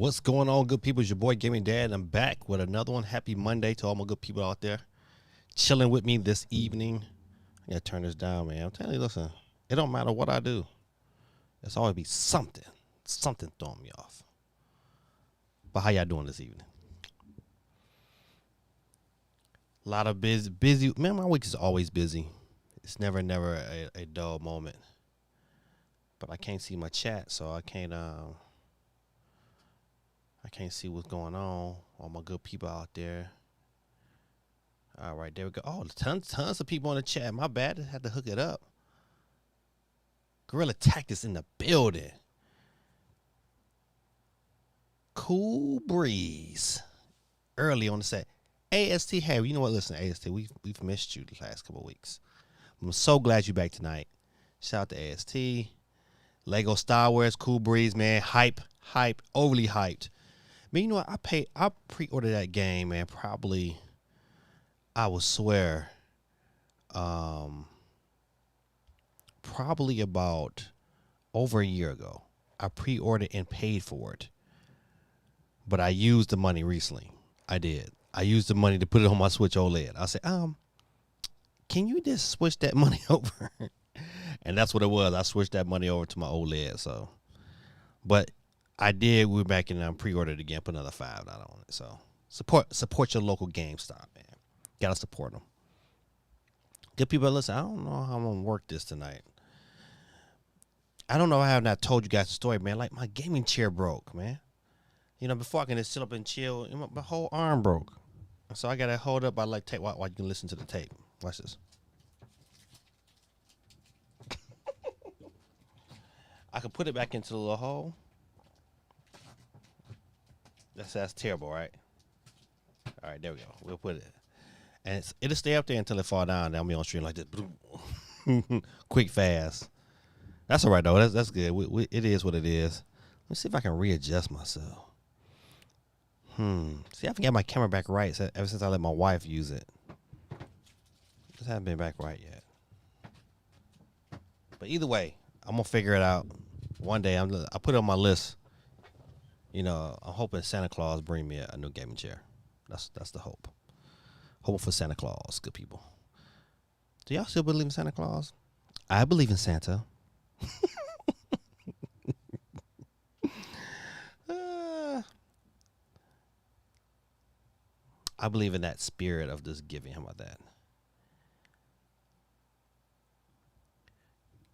What's going on, good people? It's your boy Gaming Dad. I'm back with another one. Happy Monday to all my good people out there chilling with me this evening. I gotta turn this down, man. I'm telling you, listen, it don't matter what I do. It's always be something throwing me off. But how y'all doing this evening? A lot of busy. Man, my week is always busy. It's never a dull moment. But I can't see my chat, so I can't see what's going on. All my good people out there. All right, there we go. Oh, tons of people in the chat. My bad. I had to hook it up. Gorilla Tactics in the building. Cool breeze. Early on the set. AST, hey, you know what? Listen, AST, we've missed you the last couple of weeks. I'm so glad you're back tonight. Shout out to AST. Lego Star Wars, Cool Breeze, man. Hype, overly hyped. Man, you know what? I pre-ordered that game, man, probably, I would swear, probably about over a year ago. I pre-ordered and paid for it. But I used the money recently. I did. I used the money to put it on my Switch OLED. I said, can you just switch that money over? And that's what it was. I switched that money over to my OLED. So, but I did. We're back and pre-ordered again. Put another $5 on it. So support your local GameStop, man. Gotta support them. Good people, listen. I don't know how I'm gonna work this tonight. I don't know. I have not told you guys the story, man. Like my gaming chair broke, man. You know, before I can just sit up and chill, my whole arm broke. So I gotta hold up by like tape while you can listen to the tape. Watch this. I can put it back into the little hole. That's terrible, right? All right, there we go. We'll put it. And it'll stay up there until it fall down. Then I'll be on stream like this. Quick, fast. That's all right, though. That's good. It is what it is. Let me see if I can readjust myself. See, I haven't got my camera back right ever since I let my wife use it. Just haven't been back right yet. But either way, I'm going to figure it out. One day, I put it on my list. You know, I'm hoping Santa Claus bring me a new gaming chair. That's the hope. Hope for Santa Claus, good people. Do y'all still believe in Santa Claus? I believe in Santa. I believe in that spirit of just giving. How about that?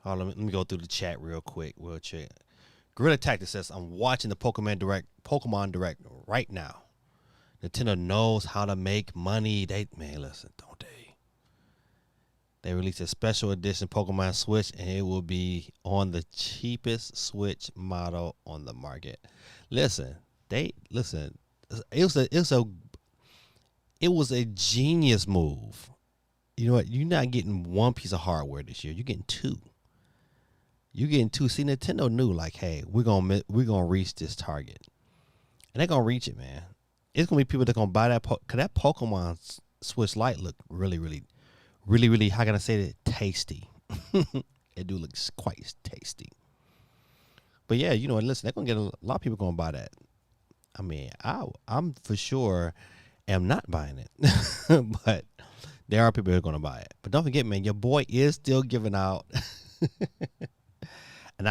Oh, let me go through the chat real quick. We'll check. Gorilla Tactics says, I'm watching the Pokémon Direct right now. Nintendo knows how to make money. Listen, don't they? They released a special edition Pokemon Switch, and it will be on the cheapest Switch model on the market. Listen. It was a genius move. You know what? You're not getting one piece of hardware this year. You're getting two. See, Nintendo knew, like, hey, we're gonna reach this target, and they're gonna reach it, man. It's gonna be people that gonna buy that cause that Pokemon Switch Lite look really, how can I say that? Tasty. It do look quite tasty. But yeah, you know, listen, they're gonna get a lot of people gonna buy that. I mean, I'm for sure am not buying it, but there are people who are gonna buy it. But don't forget, man, your boy is still giving out. And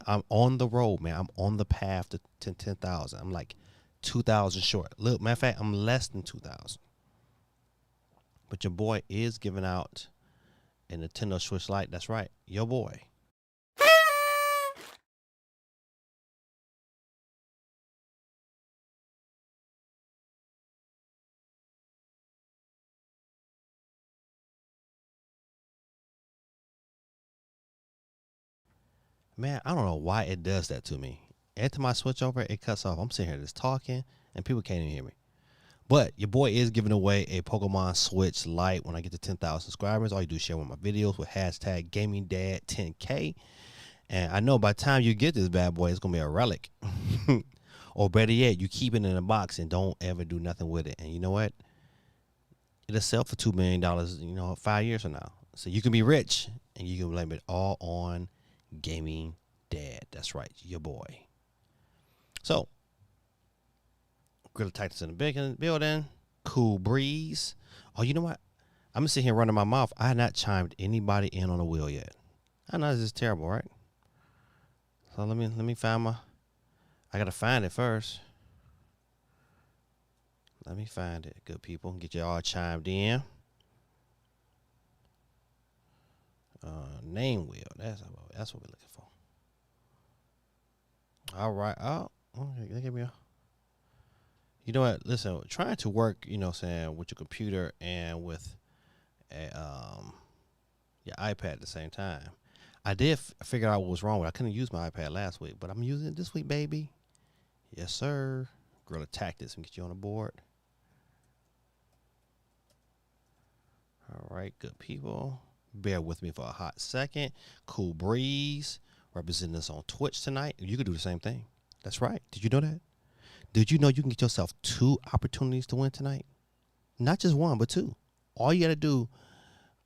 I'm on the road, man. I'm on the path to 10,000. I'm like 2,000 short. Look, matter of fact, I'm less than 2,000. But your boy is giving out a Nintendo Switch Lite. That's right, your boy. Man, I don't know why it does that to me. Every time I switch over, it cuts off. I'm sitting here just talking, and people can't even hear me. But your boy is giving away a Pokemon Switch Lite when I get to 10,000 subscribers. All you do is share one of my videos with hashtag GamingDad10K. And I know by the time you get this bad boy, it's going to be a relic. Or better yet, you keep it in a box and don't ever do nothing with it. And you know what? It'll sell for $2 million, 5 years from now. So you can be rich, and you can blame it all on Gaming Dad. That's right, your boy. So Gorilla Tactics in the building. Cool Breeze. Oh, you know what? I'm gonna sit here running my mouth. I had not chimed anybody in on the wheel yet. I know this is terrible, right? So let me find my. I gotta find it first. Let me find it, good people. Get you all chimed in. Name wheel. That's what we're looking for. All right. Oh, okay. Give me a. You know what? Listen, trying to work, you know what I'm saying, with your computer and with your iPad at the same time. I did figure out what was wrong with it. I couldn't use my iPad last week, but I'm using it this week, baby. Yes, sir. Gorilla Tactics and get you on the board. All right, good people. Bear with me for a hot second. Cool Breeze representing us on Twitch tonight. You could do the same thing. That's right. Did you know that? Did you know you can get yourself 2 opportunities to win tonight? Not just 1, but 2. All you got to do,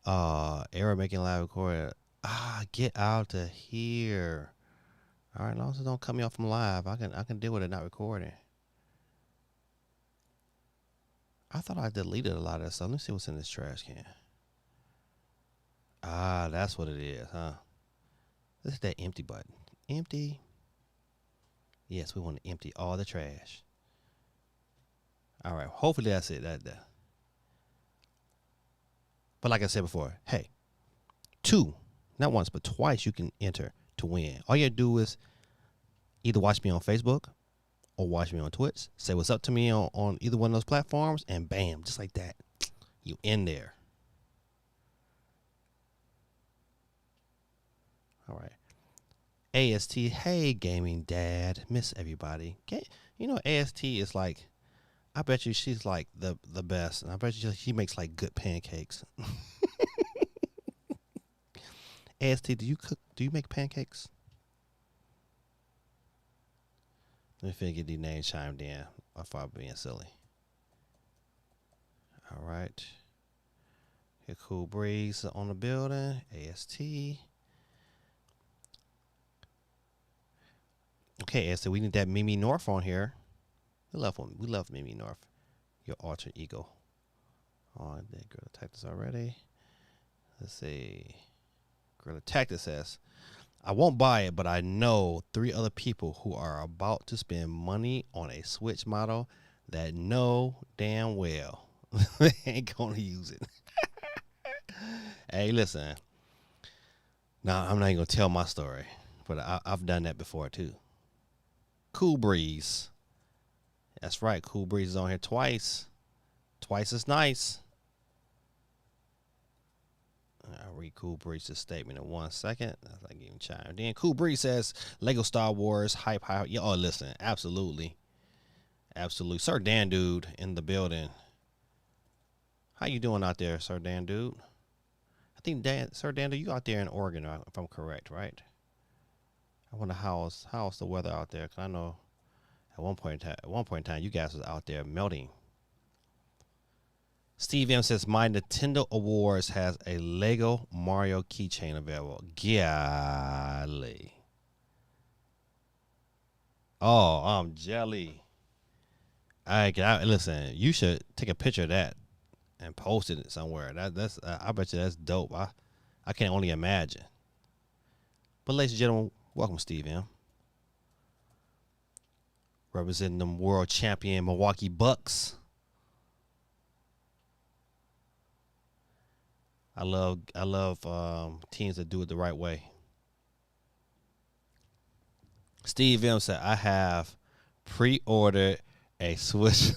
error making live recording. Get out of here. All right, as long as it don't cut me off from live, I can deal with it not recording. I thought I deleted a lot of that stuff. Let me see what's in this trash can. That's what it is, huh? This is that empty button. Empty. Yes, we want to empty all the trash. All right, hopefully that's it. That. But like I said before, hey, 2, not once, but twice you can enter to win. All you have to do is either watch me on Facebook or watch me on Twitch. Say what's up to me on either one of those platforms, and bam, just like that, you in there. All right. AST, hey, gaming dad. Miss everybody. You know, AST is like, I bet you she's like the best. And I bet you she makes like good pancakes. AST, do you make pancakes? Let me figure these names chimed in before I'm being silly. All right. Here, Cool Breeze on the building. AST. Okay, AST, we need that Mimi North on here. We love Mimi North. Your alter ego. Oh, that Gorilla Tactics already. Let's see. Gorilla Tactics says, I won't buy it, but I know 3 other people who are about to spend money on a Switch model that know damn well they ain't gonna use it. Hey, listen. Now, I'm not even gonna tell my story, but I've done that before too. Cool Breeze. That's right. Cool Breeze is on here twice. Twice as nice. I'll read Cool Breeze's statement in 1 second. As I get him chimed in. Cool Breeze says, Lego Star Wars, hype. Yeah, oh, listen. Absolutely. Absolutely. Sir Dan Dude in the building. How you doing out there, Sir Dan Dude? I think Sir Dan Dude, you out there in Oregon, if I'm correct, right? I wonder how's the weather out there, because I know at one point in time, you guys was out there melting. Steve M says, my Nintendo Awards has a Lego Mario keychain available. Golly. Oh, I'm jelly. Listen, you should take a picture of that and post it somewhere. That's I bet you that's dope. I can only imagine. But ladies and gentlemen, welcome Steve M. Representing them world champion Milwaukee Bucks. I love teams that do it the right way. Steve M said, I have pre-ordered a Switch.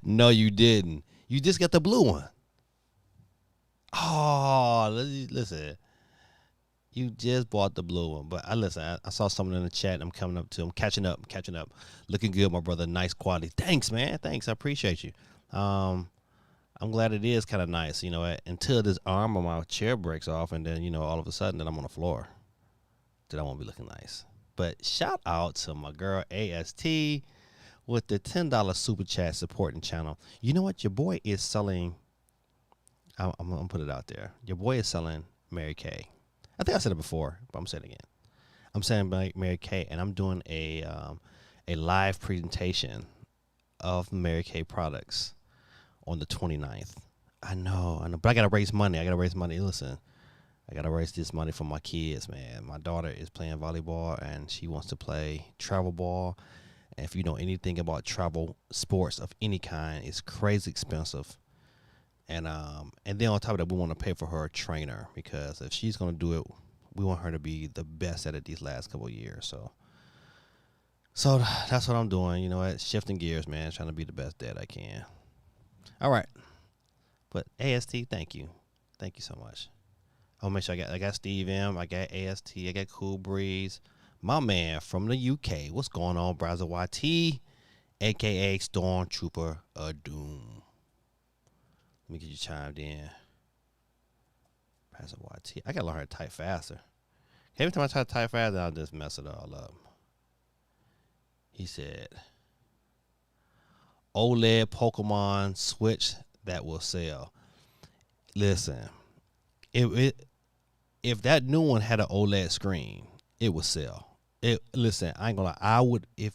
No, you didn't. You just got the blue one. Oh, listen. You just bought the blue one. But I saw someone in the chat. I'm catching up. Looking good, my brother. Nice quality. Thanks, man. Thanks. I appreciate you. I'm glad it is kind of nice, you know, until this arm on my chair breaks off, and then, you know, all of a sudden, then I'm on the floor. Then I won't be looking nice. But shout out to my girl AST with the $10 super chat supporting channel. You know what? Your boy is selling. I'm going to put it out there. Your boy is selling Mary Kay. I think I said it before, but I'm saying it again. I'm selling Mary Kay, and I'm doing a a live presentation of Mary Kay products on the 29th. I know, but I gotta raise money. Listen, I gotta raise this money for my kids, man. My daughter is playing volleyball and she wants to play travel ball. And if you know anything about travel sports of any kind, it's crazy expensive. And then on top of that, we want to pay for her trainer because if she's gonna do it, we want her to be the best at it these last couple of years. So that's what I'm doing. You know what? Shifting gears, man. Trying to be the best dad I can. All right. But AST, thank you so much. I'll make sure I got Steve M, I got AST, I got Cool Breeze, my man from the UK. What's going on, Browser YT, aka Stormtrooper of Doom? Let me get you chimed in. Browser YT. I gotta learn how to type faster. Every time I try to type faster, I'll just mess it all up. He said, OLED Pokemon Switch that will sell. Listen, if that new one had an OLED screen, it would sell. Listen, I ain't gonna lie. I would, if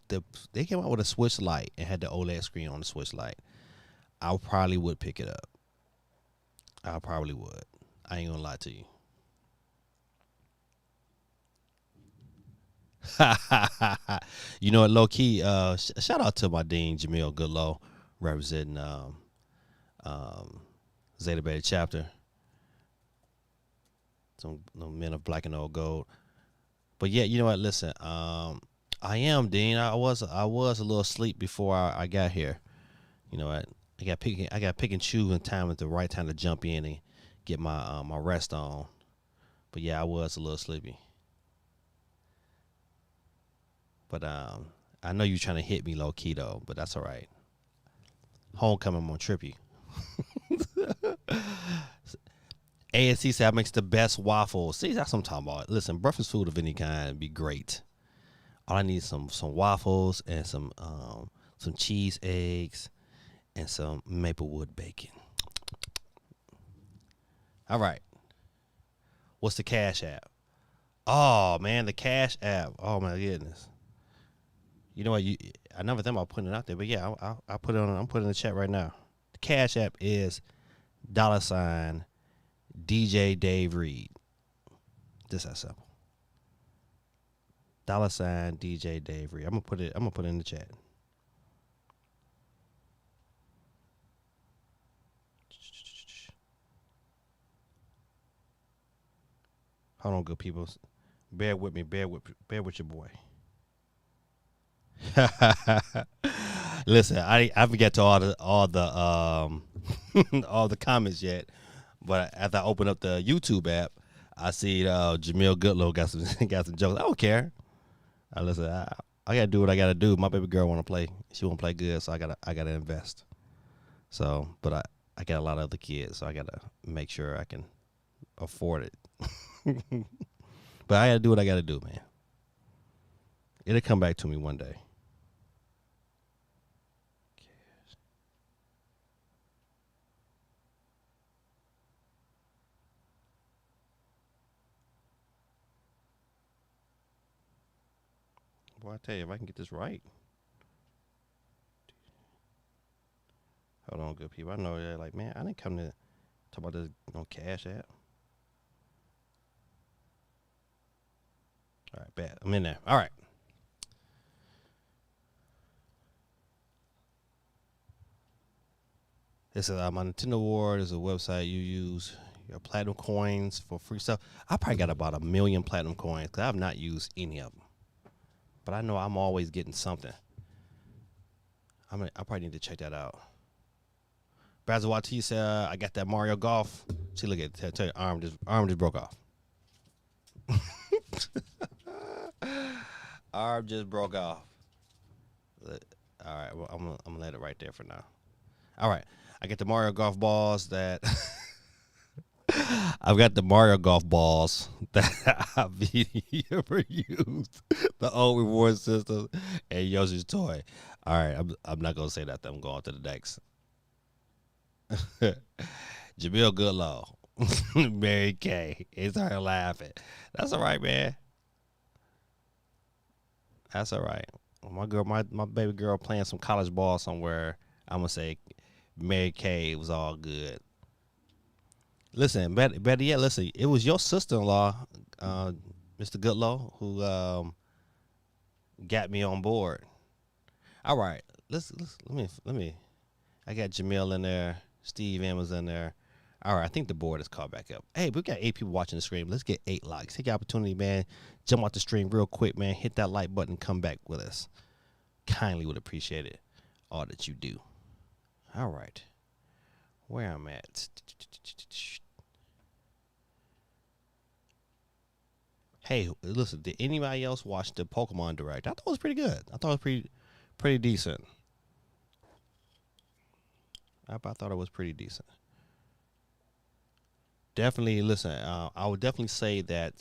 they came out with a Switch Lite and had the OLED screen on the Switch Lite, I probably would pick it up. I probably would. I ain't gonna lie to you. You know what, low key, shout out to my dean Jamil Goodlow, representing Zeta Beta chapter. Some men of black and old gold. But yeah, you know what? Listen, I am Dean. I was a little asleep before I got here. You know what? I got pick and choose in time at the right time to jump in and get my my rest on. But yeah, I was a little sleepy. But I know you're trying to hit me low key though, but that's all right. Homecoming, I'm gonna trip you. ASC said I makes the best waffles. See, that's what I'm talking about. Listen, breakfast food of any kind would be great. All I need is some waffles and some cheese eggs and some Maplewood bacon. All right. What's the Cash App? Oh man, the Cash App. Oh my goodness. You know what? I never think about putting it out there, but yeah, I'll put it on. I'm putting it in the chat right now. The Cash App is $ DJ Dave Reed. Just that simple. $ DJ Dave Reed. I'm gonna put it in the chat. Hold on, good people. Bear with me. Bear with your boy. Listen, I haven't got to all the all the comments yet, but after I open up the YouTube app, I see Jamil Goodlow got some jokes. I don't care. Listen, I gotta do what I gotta do. My baby girl wanna play. She wanna play good, so I gotta invest. So, but I got a lot of other kids, so I gotta make sure I can afford it. But I gotta do what I gotta do, man. It'll come back to me one day. Boy, I tell you, if I can get this right. Hold on, good people. I know they're like, man, I didn't come to talk about this Cash App. All right, bad. I'm in there. All right. This is my Nintendo Award is a website you use your platinum coins for free stuff. I probably got about 1 million platinum coins because I have not used any of them. But I know I'm always getting something. I probably need to check that out. Brazawati said, I got that Mario Golf. See, look at it. Tell you, arm just broke off. Arm just broke off. All right, well, I'm gonna let it right there for now. All right, I get the Mario Golf balls that I've got the Mario Golf balls that I've ever used. The old reward system and Yoshi's toy. All right, I'm not gonna say that. I'm going to the next. Jamil Goodlaw, Mary Kay. It's her laughing. That's all right, man. That's all right. My baby girl playing some college ball somewhere. I'm gonna say Mary Kay was all good. Listen, better yet, listen. It was your sister-in-law, Mr. Goodlow, who got me on board. All right, let me. I got Jamil in there. Steve M was in there. All right, I think the board is caught back up. Hey, we got 8 people watching the stream. Let's get 8 likes. Take the opportunity, man. Jump out the stream real quick, man. Hit that like button. Come back with us. Kindly would appreciate it. All that you do. All right. Where I'm at. Hey, listen, did anybody else watch the Pokemon Direct? I thought it was pretty good. I thought it was pretty decent. I thought it was pretty decent. Definitely, listen, I would definitely say that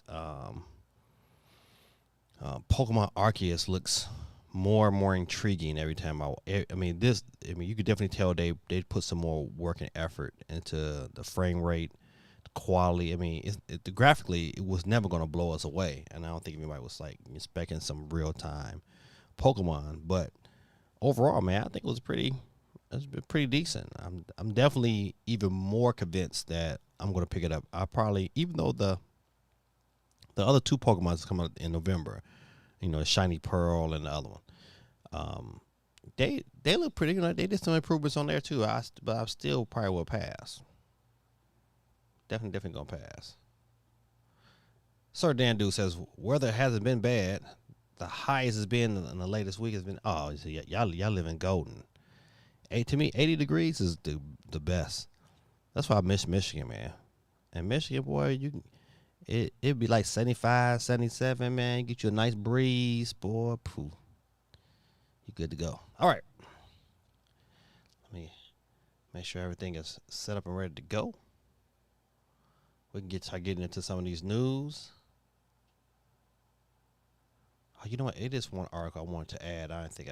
Pokemon Arceus looks more and more intriguing every time I mean, you could definitely tell they put some more work and effort into the frame rate, the quality. I mean, graphically, it was never going to blow us away, and I don't think anybody was like expecting some real time Pokemon. But overall, man, I think it was pretty decent. I'm definitely even more convinced that I'm going to pick it up. I probably, even though the other 2 Pokemon is coming out in November, Shiny Pearl and the other one. They look pretty good. They did some improvements on there too. But I still probably will pass. Definitely gonna pass. Sir Dan Dude says weather hasn't been bad. The highest has been in the latest week has been y'all live in golden. To me, 80 degrees is the best. That's why I miss Michigan, man. And Michigan, boy, it'd be like 75, 77, man. Get you a nice breeze, boy. Pooh. You good to go. All right. Let me make sure everything is set up and ready to go. We can start getting into some of these news. Oh, you know what? It is one article I wanted to add. I didn't think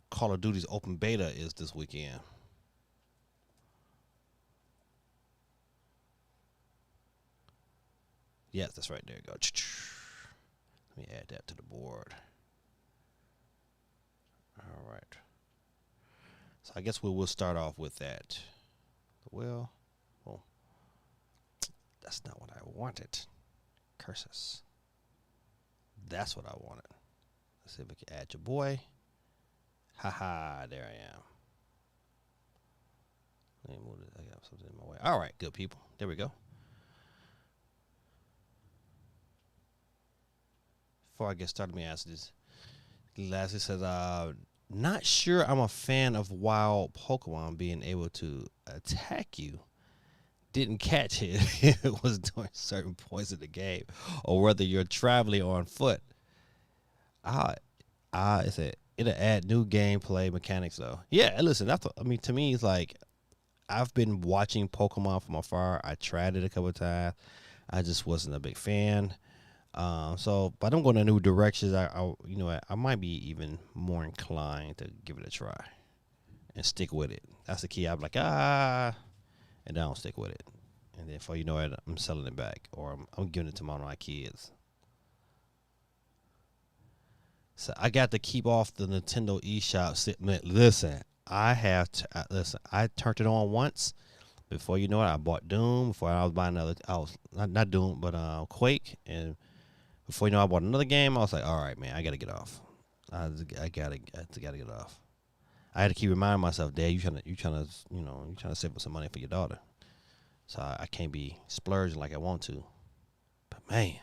Call of Duty's open beta is this weekend. Yes, that's right. There you go. Let me add that to the board. All right. So I guess we will start off with that. Well, that's not what I wanted. Curses. That's what I wanted. Let's see if we can add your boy. Haha, there I am. Let me move it. I got something in my way. All right, good people. There we go. Before I get started, let me ask this. Lastly says, not sure I'm a fan of wild Pokemon being able to attack you. Didn't catch it. It was during certain points of the game, or whether you're traveling on foot. It'll add new gameplay mechanics though. Yeah, listen, to me, it's like I've been watching Pokemon from afar. I tried it a couple of times. I just wasn't a big fan. But I'm going in new directions. I might be even more inclined to give it a try and stick with it. That's the key. I'm like, and I don't stick with it. And then before you know it, I'm selling it back, or I'm giving it to my kids. So I got to keep off the Nintendo eShop. Listen, I turned it on once. Before you know it, I bought Doom. Before I was buying not Doom, but Quake. And before you know, I bought another game. I was like, all right, man, I got to get off. I gotta get off. I had to keep reminding myself, Dad, you trying to save up some money for your daughter. So I can't be splurging like I want to. But man,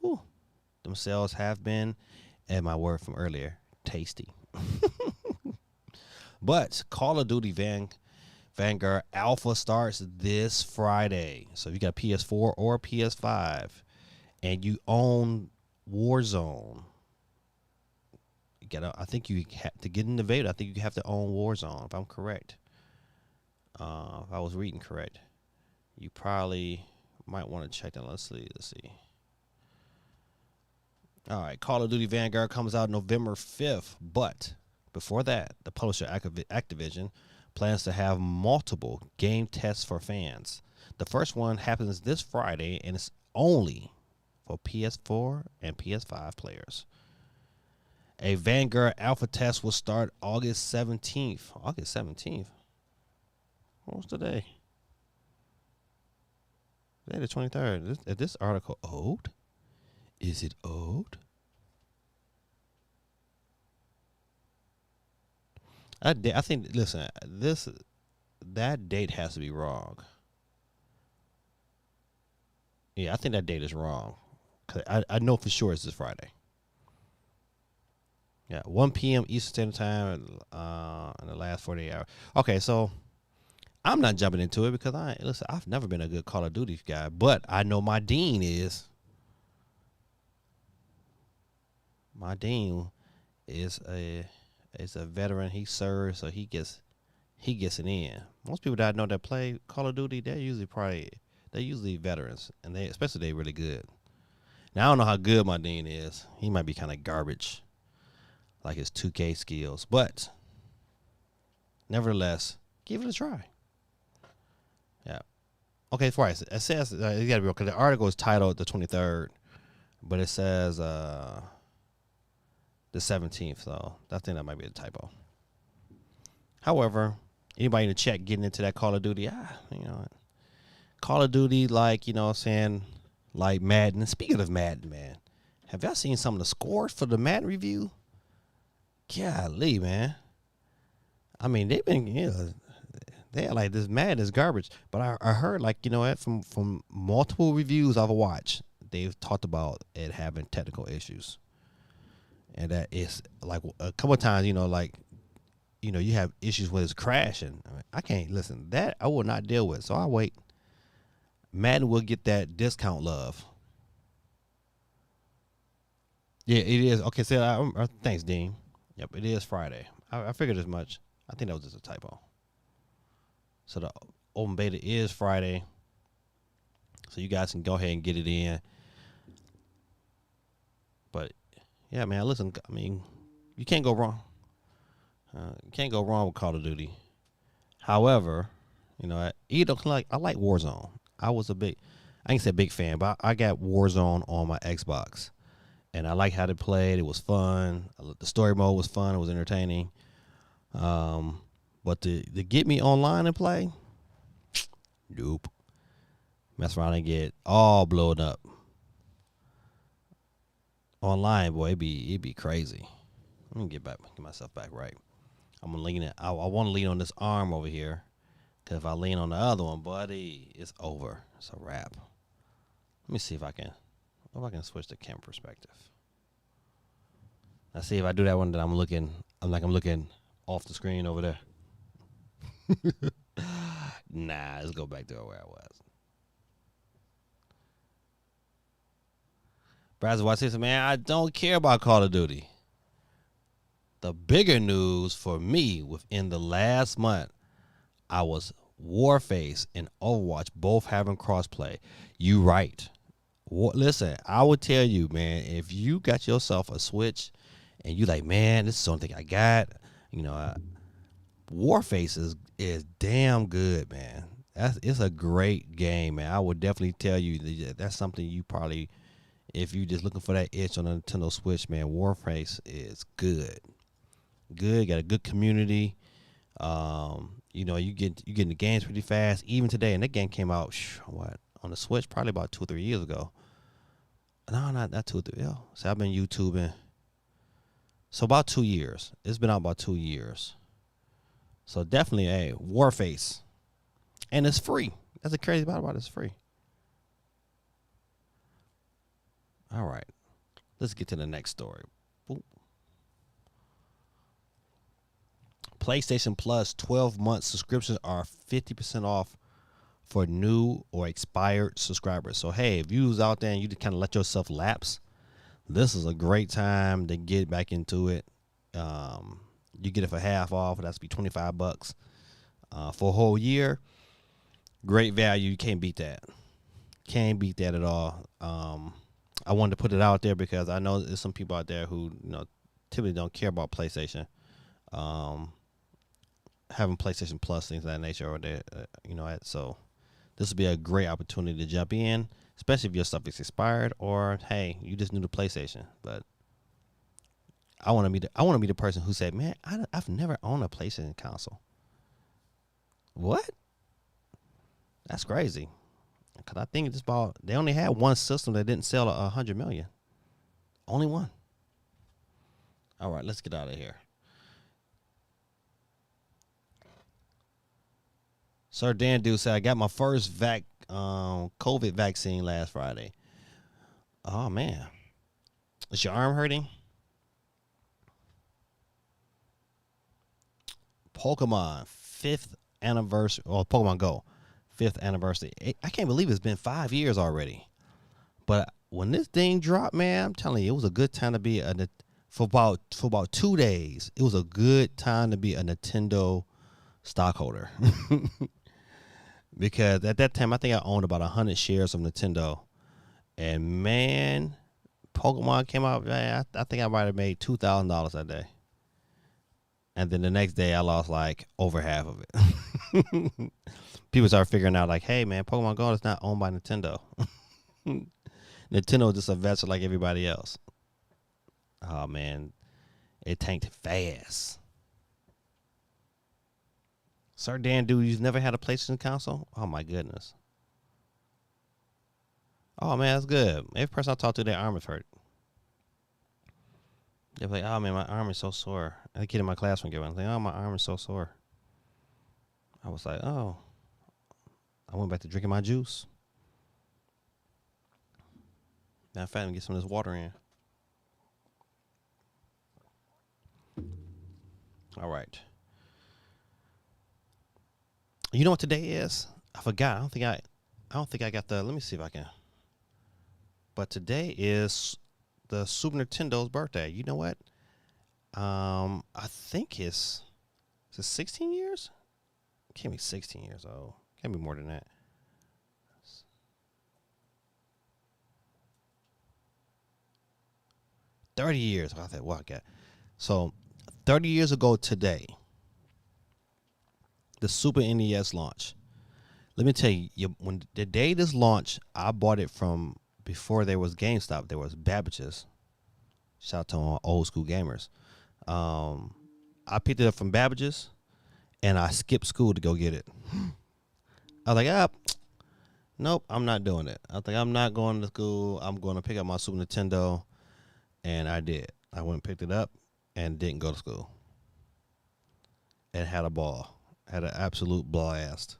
whew, them sales have been, and my word from earlier, tasty. But Call of Duty Vanguard Alpha starts this Friday. So if you got PS4 or PS5 and you own Warzone, I think you have to get in the beta. I think you have to own Warzone, if I'm correct. If I was reading correct, you probably might want to check that. Let's see. All right, Call of Duty Vanguard comes out November 5th, but before that, the publisher Activision plans to have multiple game tests for fans. The first one happens this Friday, and it's only for PS4 and PS5 players. A Vanguard alpha test will start August 17th. August 17th? What's today? Today the 23rd. Is this article old? Is it old? I think, listen, that date has to be wrong. Yeah, I think that date is wrong. 'Cause I know for sure it's this Friday. Yeah, 1 p.m. Eastern Standard Time in the last 48 hours. Okay, so I'm not jumping into it because I've never been a good Call of Duty guy, but I know my dean is. My dean is a veteran. He serves, so he gets it in. Most people that I know that play Call of Duty, they're usually veterans, and they really good. Now I don't know how good my dean is. He might be kind of garbage, like his 2K skills, but nevertheless, give it a try. Yeah. Okay, before it says you gotta be real, because the article is titled the 23rd, but it says the 17th, so I think that might be a typo. However, anybody in the chat getting into that Call of Duty, Call of Duty, like, you know what I'm saying, like Madden. And speaking of Madden, man, have y'all seen some of the scores for the Madden review? Golly, man. I mean, they've been, they're like, this Madden is garbage. But I heard, like, you know what, from multiple reviews I've watched, they've talked about it having technical issues. And that it's like a couple of times, you have issues with it's crashing. I can't listen. That I will not deal with. So I'll wait. Madden will get that discount love. Yeah, it is. Okay, so thanks, Dean. Yep, it is Friday. I figured as much. I think that was just a typo. So the open beta is Friday. So you guys can go ahead and get it in. But yeah, man, listen, I mean, you can't go wrong. You can't go wrong with Call of Duty. However, I like Warzone. I ain't say big fan, but I got Warzone on my Xbox. And I like how they played. It was fun. The story mode was fun. It was entertaining. But to get me online and play, nope. Mess around and get all blown up. Online, boy, it'd be crazy. Let me get myself back right. I'm gonna lean it. I want to lean on this arm over here, cause if I lean on the other one, buddy, it's over. It's a wrap. Let me see if I can switch the camera perspective. Now see if I do that one, then I'm looking off the screen over there. Nah, let's go back to where I was. Brazil Watch says, man, I don't care about Call of Duty. The bigger news for me within the last month, I was Warface and Overwatch both having crossplay. You right. Listen, I would tell you, man, if you got yourself a Switch and you like, man, this is something I got, Warface is damn good, man. It's a great game, man. I would definitely tell you that's something you probably, if you just looking for that itch on a Nintendo Switch, man, Warface is good. Good, got a good community. You getting the games pretty fast. Even today, and that game came out on the Switch probably about 2 or 3 years ago. No, not 2 or 3. Yeah. So I've been YouTubing. So about 2 years. It's been out about 2 years. So definitely a Warface, and it's free. That's the crazy part about it. It's free. All right, let's get to the next story. Boop. PlayStation Plus 12-month subscriptions are 50% off for new or expired subscribers. So, hey, if you was out there and you just kind of let yourself lapse, this is a great time to get back into it. You get it for half off. That's be $25 for a whole year. Great value. You can't beat that. Can't beat that at all. I wanted to put it out there because I know there's some people out there who typically don't care about PlayStation. Having PlayStation Plus, things of that nature, or so this would be a great opportunity to jump in, especially if your stuff is expired or hey, you just new to PlayStation. But I want to be the person who said, man, I've never owned a PlayStation console. What? That's crazy. Because I think they only had one system that didn't sell 100 million. Only one. All right, let's get out of here. Sir Dan Dude said, I got my first COVID vaccine last Friday. Oh, man. Is your arm hurting? Pokemon 5th anniversary, or Pokemon Go 5th anniversary. I can't believe it's been 5 years already. But when this thing dropped, man, I'm telling you, it was a good time to be for about 2 days. It was a good time to be a Nintendo stockholder. Because at that time, I think I owned about 100 shares of Nintendo. And man, Pokemon came out, man, I think I might have made $2,000 that day. And then the next day, I lost like over half of it. People started figuring out like, hey, man, Pokemon Go is not owned by Nintendo. Nintendo is just a vessel like everybody else. Oh, man, it tanked fast. Sir Dan, dude, you've never had a PlayStation console? Oh, my goodness. Oh, man, that's good. Every person I talk to, their arm is hurt. They're like, oh, man, my arm is so sore. A kid in my class went like, oh, my arm is so sore. I was like, oh. I went back to drinking my juice. Matter of fact, let me get some of this water in. All right. You know what today is? I forgot. I don't think I got the. Let me see if I can. But today is the Super Nintendo's birthday. You know what? I think is it 16 years? It can't be 16 years old. Can't be more than that. 30 years. I thought, well, I got. So 30 years ago today, the Super NES launch. Let me tell you, when the day this launched, I bought it from before there was GameStop. There was Babbage's. Shout out to all old school gamers. I picked it up from Babbage's, and I skipped school to go get it. I was like, nope, I'm not doing it. I was like, I'm not going to school. I'm going to pick up my Super Nintendo, and I did. I went and picked it up and didn't go to school. And had a ball. Had an absolute blast.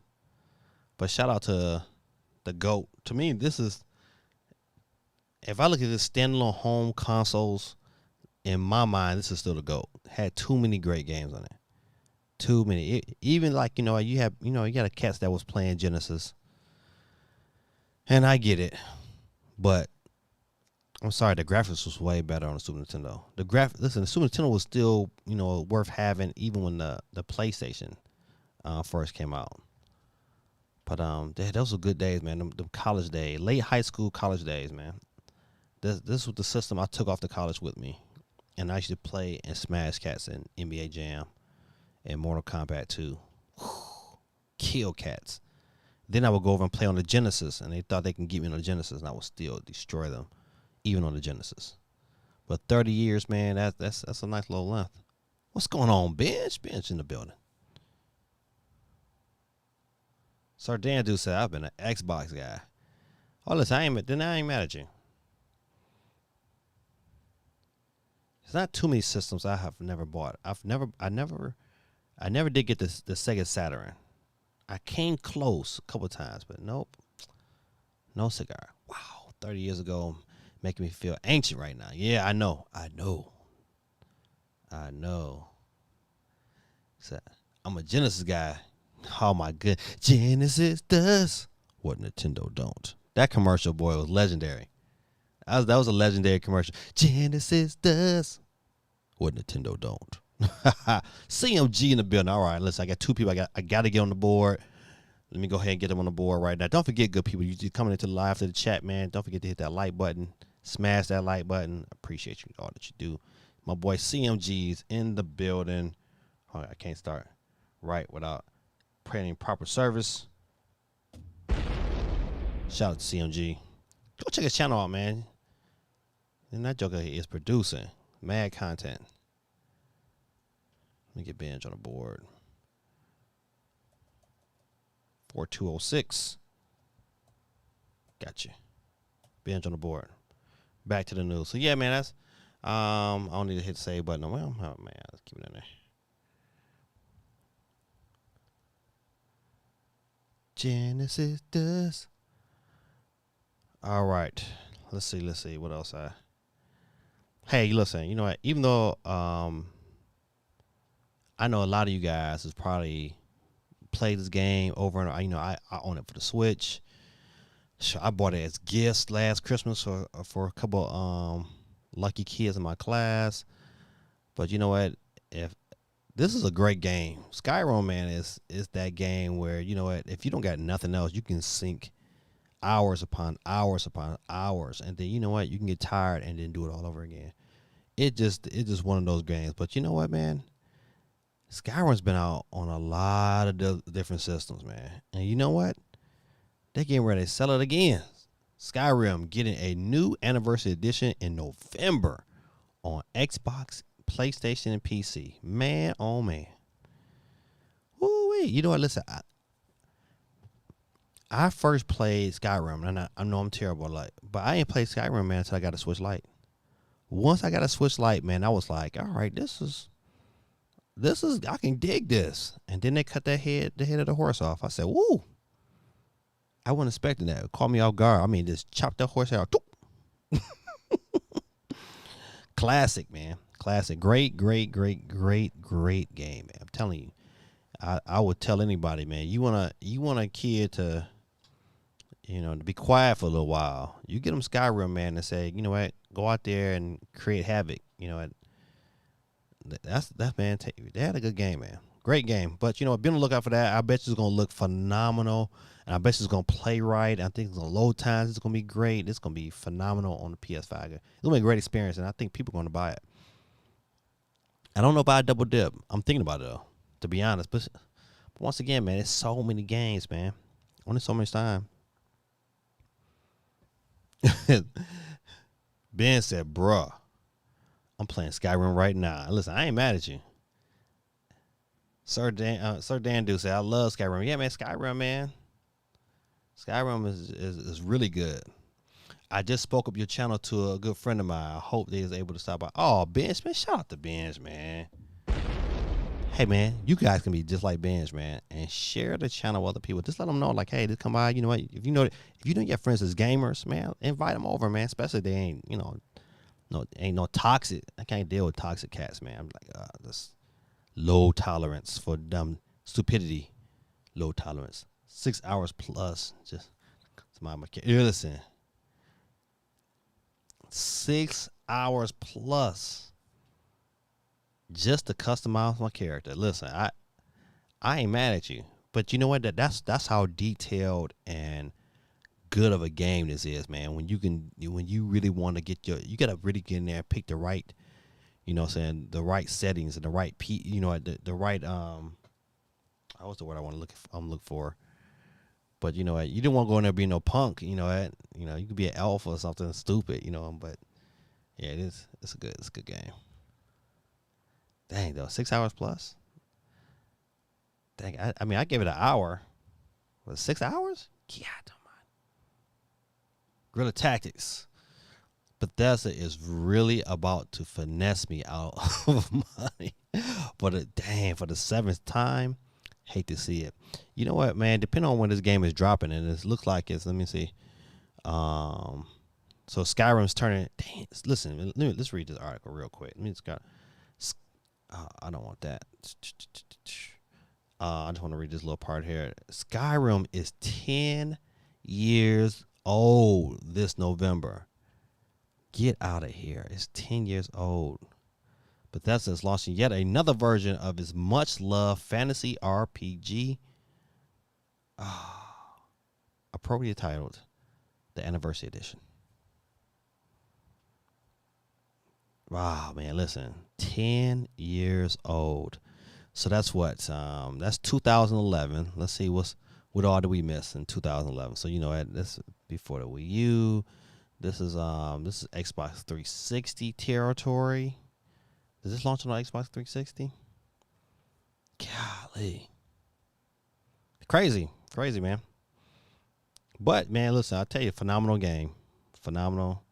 But shout out to the GOAT. To me, this is, if I look at this standalone home consoles, in my mind, this is still the GOAT. Had too many great games on it. Too many. Even like, you got a cats that was playing Genesis. And I get it. But I'm sorry, the graphics was way better on the Super Nintendo. The Super Nintendo was still, worth having even when the PlayStation first came out. But those were good days, man. Them college days, late high school, college days, man. This was the system I took off to college with me, and I used to play and smash cats in NBA Jam and Mortal Kombat 2. Kill cats. Then I would go over and play on the Genesis, and they thought they can get me on the Genesis, and I would still destroy them, even on the Genesis. But 30 years, man, that's a nice little length. What's going on, Bench? Bench in the building. Sir Dan Dude said, I've been an Xbox guy. Oh, listen, I ain't mad at you. There's not too many systems I have never bought. I never did get the Sega Saturn. I came close a couple times, but nope. No cigar. Wow, 30 years ago, making me feel ancient right now. Yeah, I know. So, I'm a Genesis guy. Oh my good. Genesis does what Nintendo don't. That commercial, boy, was legendary. That was a legendary commercial. Genesis does what Nintendo don't. CMG in the building. All right, listen, I got two people I got to get on the board. Let me go ahead and get them on the board right now. Don't forget, good people, you coming into the live to the chat, man. Don't forget to hit that like button. Smash that like button. Appreciate you all that you do. My boy CMG's in the building. All right, I can't start right without printing proper service. Shout out to CMG. Go check his channel out, man. And that joker is producing mad content. Let me get Benj on the board. 4206. Gotcha. Benj on the board. Back to the news. So yeah, man, that's I don't need to hit the save button. Well, oh, man, let's keep it in there. Genesis does. All right. Let's see. What else Hey, listen, you know what? Even though I know a lot of you guys has probably played this game over and I own it for the Switch. So I bought it as gifts last Christmas for a couple lucky kids in my class. But you know what? If this is a great game, Skyrim, man, is that game where, you know what, if you don't got nothing else, you can sink hours upon hours upon hours, and then you know what, you can get tired and then do it all over again. It's just one of those games. But you know what, man, Skyrim's been out on a lot of different systems, man, and you know what, they're getting ready to sell it again. Skyrim getting a new anniversary edition in November on Xbox, PlayStation, and PC. Man, oh man. Woo-wee. You know what, listen, I first played Skyrim, and I know I'm terrible, but I ain't played Skyrim, man, until I got a Switch Lite. Once I got a Switch Lite, man, I was like, all right, this is I can dig this. And then they cut the head of the horse off. I said, woo. I wasn't expecting that. It caught me off guard. I mean, just chopped the horse out. Classic, man. Classic. Great game, man. I'm telling you. I would tell anybody, man, you want a kid to, to be quiet for a little while. You get them Skyrim, man, and say, you know what, go out there and create havoc. You know what, that man. They had a good game, man. Great game. But you know, be on the lookout for that. I bet you it's gonna look phenomenal, and I bet you it's gonna play right. I think it's gonna load times. It's gonna be great. It's gonna be phenomenal on the PS5. It's gonna be a great experience, and I think people are gonna buy it. I don't know if I double dip. I'm thinking about it though, to be honest. But once again, man, it's so many games, man. Only so much time. Ben said, bruh, I'm playing Skyrim right now. Listen, I ain't mad at you. Sir Dan do say, I love Skyrim. Yeah, man, Skyrim, man. Skyrim is really good. I just spoke up your channel to a good friend of mine. I hope they was able to stop by. Oh, Benj, man, shout out to Benj, man. Hey, man, you guys can be just like Benj, man, and share the channel with other people. Just let them know, like, hey, just come by. You know what? If you know your friends as gamers, man, invite them over, man. Especially if they ain't, ain't no toxic. I can't deal with toxic cats, man. I'm like, this low tolerance for dumb stupidity. Low tolerance. 6 hours plus. Just my listen. 6 hours plus just to customize my character. Listen, I ain't mad at you, but you know what? That's how detailed and good of a game this is, man. When you really want to get you gotta really get in there and pick the right, the right settings and the right the right what's the word I'm looking for. But you know what? You didn't want to go in there being no punk. You could be an elf or something stupid. But yeah, it's a good game. Dang though, 6 hours plus. Dang, I gave it an hour. Was it 6 hours? Yeah, I don't mind. Guerrilla Tactics. Bethesda is really about to finesse me out of money. For the seventh time. Hate to see it. You know what, man? Depending on when this game is dropping, and it looks like it's. Let me see. So Skyrim's turning. Dang, listen. Let's read this article real quick. Let me just got. I don't want that. I just want to read this little part here. Skyrim is 10 years old this November. Get out of here. It's 10 years old. Bethesda is launching yet another version of its much-loved fantasy RPG, appropriately titled the Anniversary Edition. Wow, man, listen, 10 years old. So that's what? That's 2011. Let's see what all did we miss in 2011. So this before the Wii U. This is Xbox 360 territory. Does this launch on Xbox 360? Golly. Crazy. Crazy, man. But, man, listen, I'll tell you, phenomenal game. Phenomenal.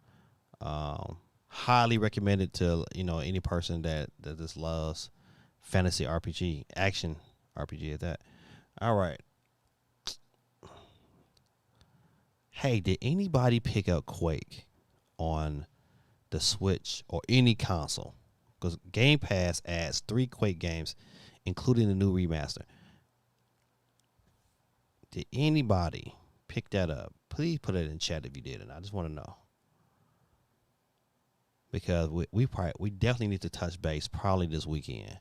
Highly recommended to, any person that just loves fantasy RPG, action RPG at that. All right. Hey, did anybody pick up Quake on the Switch or any console? Because Game Pass adds 3 Quake games, including the new remaster. Did anybody pick that up? Please put it in chat if you did, and I just want to know. Because we definitely need to touch base probably this weekend.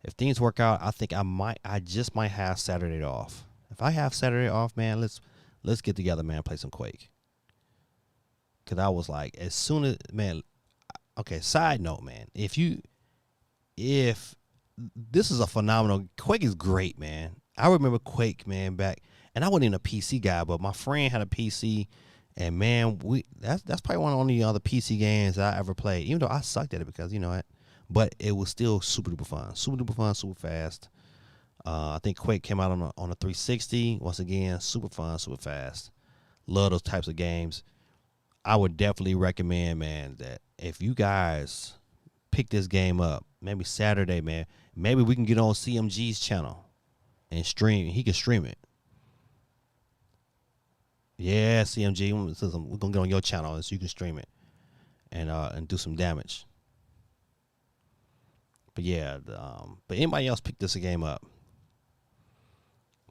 If things work out, I think I just might have Saturday off. If I have Saturday off, man, let's get together, man, play some Quake. Cause I was like, as soon as, man, okay, side note, man, if this is a phenomenal, Quake is great, man. I remember Quake, man, back, and I wasn't even a PC guy, but my friend had a PC, and man, that's probably one of the only other PC games I ever played, even though I sucked at it because, but it was still super duper fun, super fast. I think Quake came out on a 360. Once again, super fun, super fast. Love those types of games. I would definitely recommend, man, that if you guys pick this game up, maybe Saturday, man, maybe we can get on CMG's channel and stream. He can stream it. Yeah, CMG, we're gonna get on your channel so you can stream it and do some damage. But yeah, but anybody else pick this game up?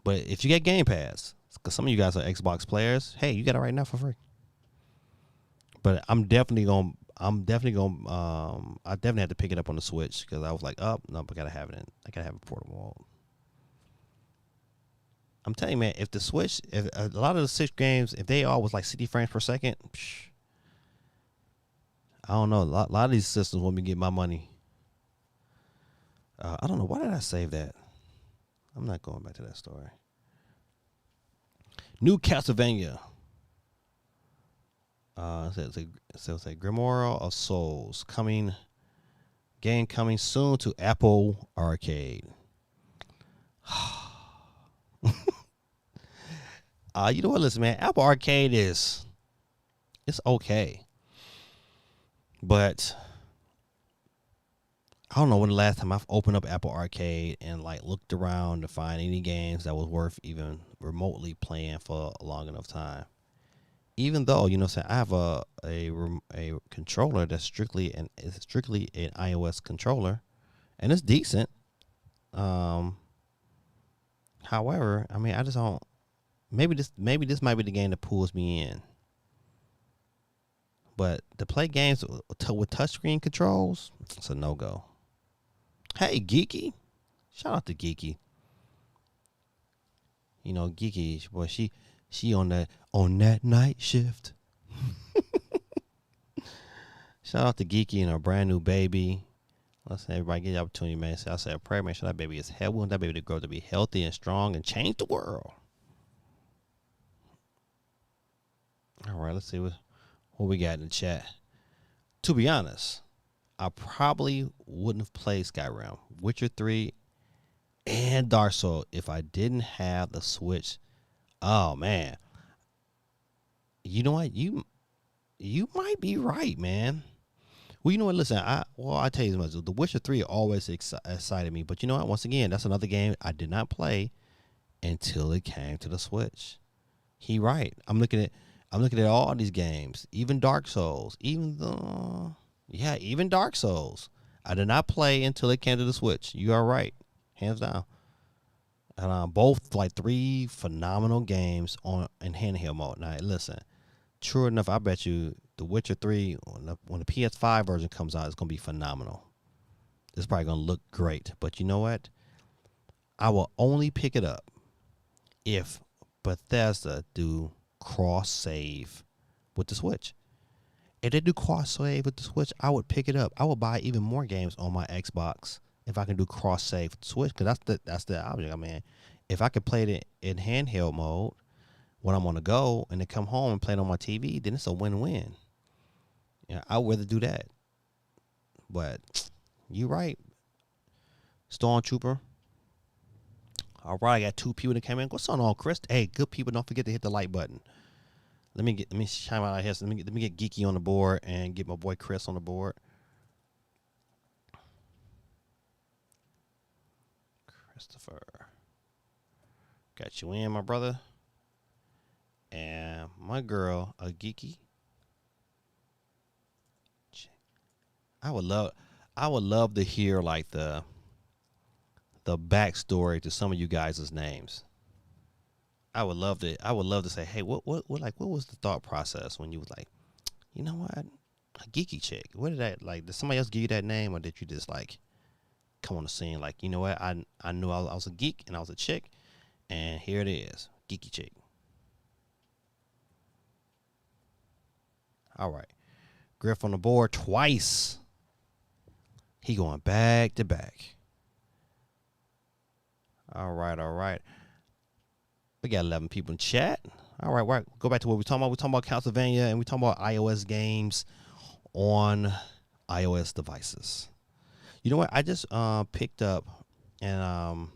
But if you get Game Pass, because some of you guys are Xbox players, hey, you got it right now for free. But I definitely had to pick it up on the Switch because I was like, oh, no, I gotta have it I gotta have a portable mode. I'm telling you, man, if a lot of the Switch games, if they all was like 60 frames per second, I don't know. A lot of these systems want me to get my money. I don't know. Why did I save that? I'm not going back to that story. New Castlevania. It says a Grimoire of Souls coming soon to Apple Arcade. You know what? Listen, man, Apple Arcade it's okay, but I don't know when the last time I've opened up Apple Arcade and like looked around to find any games that was worth even remotely playing for a long enough time. Even though, I have a controller that's strictly an iOS controller, and it's decent. However, I mean, I just don't. Maybe this might be the game that pulls me in. But to play games with touchscreen controls, it's a no go. Hey, Geeky, shout out to Geeky. Geeky, boy, she on that night shift. Shout out to Geeky and her brand new baby. Let's everybody get the opportunity, man. So I say a prayer, make sure that baby is healthy. We want that baby to grow to be healthy and strong and change the world. All right, let's see what we got in the chat. To be honest, I probably wouldn't have played Skyrim, Witcher 3, and Dark Souls if I didn't have the Switch. Oh man, you know what? You might be right, man. Well, you know what? Listen, I tell you this much. The Witcher 3 always excited me, but you know what? Once again, that's another game I did not play until it came to the Switch. He right. I'm looking at all these games, even Dark Souls, even Dark Souls. I did not play until it came to the Switch. You are right, hands down. And both like 3 phenomenal games in handheld mode. Now, listen, true enough, I bet you The Witcher 3 when the PS5 version comes out, it's gonna be phenomenal. It's probably gonna look great. But you know what? I will only pick it up if Bethesda do cross save with the Switch. If they do cross save with the Switch, I would pick it up. I would buy even more games on my Xbox if I can do cross save with the Switch, because that's the object. I mean, if I could play it in handheld mode when I'm on the go and then come home and play it on my TV, then it's a win-win. I would rather do that. But you're right, Stormtrooper. All right, I got 2 people that came in. What's on, Chris? Hey, good people, don't forget to hit the like button. Let me chime out here. So let me get Geeky on the board and get my boy Chris on the board. Christopher, got you in, my brother. And my girl, a Geeky. I would love to hear like the backstory to some of you guys' names. I would love to say, hey, what was the thought process when you was like, you know what, a Geeky chick? What did that, like, did somebody else give you that name, or did you just like come on the scene like, you know what, I knew I was a geek and I was a chick, and here it is, Geeky chick. All right, Griff on the board twice. He going back to back. All right. We got 11 people in chat. All right. Go back to what we're talking about. We're talking about Castlevania, and we're talking about iOS games on iOS devices. You know what? I just picked up, and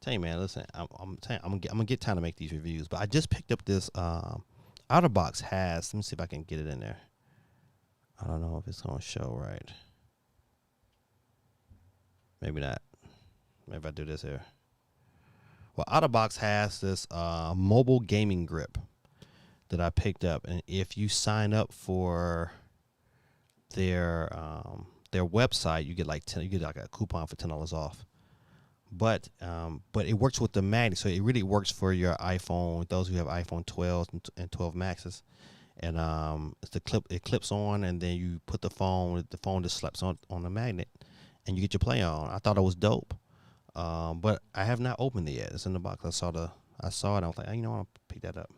tell you, man, listen, I'm gonna get time to make these reviews, but I just picked up this OtterBox has. Let me see if I can get it in there. I don't know if it's gonna show right. Maybe not. Maybe if I do this here. Well, OtterBox has this mobile gaming grip that I picked up, and if you sign up for their website, you get like a coupon for $10 off. But it works with the magnet, so it really works for your iPhone. Those who have iPhone 12 and 12 Maxes, and it's the clip. It clips on, and then you put the phone. The phone just slaps on the magnet, and you get your play on. I thought it was dope, but I have not opened it yet. It's in the box. I saw it. I was like, you know, I'll pick that up.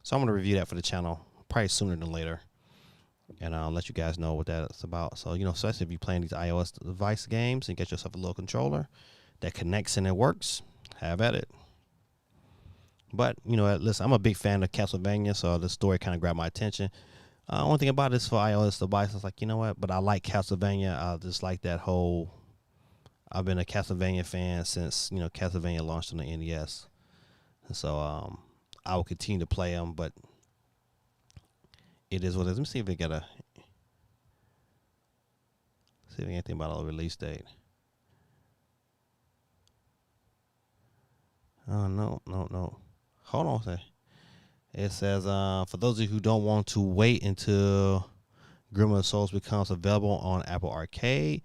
So I'm gonna review that for the channel probably sooner than later, and I'll let you guys know what that's about. So, you know, especially if you're playing these iOS device games and get yourself a little controller that connects and it works, have at it. But, you know, listen, I'm a big fan of Castlevania, so the story kind of grabbed my attention. Only thing about it is for iOS devices, I was like, you know what? But I like Castlevania. I just like that whole. I've been a Castlevania fan since, you know, Castlevania launched on the NES. And so I will continue to play them, but it is what it is. Let me see if we got see if anything about a release date. Oh, no. Hold on a second. It says, for those of you who don't want to wait until Grim of Souls becomes available on Apple Arcade,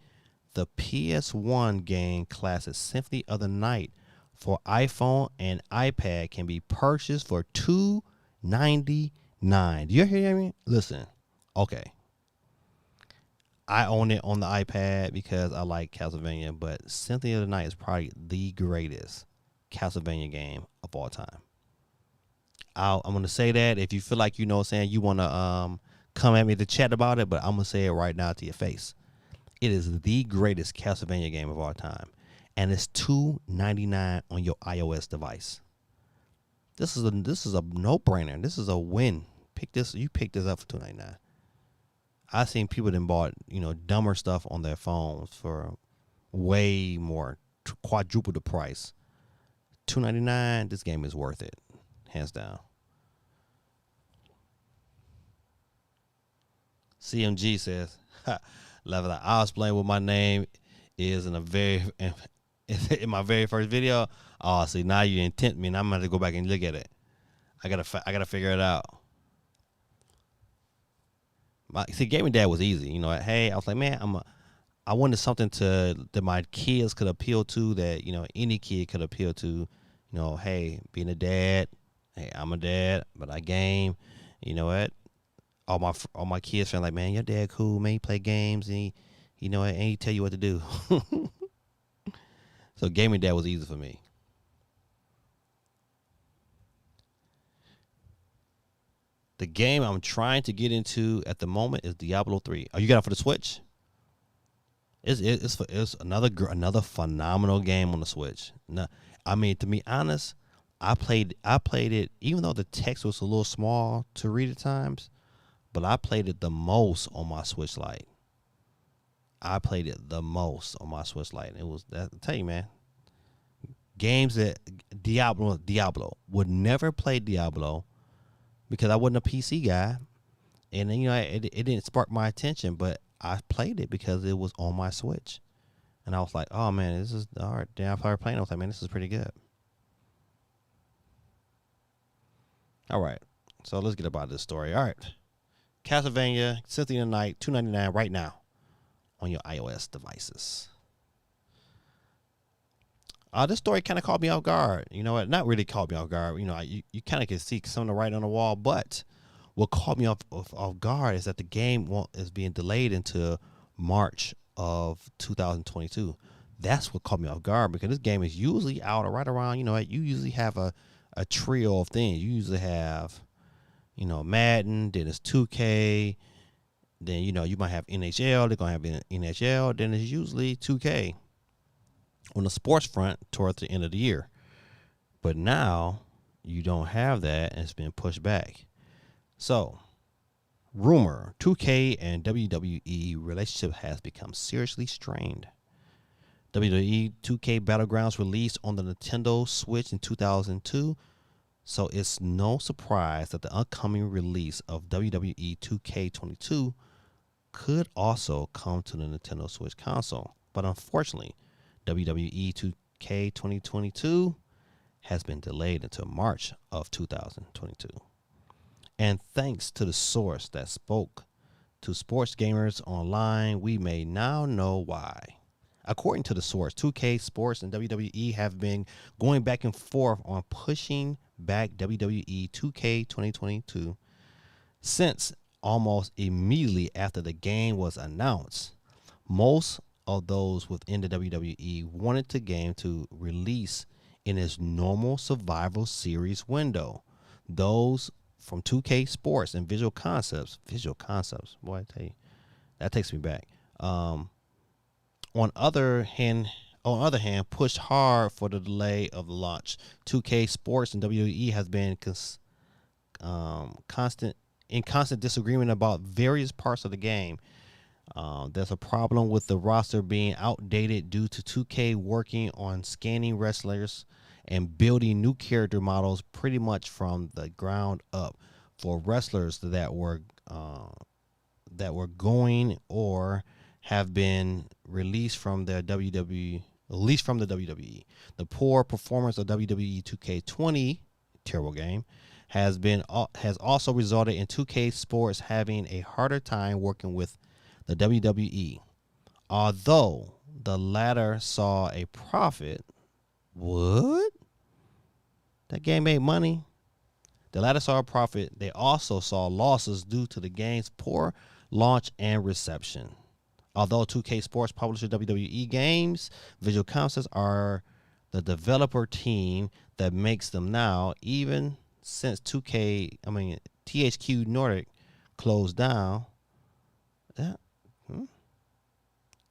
the PS1 game Classic Symphony of the Night for iPhone and iPad can be purchased for $2.99. Do you hear me? Listen, okay. I own it on the iPad because I like Castlevania, but Symphony of the Night is probably the greatest Castlevania game of all time. I'm going to say that if you feel like, you know what I'm saying, you want to come at me to chat about it, but I'm going to say it right now to your face. It is the greatest Castlevania game of all time, and it's $2.99 on your iOS device. This is a no-brainer. This is a win. You pick this up for $2.99. I've seen people that bought, you know, dumber stuff on their phones for way more, quadruple the price. $2.99. This game is worth it, hands down. CMG says, "Level up. I'll explain what my name is in my very first video." Oh, see, now you intent me, and I'm gonna have to go back and look at it. I gotta figure it out. Gaming Dad was easy. You know, hey, I was like, man, I wanted something that my kids could appeal to, that, you know, any kid could appeal to. You know, hey, being a dad. Hey, I'm a dad, but I game. You know what? All my kids feel like, man, your dad cool, man. He play games and he tell you what to do. So Gaming Dad was easy for me. The game I'm trying to get into at the moment is Diablo 3. Oh, you got it for the Switch? It's another phenomenal game on the Switch. No, I mean, to be honest, I played it even though the text was a little small to read at times, but I played it the most on my Switch Lite. It was that. I tell you, man, games that Diablo would never play Diablo because I wasn't a PC guy, and then it didn't spark my attention, but I played it because it was on my Switch, and I was like, oh man, this is all right. Then I started playing. I was like, man, this is pretty good. All right, so let's get about this story. All right, Castlevania Symphony of the Night, $2.99 right now on your iOS devices. This story kind of caught me off guard. You know what? Not really caught me off guard. You kind of can see some of the writing on the wall, but what caught me off guard is that the game is being delayed into March of 2022. That's what caught me off guard because this game is usually out right around, you usually have a trio of things. You usually have, Madden, then it's 2K, then, you might have NHL. They're going to have NHL. Then it's usually 2K on the sports front towards the end of the year. But now you don't have that, and it's been pushed back. So, rumor, 2K and WWE relationship has become seriously strained. WWE 2K Battlegrounds released on the Nintendo Switch in 2002, so it's no surprise that the upcoming release of WWE 2K22 could also come to the Nintendo Switch console. But unfortunately, WWE 2K 2022 has been delayed until March of 2022. And thanks to the source that spoke to sports gamers online, we may now know why. According to the source, 2K Sports and WWE have been going back and forth on pushing back WWE 2K 2022 since almost immediately after the game was announced. Most of those within the WWE wanted the game to release in its normal Survival Series window. Those from 2K Sports and Visual Concepts, boy, I tell you, that takes me back. On other hand, pushed hard for the delay of the launch. 2K Sports and WWE has been constant disagreement about various parts of the game. There's a problem with the roster being outdated due to 2K working on scanning wrestlers and building new character models pretty much from the ground up for wrestlers that were going or have been released from the WWE. The poor performance of WWE 2K20, terrible game, has also resulted in 2K Sports having a harder time working with the WWE. Although the latter saw a profit, what? That game made money. The latter saw a profit. They also saw losses due to the game's poor launch and reception. Although 2K Sports publisher WWE games, Visual Concepts are the developer team that makes them now, even since THQ Nordic closed down.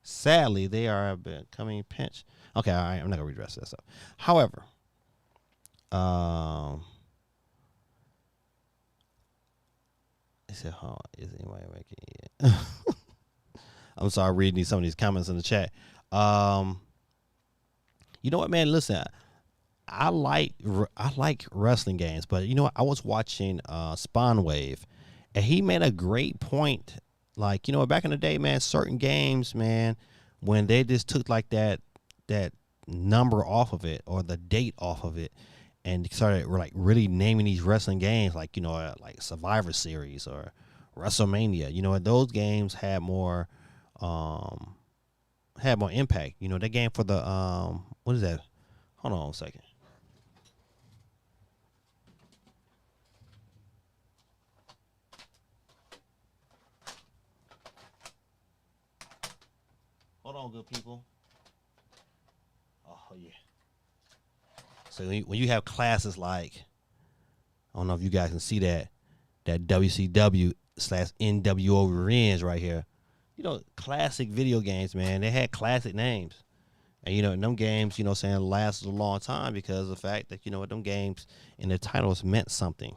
Sadly, they are becoming pinched. Okay, all right, I'm not going to redress that stuff. However, I said, is anybody making it? I'm sorry reading some of these comments in the chat. You know what, man? Listen, I like wrestling games, but you know what? I was watching Spawn Wave, and he made a great point. Like, back in the day, man, certain games, man, when they just took like that number off of it or the date off of it, and started like really naming these wrestling games, like like Survivor Series or WrestleMania. Those games had more impact. That game for the what is that? Hold on a second. Hold on, good people. Oh yeah. So when you have classes like, I don't know if you guys can see that WCW/NWO Revenge right here. Classic video games, man. They had classic names. And, them games, lasted a long time because of the fact that, them games and the titles meant something.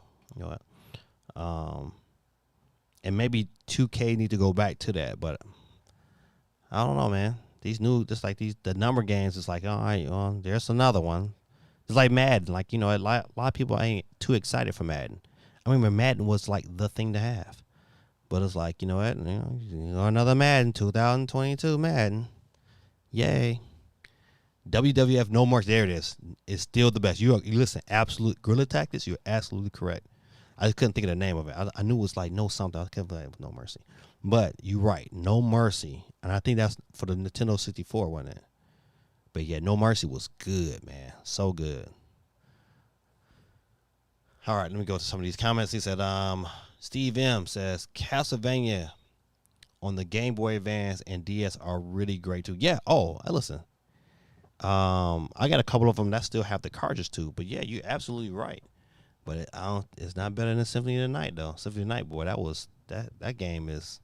And maybe 2K need to go back to that, but I don't know, man. The number games is like, all right, there's another one. It's like Madden. Like, a lot of people ain't too excited for Madden. I remember Madden was like the thing to have. But it's like, you know what? Another Madden, 2022 Madden. Yay. WWF No Mercy. There it is. It's still the best. You listen, absolute Guerrilla Tactics. You're absolutely correct. I just couldn't think of the name of it. I knew it was like No something. I couldn't think of No Mercy. But you're right. No Mercy. And I think that's for the Nintendo 64, wasn't it? But yeah, No Mercy was good, man. So good. All right, let me go to some of these comments. He said, Steve M says, Castlevania on the Game Boy Advance and DS are really great too. Yeah. Oh, listen. I got a couple of them that still have the cartridge too. But yeah, you're absolutely right. But it's not better than Symphony of the Night though. Symphony of the Night, boy, that game is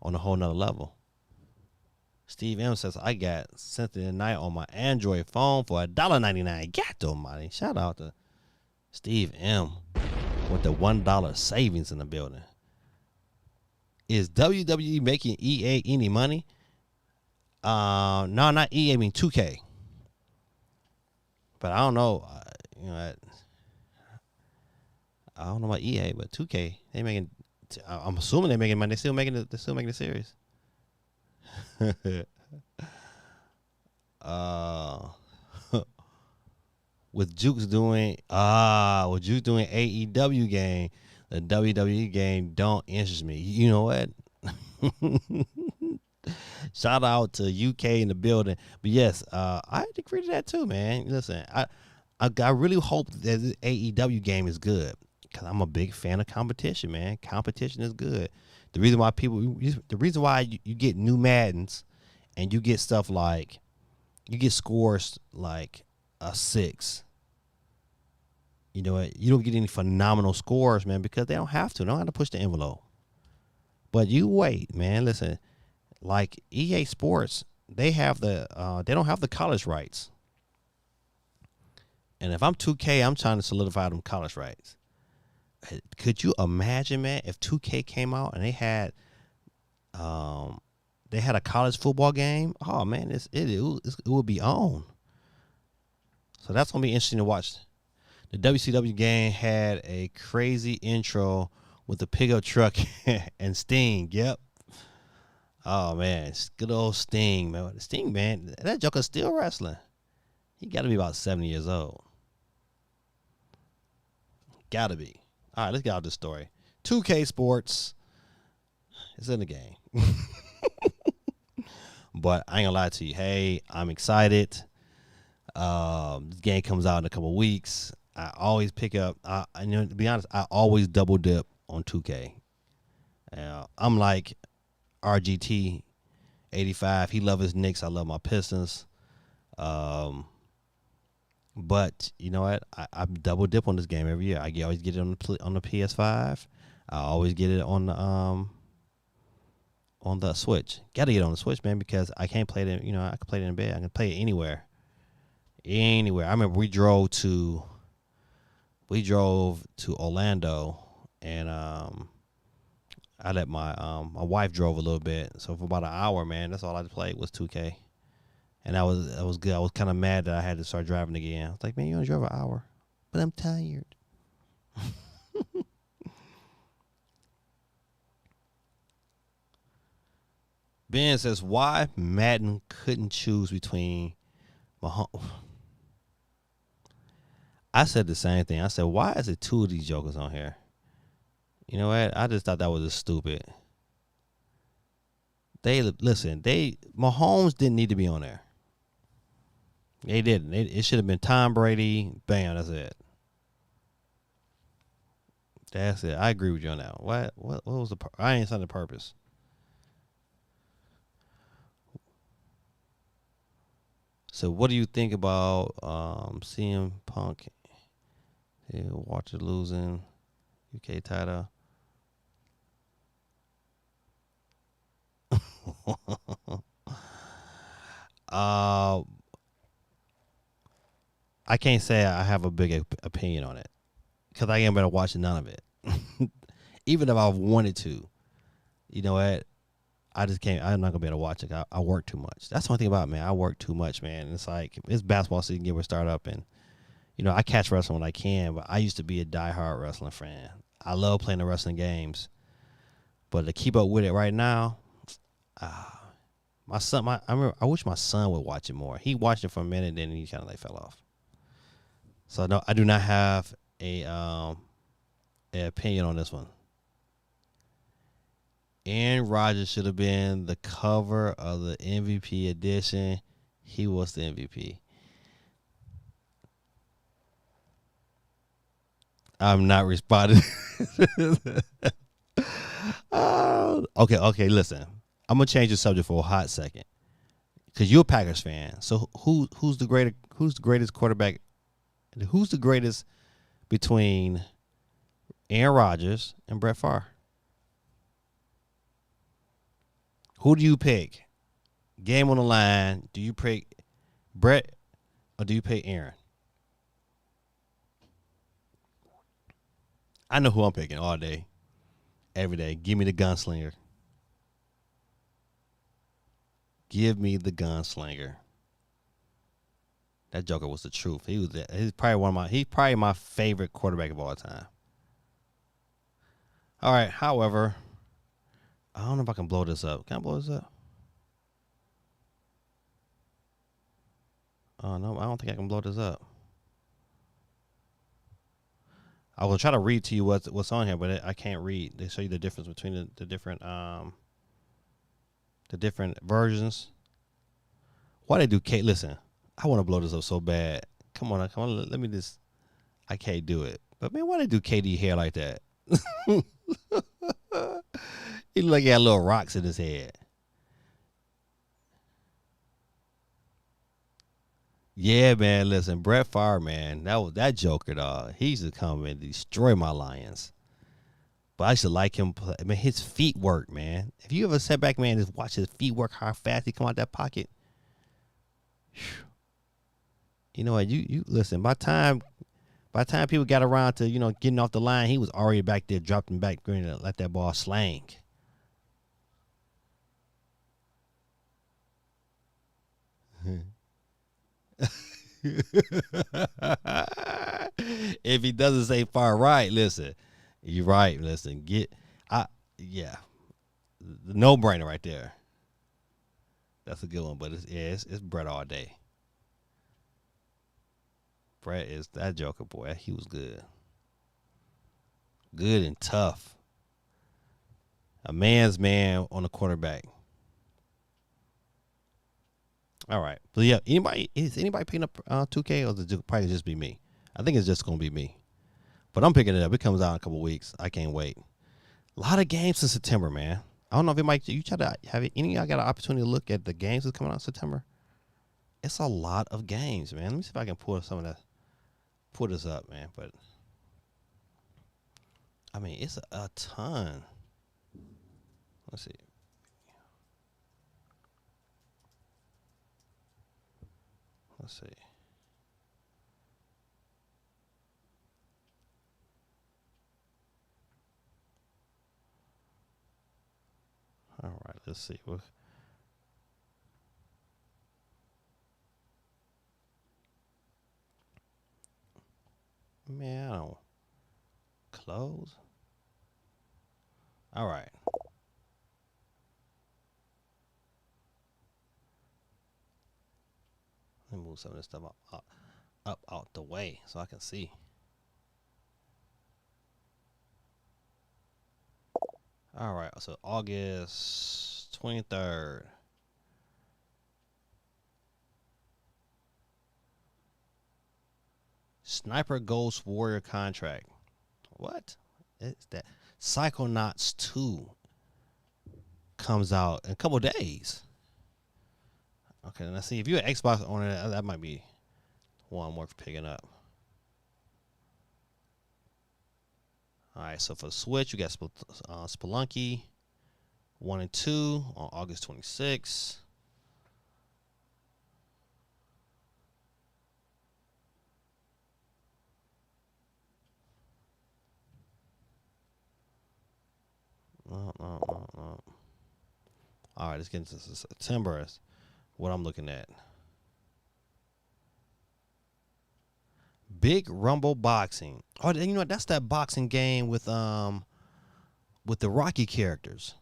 on a whole nother level. Steve M says, I got Symphony of the Night on my Android phone for $1.99. God almighty. Shout out to Steve M with the $1 savings in the building. Is WWE making EA any money? No, not EA. I mean 2K. But I don't know. I don't know about EA, but 2K they making. I'm assuming they're making money. They're still making the series. With Juke's doing AEW game, the WWE game don't interest me. You know what? Shout out to UK in the building. But yes, I agree to that too, man. Listen, I really hope that the AEW game is good because I'm a big fan of competition, man. Competition is good. The reason why you get new Maddens and you get stuff like you get scores like a 6. You know what? You don't get any phenomenal scores, man, because they don't have to. They don't have to push the envelope. But you wait, man. Listen, like EA Sports, they have they don't have the college rights. And if I'm 2K, I'm trying to solidify them college rights. Could you imagine, man, if 2K came out and they had a college football game? Oh man, it would be on. So that's gonna be interesting to watch. The WCW game had a crazy intro with the pickup truck and Sting. Yep. Oh man, good old Sting, man. Sting, man, that joker's still wrestling. He got to be about 70 years old. Got to be. All right, let's get out this story. 2K Sports is in the game. But I ain't gonna lie to you. Hey, I'm excited. This game comes out in a couple of weeks. I always pick up. To be honest, I always double dip on 2K. I'm like RGT 85. He loves his Knicks. I love my Pistons. But you know what? I double dip on this game every year. I always get it on the PS5. I always get it on the Switch. Got to get it on the Switch, man, because I can't play it. I can play it in bed. I can play it anywhere. Anywhere. I remember we drove to Orlando, and I let my wife drove a little bit. So for about an hour, man, that's all I played was 2K. And that was good. I was kind of mad that I had to start driving again. I was like, man, you only drove an hour. But I'm tired. Ben says, why Madden couldn't choose between Mahomes. I said the same thing. I said, why is it 2 of these jokers on here? You know what? I just thought that was just stupid. Mahomes didn't need to be on there. They didn't. It should have been Tom Brady. Bam, that's it. That's it. I agree with you on that. What was I ain't saying the purpose. So what do you think about CM Punk? Watcher losing UK title. I can't say I have a big opinion on it because I ain't better watching none of it. Even if I wanted to, you know what? I just can't. I'm not gonna be able to watch it. I work too much. That's one thing about it, man. I work too much, man. It's like it's basketball season get started up, and You know, I catch wrestling when I can, but I used to be a diehard wrestling fan. I love playing the wrestling games, but to keep up with it right now, ah, my son, I remember, I wish my son would watch it more. He watched it for a minute, then he kind of like fell off. So no, I do not have an opinion on this one. Aaron Rodgers should have been the cover of the MVP edition. He was the MVP. I'm not responding. Okay. Listen, I'm gonna change the subject for a hot second because you're a Packers fan. So who's the greatest quarterback? Who's the greatest between Aaron Rodgers and Brett Favre? Who do you pick? Game on the line. Do you pick Brett or do you pick Aaron? I know who I'm picking all day, every day. Give me the gunslinger. Give me the gunslinger. That Joker was the truth. He's probably my favorite quarterback of all time. All right. However, I don't know if I can blow this up. Can I blow this up? Oh no, I don't think I can blow this up. I will try to read to you what's on here, but I can't read. They show you the difference between the different versions. Why they do Kate? Listen, I want to blow this up so bad. Come on. Let me just. I can't do it. But man, why they do KD hair like that? He look like he had little rocks in his head. Yeah, man. Listen, Brett Favre, man, that Joker, dog. He used to come and destroy my Lions. But I used to like him. I mean, his feet work, man. If you ever sat back, man, just watch his feet work, how fast he come out that pocket. You know what? You listen. By the time people got around to getting off the line, he was already back there, dropping back, going to let that ball slang. If he doesn't say far right, listen, you're right. Listen, yeah, no brainer right there. That's a good one, but it's Brett all day. Brett is that Joker boy. He was good and tough. A man's man on the quarterback. All right, but yeah, is anybody picking up 2K or is it probably just be me? I think it's just gonna be me. But I'm picking it up. It comes out in a couple weeks. I can't wait. A lot of games in September, man. I don't know if you try to have any of y'all got an opportunity to look at the games that's coming out in September. It's a lot of games, man. Let me see if I can pull some of that. Pull this up, man. But I mean, it's a ton. Let's see. Let's see. All right, let's see. Man, I don't close. All right. Let me move some of this stuff up out the way so I can see. All right, so August 23rd. Sniper Ghost Warrior contract. What? It's that Psychonauts 2 comes out in a couple days. Okay, let's see. If you're an Xbox owner, that might be one worth picking up. All right, so for the Switch, you got Spelunky 1 and 2 on August 26th. No. All right, let's get into September. What I'm looking at. Big Rumble Boxing. Oh, you know what? That's that boxing game with the Rocky characters.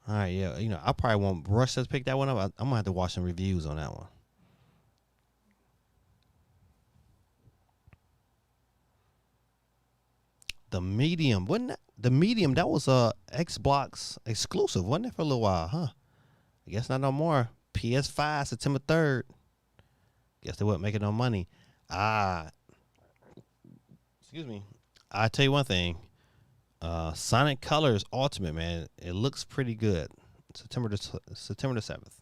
All right, yeah. You know, I probably won't rush to pick that one up. I'm gonna have to watch some reviews on that one. The Medium, wasn't that the Medium? That was a Xbox exclusive, wasn't it, for a little while, huh? I guess not no more. PS5 September 3rd. Guess they wasn't making no money. Ah, excuse me. I tell you one thing. Sonic Colors Ultimate, man, it looks pretty good. September the 7th.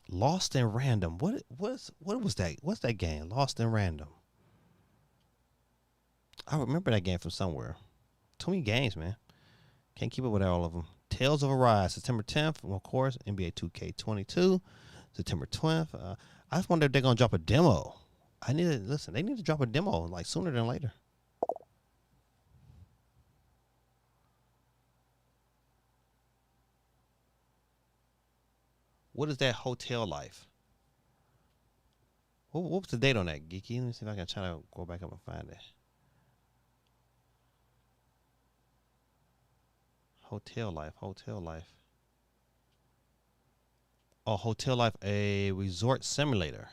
Lost in Random. What was that? What's that game? Lost in Random. I remember that game from somewhere. Too many games, man. Can't keep up with all of them. Tales of Arise, September 10th. Well, of course, NBA 2K22, September 12th. I just wonder if they're gonna drop a demo. They need to drop a demo like sooner than later. What is that Hotel Life? What was the date on that, Geeky? Let me see if I can try to go back up and find it. Hotel Life. Oh, Hotel Life, a resort simulator.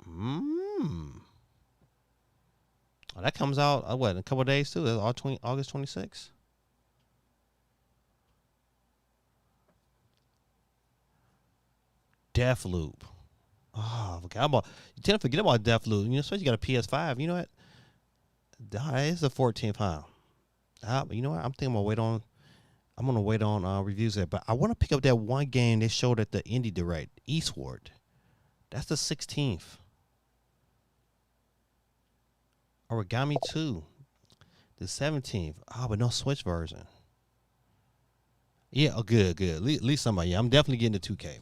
Oh, that comes out, in a couple of days, too? That's August 26th. Deathloop. Oh, I forgot about. You tend to forget about Deathloop. You know, especially you got a PS5. You know what? It's the 14th, huh? But you know what? I'm gonna wait on reviews there. But I want to pick up that one game they showed at the Indie Direct, Eastward. That's the 16th. Origami 2, the 17th. But no Switch version. Yeah, good. At least somebody. Yeah, I'm definitely getting the 2K.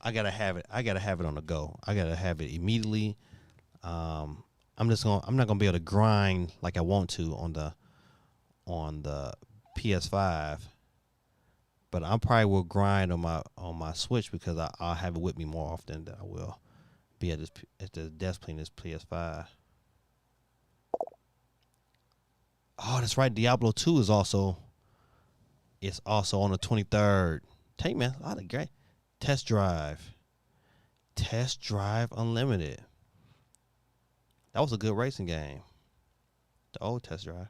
I gotta have it. I gotta have it on the go. I gotta have it immediately. I'm not gonna be able to grind like I want to on the PS5, but I probably will grind on my Switch because I'll have it with me more often than I will be at the desk playing this PS5. Oh, that's right. Diablo 2 is also on the 23rd. Take man, a lot of great Test Drive Unlimited. That was a good racing game. The old Test Drive.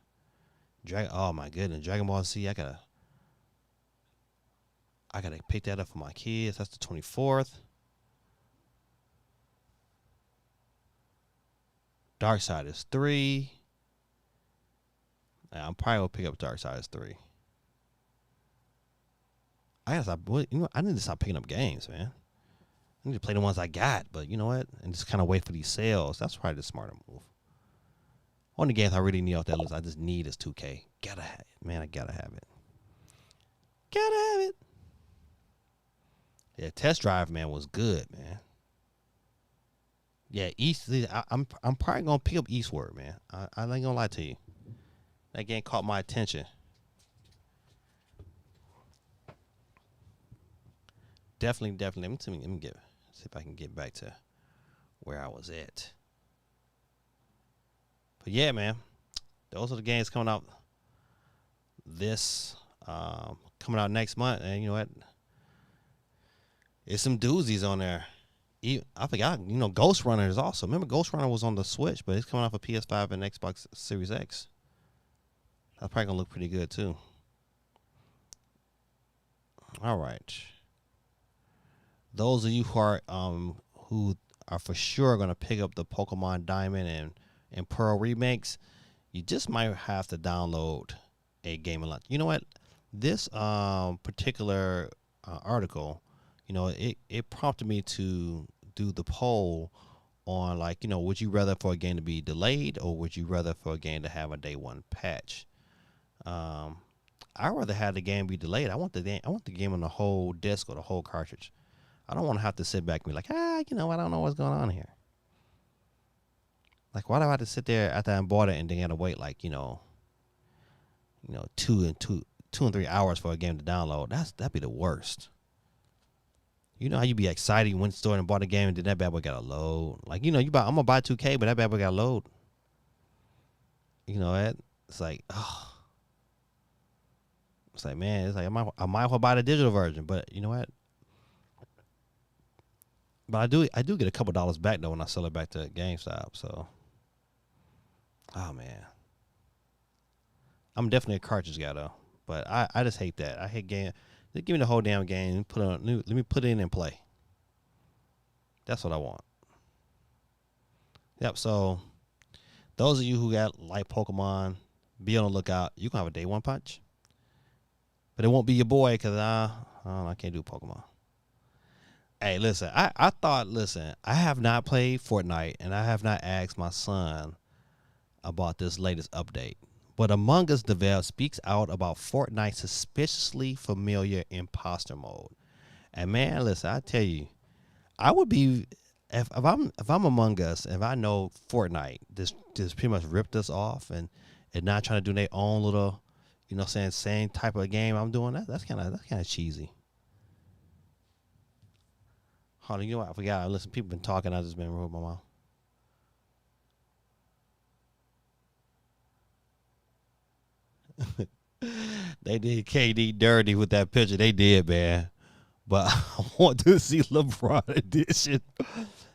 Oh my goodness, Dragon Ball Z. I gotta pick that up for my kids. That's the 24th. Darksiders 3. I'm probably gonna pick up Darksiders 3. I need to stop picking up games, man. I need to play the ones I got, but you know what? And just kind of wait for these sales. That's probably the smarter move. One of the games I really need off that list, I just need is 2K. Gotta have it, man. I gotta have it. Yeah, Test Drive, man, was good, man. Yeah, I'm probably gonna pick up Eastward, man. I ain't gonna lie to you. That game caught my attention. Definitely. Let me see if I can get back to where I was at. But yeah, man, those are the games coming out coming out next month, and you know what? It's some doozies on there. I forgot, Ghost Runner is also. Remember, Ghost Runner was on the Switch, but it's coming off of PS5 and Xbox Series X. That's probably gonna look pretty good too. All right. Those of you who are for sure gonna pick up the Pokemon Diamond and Pearl remakes, you just might have to download a Game & Lunch. You know what? This particular article, it prompted me to do the poll on would you rather for a game to be delayed or would you rather for a game to have a day one patch? I'd rather have the game be delayed. I want the game on the whole disc or the whole cartridge. I don't want to have to sit back and be like, I don't know what's going on here. Like, why do I have to sit there after I bought it and then gotta wait 2 and 3 hours for a game to download? That'd be the worst. You know how you be excited, you went to the store and bought a game, and then that bad boy got a load. Like, you know, I'm gonna buy 2K, but that bad boy got a load. You know that? It's like, oh, it's like, man, it's like I might as well buy the digital version, but you know what? But I do get a couple dollars back though when I sell it back to GameStop. So, oh man, I'm definitely a cartridge guy though. But I just hate that. I hate game. Just give me the whole damn game. Let me put it in and play. That's what I want. Yep. So, those of you who got like Pokemon, be on the lookout. You can have a day one punch, but it won't be your boy because I can't do Pokemon. Hey, listen, I have not played Fortnite, and I have not asked my son about this latest update. But Among Us dev speaks out about Fortnite's suspiciously familiar imposter mode. And man, listen, I tell you, I would be if I'm Among Us, if I know Fortnite just pretty much ripped us off and not trying to do their own little, you know, same type of game I'm doing. That's kind of cheesy. Hold on, you know what? I forgot. Listen, people been talking. I just been rude my mouth. They did KD dirty with that picture. They did, man. But I want to see LeBron edition.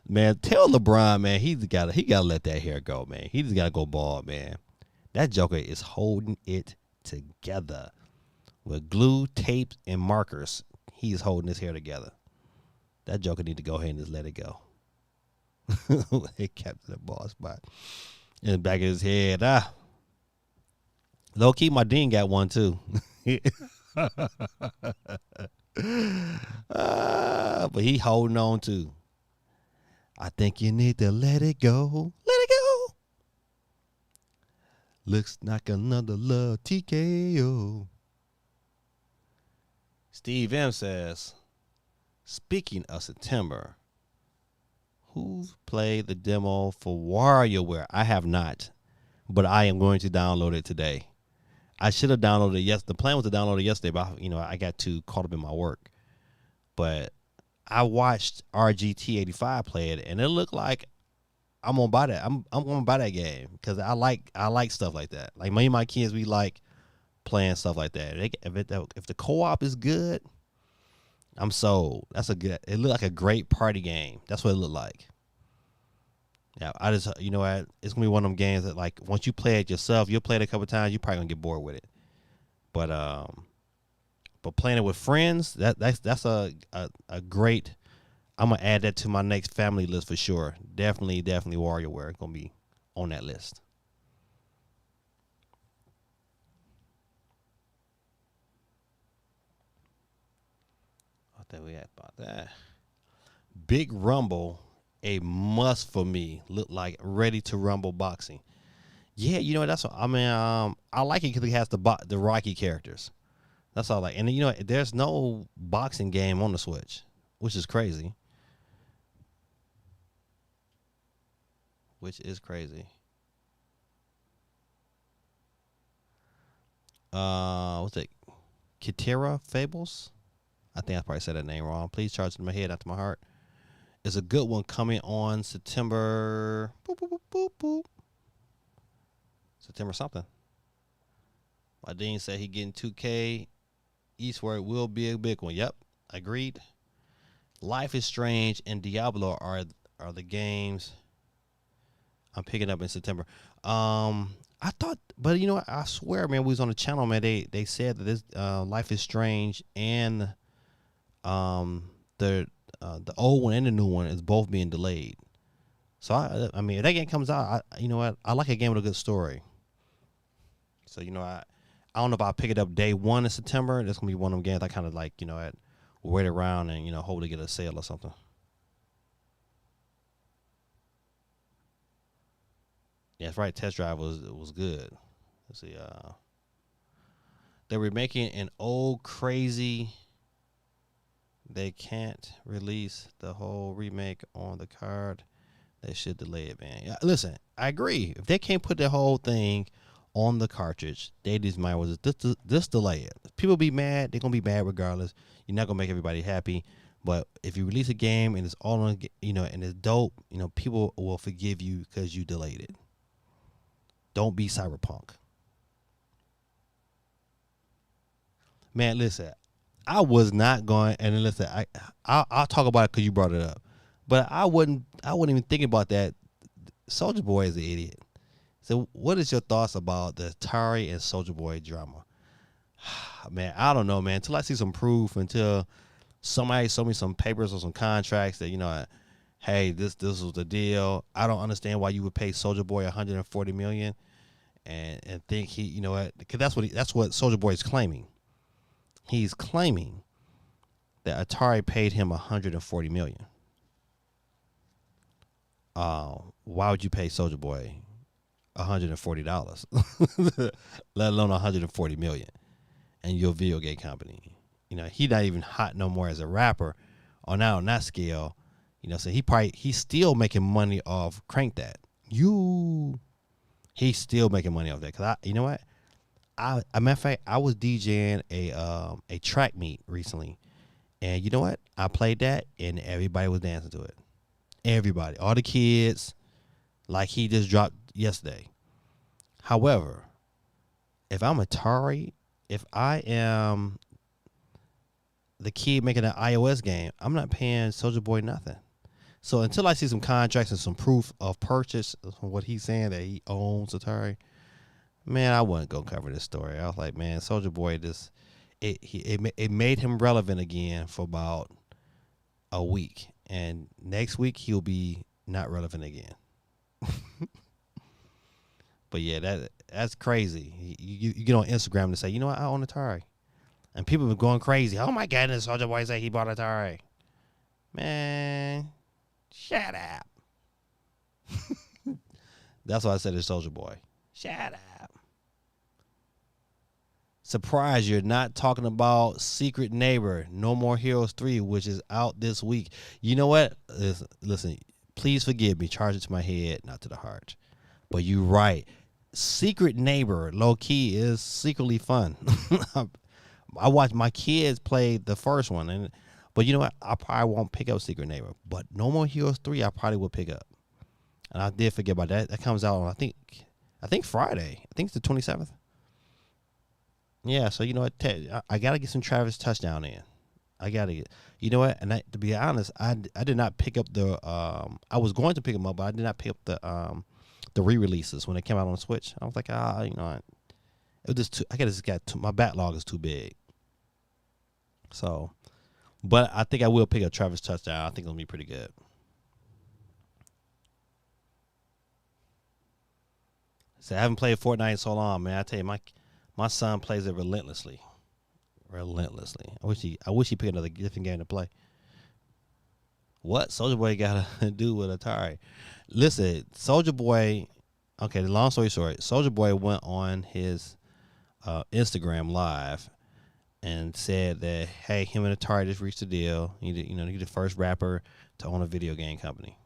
Man, tell LeBron, man, he gotta let that hair go, man. He just gotta go bald, man. That Joker is holding it together with glue, tape, and markers. He's holding his hair together. That Joker need to go ahead and just let it go. He kept the ball spot in the back of his head. Low key, my Dean got one too. But he holding on too. I think you need to let it go. Let it go. Looks like another love TKO. Steve M says, speaking of September, who's played the demo for WarioWare? I have not, but I am going to download it today. I should have downloaded it yesterday. The plan was to download it yesterday, but I got too caught up in my work. But I watched RGT85 play it, and it looked like I'm gonna buy that. I'm gonna buy that game because I like stuff like that. Like many of my kids, we like playing stuff like that. If the co-op is good, I'm sold. It looked like a great party game. That's what it looked like. Yeah, it's gonna be one of them games that like once you play it yourself, you'll play it a couple times, you're probably gonna get bored with it. But playing it with friends, that's a great. I'm gonna add that to my next family list for sure. Definitely WarioWare gonna be on that list. I think we had about that. Big Rumble, a must for me. Look like Ready to Rumble boxing. Yeah, that's what I mean. I like it because it has the Rocky characters. That's all I like. And there's no boxing game on the Switch, which is crazy. What's it? Kitera Fables? I think I probably said that name wrong. Please charge it to my head, not to my heart. It's a good one coming on September. Boop, boop, boop, boop, boop. September something. My Dean said he getting 2K. Eastward will be a big one. Yep, agreed. Life is Strange and Diablo are the games I'm picking up in September. I thought, but I swear, man, we was on the channel, man. They said that this Life is Strange and the old one and the new one is both being delayed. So I mean, if that game comes out, I like a game with a good story. So I don't know if I'll pick it up day one in September. That's gonna be one of them games I kind of like. Wait around and hope to get a sale or something. Yeah, that's right. Test Drive was good. Let's see. They were making an old crazy. They can't release the whole remake on the card. They should delay it, man. Yeah, listen, I agree. If they can't put the whole thing on the cartridge, they just might was just delay it. People be mad. They're gonna be mad regardless. You're not gonna make everybody happy. But if you release a game and it's all on, and it's dope, people will forgive you because you delayed it. Don't be Cyberpunk. Man, listen, I was not going, and listen, I'll talk about it because you brought it up, but I wasn't even thinking about that. Soldier Boy is an idiot. So, what is your thoughts about the Atari and Soldier Boy drama? Man, I don't know, man. Until I see some proof, until somebody show me some papers or some contracts that hey, this was the deal. I don't understand why you would pay Soldier Boy $140 million and think he, because that's what Soldier Boy is claiming. He's claiming that Atari paid him $140 million. Why would you pay Soldier Boy $140, let alone $140 million, and your video game company? He not even hot no more as a rapper, or now on that scale. So he's still making money off Crank That. He's still making money off that. Cause you know what? A matter of fact, I was DJing a track meet recently, and you know what? I played that, and everybody was dancing to it. Everybody, all the kids, like he just dropped yesterday. However, if I'm Atari, if I am the kid making an iOS game, I'm not paying Soldier Boy nothing. So until I see some contracts and some proof of purchase from what he's saying that he owns Atari, man, I wasn't gonna cover this story. I was like, man, Soldier Boy, it made him relevant again for about a week, and next week he'll be not relevant again. But yeah, that's crazy. You get on Instagram to say, you know what, I own Atari, and people have been going crazy. Oh my goodness, Soldier Boy said he bought Atari. Man, shut up. That's why I said it's Soldier Boy. Shut up. Surprise, you're not talking about Secret Neighbor, No More Heroes 3, which is out this week. You know what? Listen, please forgive me. Charge it to my head, not to the heart. But you're right. Secret Neighbor, low key, is secretly fun. I watched my kids play the first one, but you know what? I probably won't pick up Secret Neighbor. But No More Heroes 3, I probably will pick up. And I did forget about that. That comes out on, I think Friday. I think it's the 27th. Yeah, so you know what? I got to get some Travis Touchdown in. I got to get, you know what? And to be honest, I did not pick up the, I was going to pick them up, but I did not pick up the re-releases when they came out on Switch. I was like, it was just too, my backlog is too big. So, but I think I will pick up Travis Touchdown. I think it'll be pretty good. So I haven't played Fortnite in so long, man. I tell you, my son plays it relentlessly. Relentlessly. I wish he picked another different game to play. What Soldier Boy got to do with Atari? Listen, Soldier Boy. Okay, the long story short, Soldier Boy went on his Instagram live and said that, hey, him and Atari just reached a deal. He's the first rapper to own a video game company.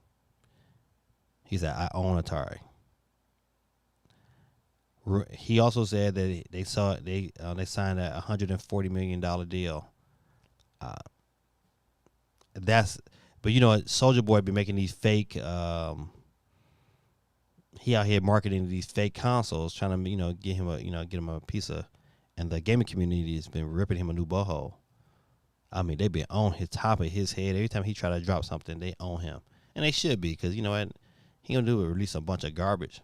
He said, I own Atari. He also said that they signed a $140 million deal. But Soldier Boy been making these fake. He out here marketing these fake consoles, trying to get him a piece of, and the gaming community has been ripping him a new butthole. I mean, they've been on his top of his head every time he try to drop something. They own him, and they should be, because you know what he gonna do is release a bunch of garbage.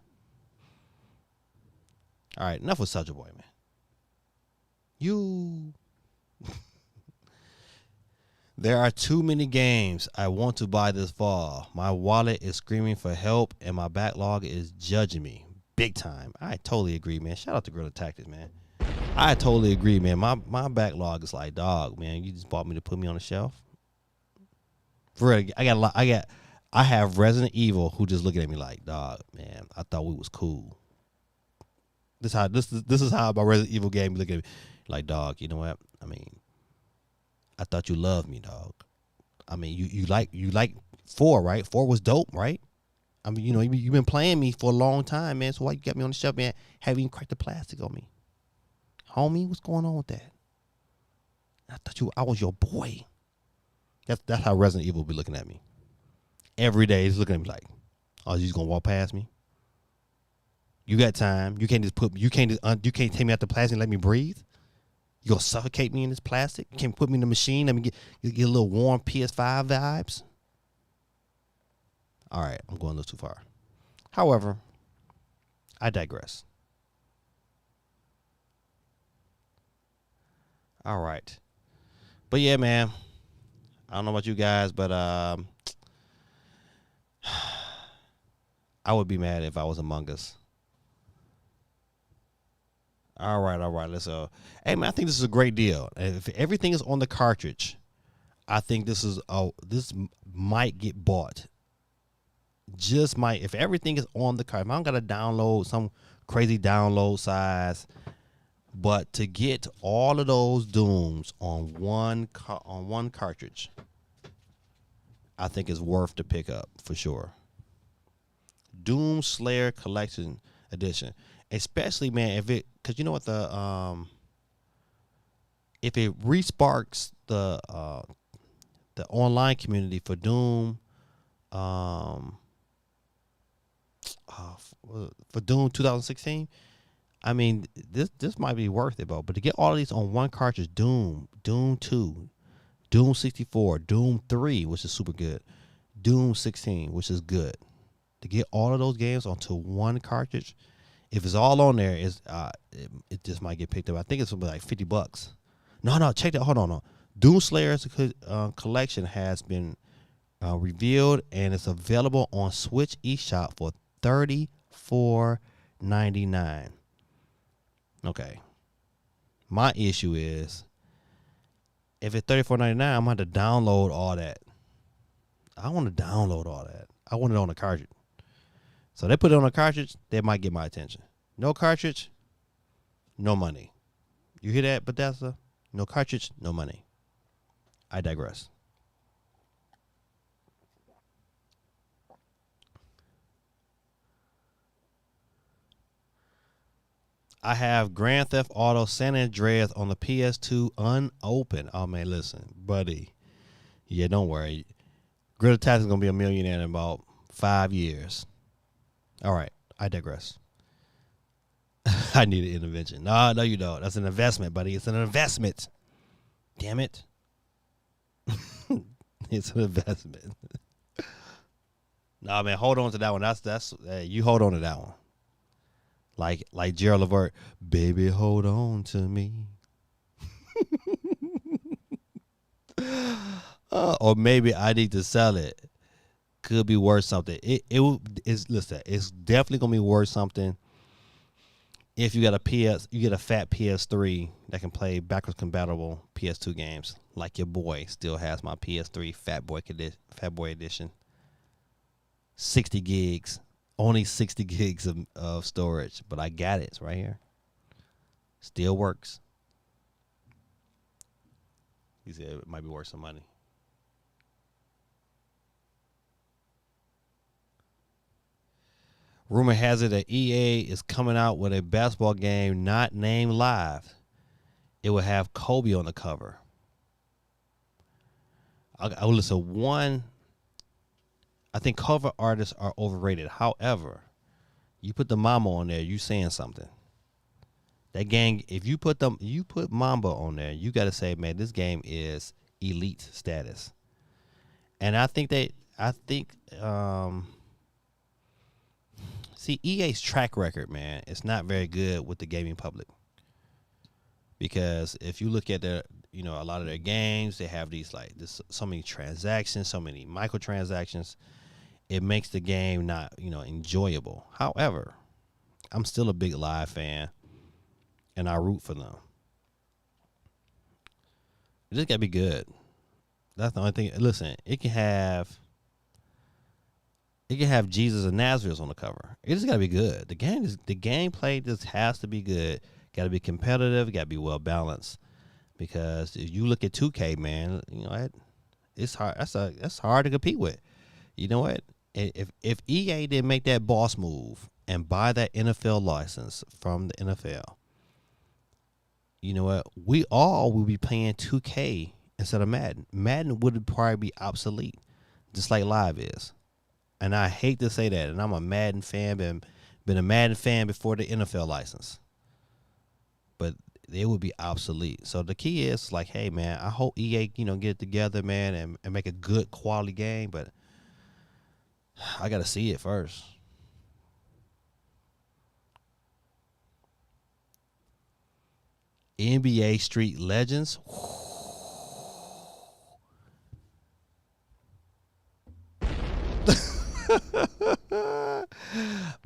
All right, enough with Soldier Boy, man. There are too many games I want to buy this fall. My wallet is screaming for help, and my backlog is judging me big time. I totally agree, man. Shout out to Guerrilla Tactics, man. I totally agree, man. My backlog is like, dog, man. You just bought me to put me on the shelf. For real, I have Resident Evil who just looking at me like, dog, man. I thought we was cool. This is how my Resident Evil game look at me like, dog. You know what? I mean, I thought you loved me, dog. I mean, you like 4, right? 4 was dope, right? I mean, you've been playing me for a long time, man. So why you got me on the shelf, man? Haven't even cracked the plastic on me, homie? What's going on with that? I thought I was your boy. That's how Resident Evil be looking at me every day. He's looking at me like, "Oh, you just gonna walk past me? You got time? You can't just you can't take me out the plastic and let me breathe. You gonna suffocate me in this plastic? You can't put me in the machine. Let me get a little warm PS5 vibes." All right, I'm going a little too far. However, I digress. All right, but yeah, man. I don't know about you guys, but I would be mad if I was Among Us. All right, all right. Let's Hey man, I think this is a great deal. And if everything is on the cartridge, I think this might get bought. Just might. If everything is on the card, if I don't gotta download some crazy download size, but to get all of those Dooms on one cartridge, I think is worth to pick up for sure. Doom Slayer Collection Edition, especially man, because you know what if it resparks the online community for Doom, for Doom 2016. I mean, this might be worth it, bro. But to get all of these on one cartridge, Doom 2, Doom 64, Doom 3, which is super good, Doom 16, which is good. To get all of those games onto one cartridge, if it's all on there, it just might get picked up. I think it's like $50. No, check that. Hold on, no. Doom Slayer's collection has been revealed and it's available on Switch eShop for $34.99. Okay. My issue is if it's $34.99, I'm gonna have to download all that. I want to download all that. I want it on a cartridge. So they put it on a cartridge, they might get my attention. No cartridge, no money. You hear that, Bethesda? No cartridge, no money. I digress. I have Grand Theft Auto San Andreas on the PS2 unopened. Oh man, listen, buddy. Yeah, don't worry. Greta Tax is gonna be a millionaire in about 5 years. All right, I digress. I need an intervention. No, you don't. That's an investment, buddy. It's an investment. Damn it. It's an investment. Nah, man, hold on to that one. That's you hold on to that one. Like Gerald Levert, baby, hold on to me. Or maybe I need to sell it. Could be worth something. Listen, it's definitely gonna be worth something if you got you get a fat PS3 that can play backwards compatible PS2 games. Like your boy still has my PS3 Fat Boy Edition. 60 gigs. Only 60 gigs of storage, but I got it. It's right here. Still works. He said it might be worth some money. Rumor has it that EA is coming out with a basketball game not named live. It will have Kobe on the cover. I will listen. One, I think cover artists are overrated. However, you put the Mamba on there, you saying something. That gang, if you put Mamba on there, you got to say, man, this game is elite status. And I think see, EA's track record, man, it's not very good with the gaming public. Because if you look at a lot of their games, they have so many transactions, so many microtransactions. It makes the game not, enjoyable. However, I'm still a big Live fan, and I root for them. It just gotta be good. That's the only thing. Listen, it can have Jesus of Nazareth on the cover. It just gotta be good. The gameplay just has to be good. Gotta be competitive. Gotta be well balanced. Because if you look at 2K, man, it's hard. That's hard to compete with. You know what? If EA didn't make that boss move and buy that NFL license from the NFL, you know what? We all will be playing 2K instead of Madden. Madden would probably be obsolete, just like Live is. And I hate to say that. And I'm a Madden fan, been a Madden fan before the NFL license, but they would be obsolete. So the key is like, hey man, I hope EA get it together, man, and make a good quality game. But I gotta see it first. NBA Street Legends.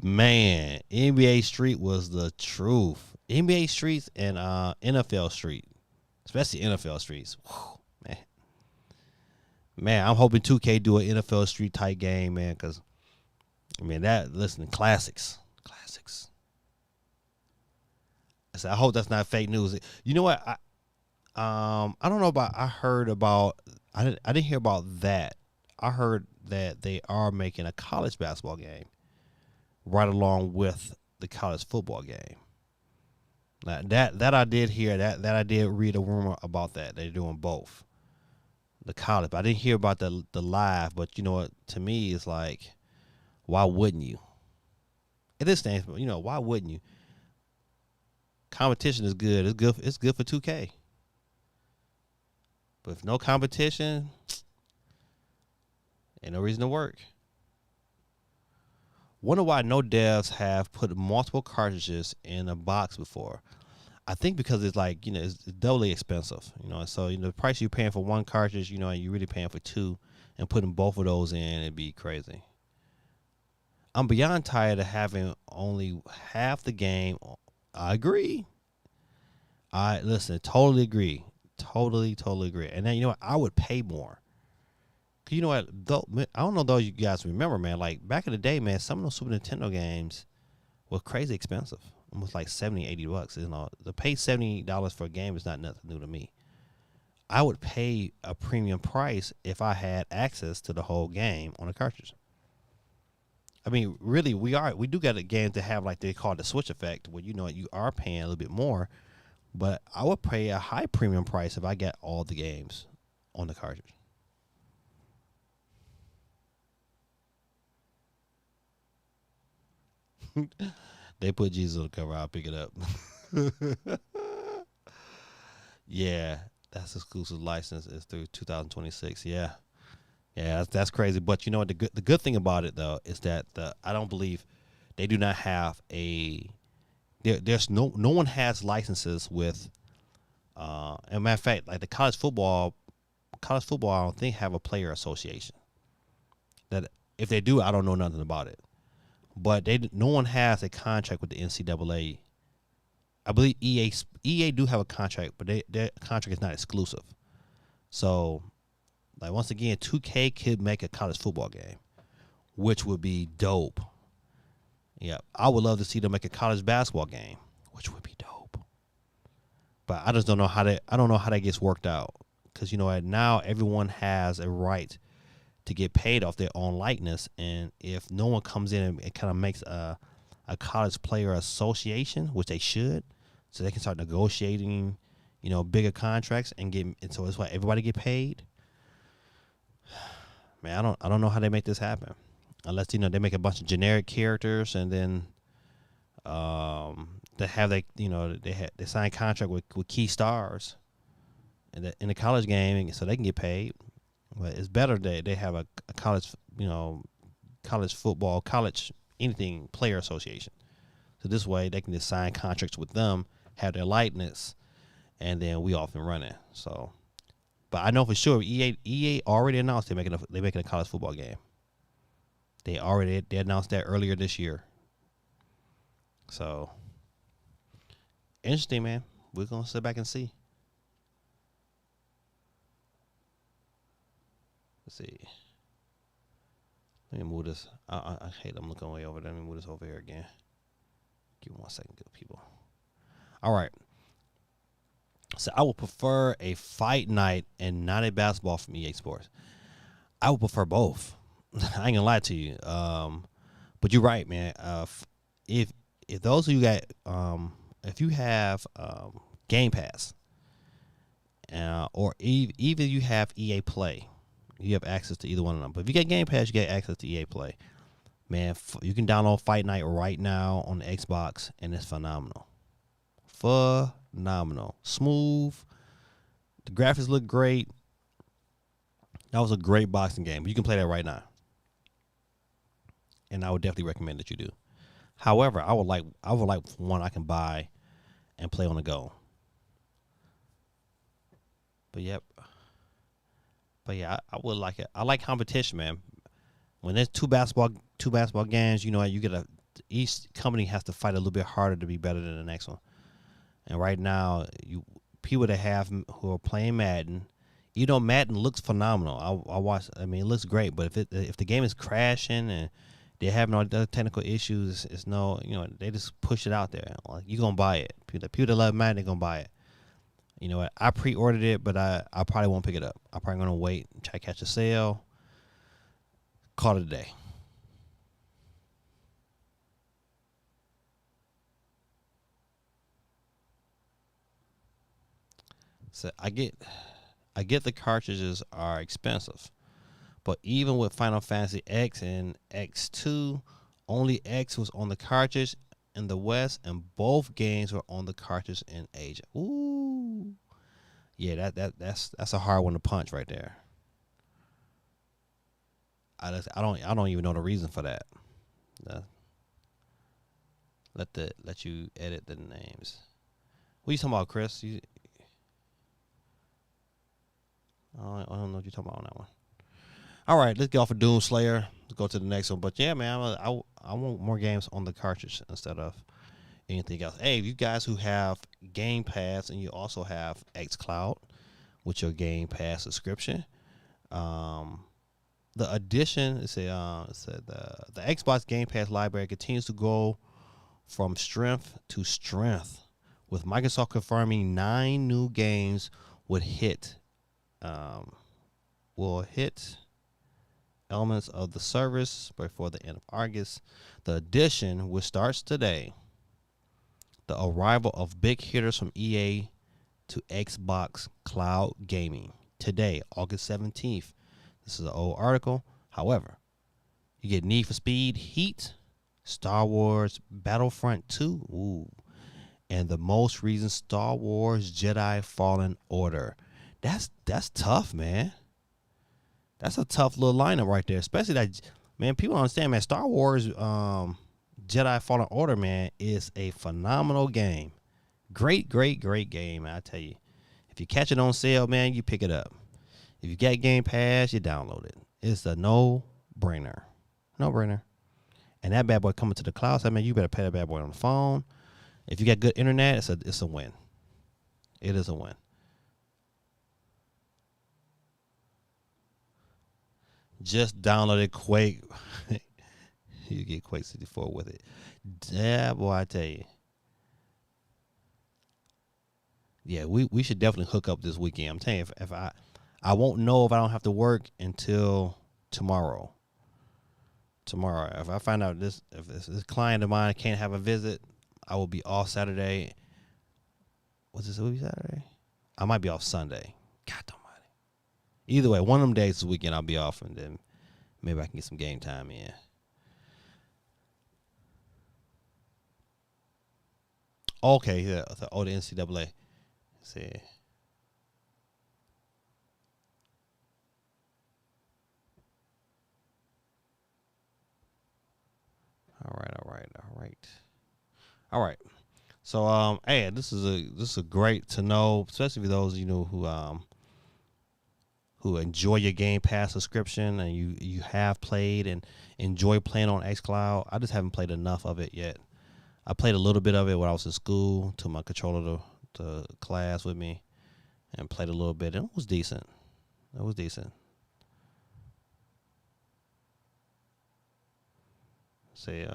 Man, NBA Street was the truth. NBA Streets and NFL Street, especially NFL Streets. Whew, man, I'm hoping 2K do an NFL Street type game, man, because I mean listen, classics. I hope that's not fake news. You know what? I don't know about. I didn't hear about that. I heard that they are making a college basketball game right along with the college football game. Now, that I did hear. That I did read a rumor about that. They're doing both. The college. But I didn't hear about the live. But you know what? To me, it's like, why wouldn't you? At this stage, why wouldn't you? Competition is good. It's good for 2K. But if no competition, ain't no reason to work. Wonder why no devs have put multiple cartridges in a box before. I think because it's like, it's doubly expensive. So the price you're paying for one cartridge, and you're really paying for two, and putting both of those in, it'd be crazy. I'm beyond tired of having only half the game. I agree. Totally agree. Totally agree. And then I would pay more. Cause you know what? I don't know though you guys remember, man. Like back in the day, man, some of those Super Nintendo games were crazy expensive. Almost like $70, $80. To pay $70 for a game is not nothing new to me. I would pay a premium price if I had access to the whole game on a cartridge. I mean, really, we do got a game to have like they call it the switch effect, where you are paying a little bit more. But I would pay a high premium price if I get all the games on the cartridge. They put Jesus on the cover. I'll pick it up. Yeah, that's exclusive license is through 2026. Yeah, that's crazy. But you know what? The good thing about it though is that I don't believe they do not have a. There's no one has licenses with. As a matter of fact, like the college football, I don't think have a player association. That if they do, I don't know nothing about it. But no one has a contract with the NCAA. I believe EA do have a contract, but their contract is not exclusive. So, like once again, 2K could make a college football game, which would be dope. Yeah, I would love to see them make a college basketball game, which would be dope. But I just don't know how that. I don't know how that gets worked out because now everyone has a right to get paid off their own likeness, and if no one comes in and kind of makes a college player association, which they should, so they can start negotiating, bigger contracts and so it's why everybody get paid. Man, I don't know how they make this happen, unless they make a bunch of generic characters and then they have they sign contract with key stars in the college game so they can get paid. But it's better that they have a college, college football, college anything player association. So this way they can just sign contracts with them, have their likeness, and then we off and running. So, but I know for sure EA already announced they're making a college football game. They announced that earlier this year. So interesting, man. We're gonna sit back and see. Let's see. Let me move this. I hate I'm looking way over there. Let me move this over here again. Give me 1 second, good people. All right. So I would prefer a fight night and not a basketball from EA Sports. I would prefer both. I ain't gonna lie to you. But you're right, man. If those of you got if you have Game Pass or even you have EA Play, you have access to either one of them. But if you get Game Pass, you get access to EA Play. Man, you can download Fight Night right now on the Xbox, and it's phenomenal. Phenomenal. Smooth. The graphics look great. That was a great boxing game. You can play that right now. And I would definitely recommend that you do. However, I would like one I can buy and play on the go. But yep. But yeah, I would like it. I like competition, man. When there's two basketball games, you know, each company has to fight a little bit harder to be better than the next one. And right now, people who are playing Madden, you know, Madden looks phenomenal. I watch. I mean, it looks great. But if the game is crashing and they're having all the technical issues, it's no, you know, they just push it out there. Like, you're gonna buy it. People that love Madden, they're gonna buy it. You know what? I pre-ordered it, but I probably won't pick it up. I'm probably gonna wait and try to catch a sale. Call it a day. So I get the cartridges are expensive, but even with Final Fantasy X and X2, only X was on the cartridge in the West, and both games were on the cartridge in Asia. Ooh, yeah, that's a hard one to punch right there. I don't even know the reason for that. Let you edit the names. What are you talking about, Chris? I don't know what you're talking about on that one. All right, let's get off of Doom Slayer. Let's go to the next one. But yeah, man, I want more games on the cartridge instead of anything else. Hey, you guys who have Game Pass and you also have xCloud with your Game Pass subscription, the addition, it said the Xbox Game Pass library continues to go from strength to strength, with Microsoft confirming 9 new games would hit elements of the service before the end of August. The addition, which starts today, the arrival of big hitters from EA to Xbox Cloud Gaming today, August 17th. This is an old article. However, you get Need for Speed Heat, Star Wars Battlefront 2, and the most recent Star Wars Jedi Fallen Order. That's tough, man. That's a tough little lineup right there. Especially that, man, people don't understand, man. Star Wars Jedi Fallen Order, man, is a phenomenal game. Great game, I tell you. If you catch it on sale, man, you pick it up. If you got Game Pass, you download it. It's a no-brainer. No-brainer. And that bad boy coming to the cloud, so, man, you better pay that bad boy on the phone. If you got good internet, it's a win. It is a win. Just downloaded Quake. You get Quake 64 with it. Yeah, boy, I tell you. Yeah, we should definitely hook up this weekend. I'm telling you, if I won't know if I don't have to work until tomorrow. If I find out if this client of mine can't have a visit, I will be off Saturday. What's this? Will be Saturday? I might be off Sunday. God almighty. Either way, one of them days this weekend I'll be off, and then maybe I can get some game time in. Okay, yeah. The NCAA. Let's see. All right. So hey, this is a great to know, especially for those who enjoy your Game Pass subscription and you have played and enjoy playing on xCloud. I just haven't played enough of it yet. I played a little bit of it when I was in school, took my controller to class with me and played a little bit. And it was decent. Say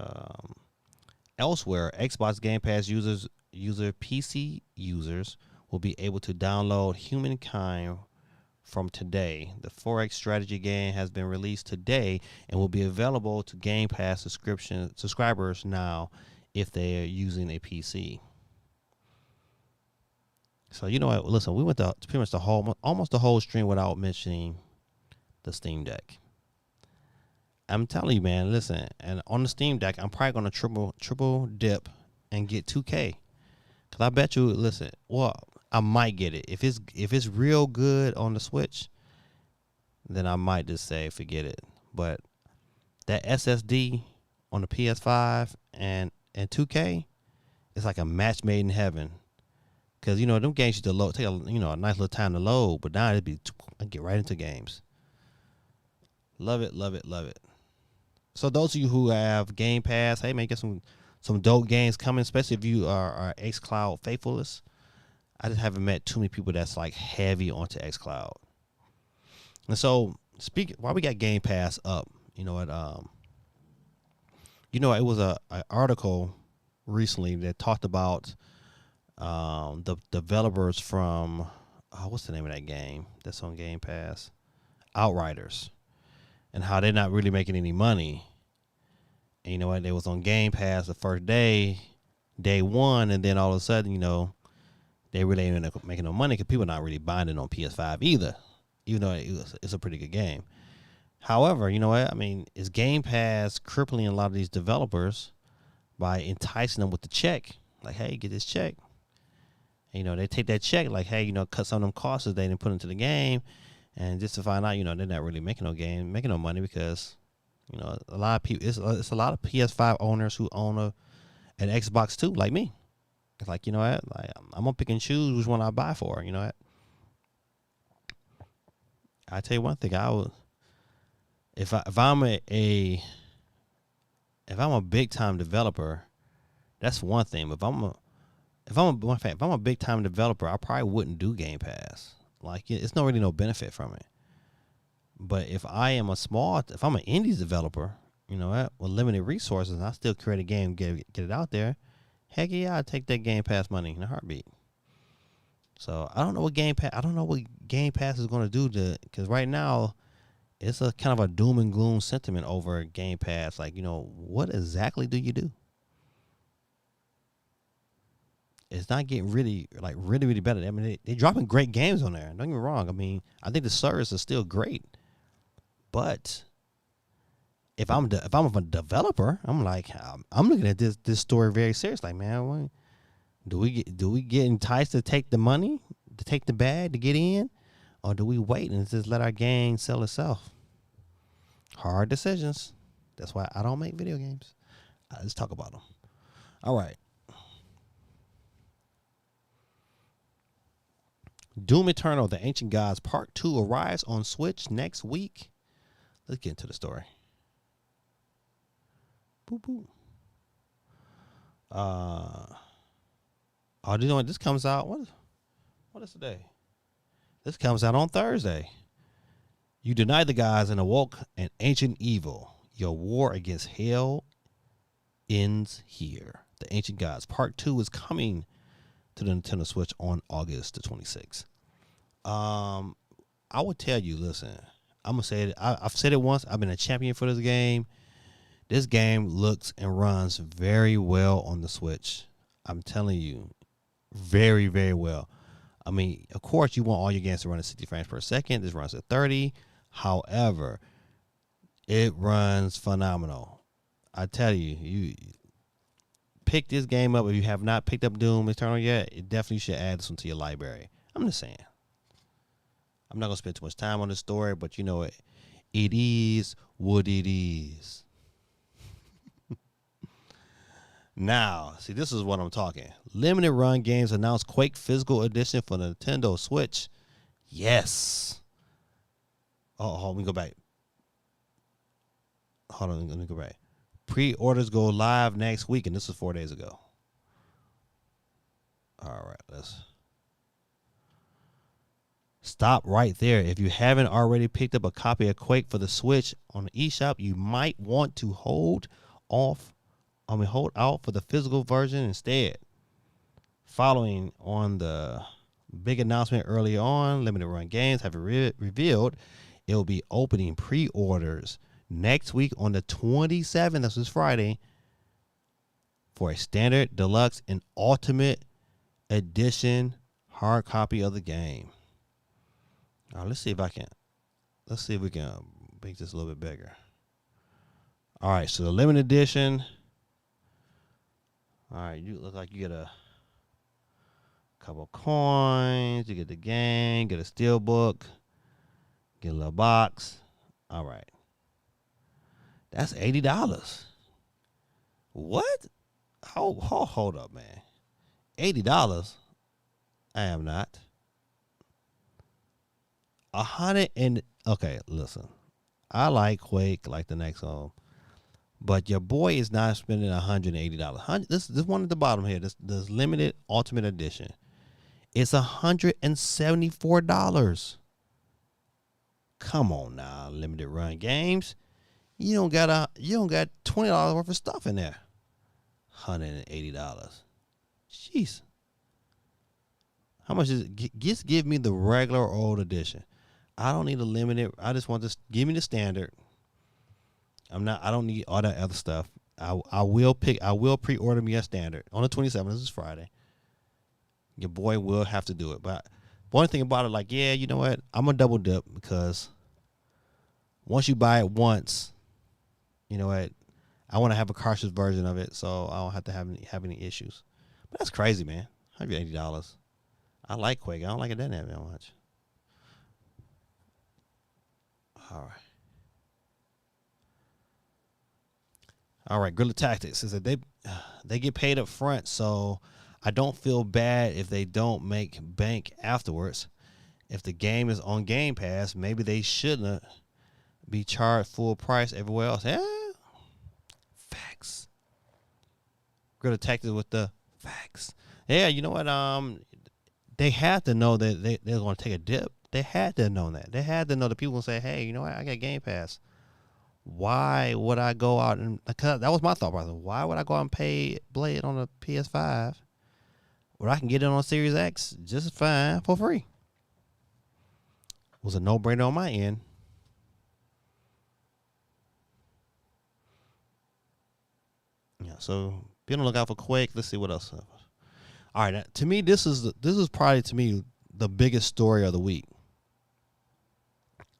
elsewhere, Xbox Game Pass PC users will be able to download Humankind from today. The 4X strategy game has been released today and will be available to Game Pass subscribers now if they are using a PC. So you know what? Listen, we went to pretty much almost the whole stream without mentioning the Steam Deck. I'm telling you, man. Listen, and on the Steam Deck, I'm probably gonna triple dip and get 2K. Cause I bet you, listen, well, I might get it if it's real good on the Switch. Then I might just say forget it. But that SSD on the PS5 and 2K, it's like a match made in heaven. Cause you know them games used to load, take a nice little time to load, but now I get right into games. Love it, love it, love it. So those of you who have Game Pass, hey man, get some dope games coming, especially if you are xCloud faithfulists. I just haven't met too many people that's like heavy onto xCloud. And so while we got Game Pass up, you know what? It was an article recently that talked about the developers from what's the name of that game that's on Game Pass? Outriders, and how they're not really making any money. And you know what? They was on Game Pass the first day one, and then all of a sudden, they really ain't making no money because people are not really buying it on PS5 either, even though it's a pretty good game. However, you know what? I mean, is Game Pass crippling a lot of these developers by enticing them with the check? Like, hey, get this check. And, they take that check, like, hey, cut some of them costs they didn't put into the game, and just to find out, they're not really making no money because, a lot of people, it's a lot of PS5 owners who own an Xbox too, like me. It's like, what? Like, I'm gonna pick and choose which one I buy for. You know what? I tell you one thing, I would, if I'm a big time developer, that's one thing. But if I'm a big time developer, I probably wouldn't do Game Pass. Like, it's not really no benefit from it. But if I'm an indie developer, with limited resources, and I still create a game, get it out there, heck yeah, I'd take that Game Pass money in a heartbeat. So I don't know what Game Pass is going to do because right now it's a kind of a doom and gloom sentiment over Game Pass. Like, what exactly do you do? It's not getting really better. I mean, they're dropping great games on there. Don't get me wrong. I mean, I think the service is still great. But if I'm a developer, I'm like, I'm looking at this story very seriously. Like, man, do we get enticed to take the money, to take the bag, to get in, or do we wait and just let our game sell itself? Hard decisions. That's why I don't make video games. I just talk about them. All right. Doom Eternal: The Ancient Gods Part 2 arrives on Switch next week. Let's get into the story. Boop, boop. Do you know what? This comes out, what is today? This comes out on Thursday. You denied the gods and awoke an ancient evil. Your war against hell ends here. The Ancient Gods Part 2 is coming to the Nintendo Switch on August the 26th. I would tell you, listen, I'm going to say it. I've said it once. I've been a champion for this game. This game looks and runs very well on the Switch. I'm telling you, very, very well. I mean, of course, you want all your games to run at 60 frames per second. This runs at 30. However, it runs phenomenal. I tell you, you pick this game up. If you have not picked up Doom Eternal yet, it definitely should add this one to your library. I'm just saying. I'm not going to spend too much time on this story, but it is what it is. Now, see, this is what I'm talking. Limited Run Games announced Quake Physical Edition for the Nintendo Switch. Yes. Oh, let me go back. Hold on, let me go back. Pre-orders go live next week, and this is 4 days ago. All right, let's stop right there. If you haven't already picked up a copy of Quake for the Switch on the eShop, you might want to hold out for the physical version instead. Following on the big announcement earlier on, Limited Run Games have revealed it will be opening pre-orders next week on the 27th, this is Friday, for a standard, deluxe, and ultimate edition Hard copy of the game. All right, let's see if we can make this a little bit bigger. All right, so the limited edition. All right, you look like you get a couple coins, you get the game, get a steel book, get a little box. All right. That's $80. What? Hold up, man. $80? I am not. Okay, listen. I like Quake like the next one. But your boy is not spending $180. This one at the bottom here, this limited ultimate edition. It's $174. Come on now, limited run games. You don't got $20 worth of stuff in there. $180. Jeez. How much is it? Just give me the regular old edition. I don't need a limited. I just want this. Give me the standard. I don't need all that other stuff. I will pre-order me a standard on the 27th. This is Friday. Your boy will have to do it. But one thing about it, like, yeah, you know what? I'm gonna double dip because once you buy it once, you know what? I want to have a cartridge version of it, so I don't have to have any issues. But that's crazy, man. $180. I like Quake. I don't like it that much. All right. Guerrilla Tactics is that they get paid up front, so I don't feel bad if they don't make bank afterwards. If the game is on Game Pass, maybe they shouldn't be charged full price everywhere else. Yeah. Facts. Guerrilla Tactics with the facts. Yeah, you know what? They had to know that they're going to take a dip. They had to know that. They had to know that people will say, hey, you know what? I got Game Pass. Why would I go out and... Cause that was my thought process. Why would I go out and play it on a PS5 where I can get it on Series X just fine for free? It was a no-brainer on my end. Yeah, so be on the lookout for Quake. Let's see what else. All right, to me, this is probably to me the biggest story of the week,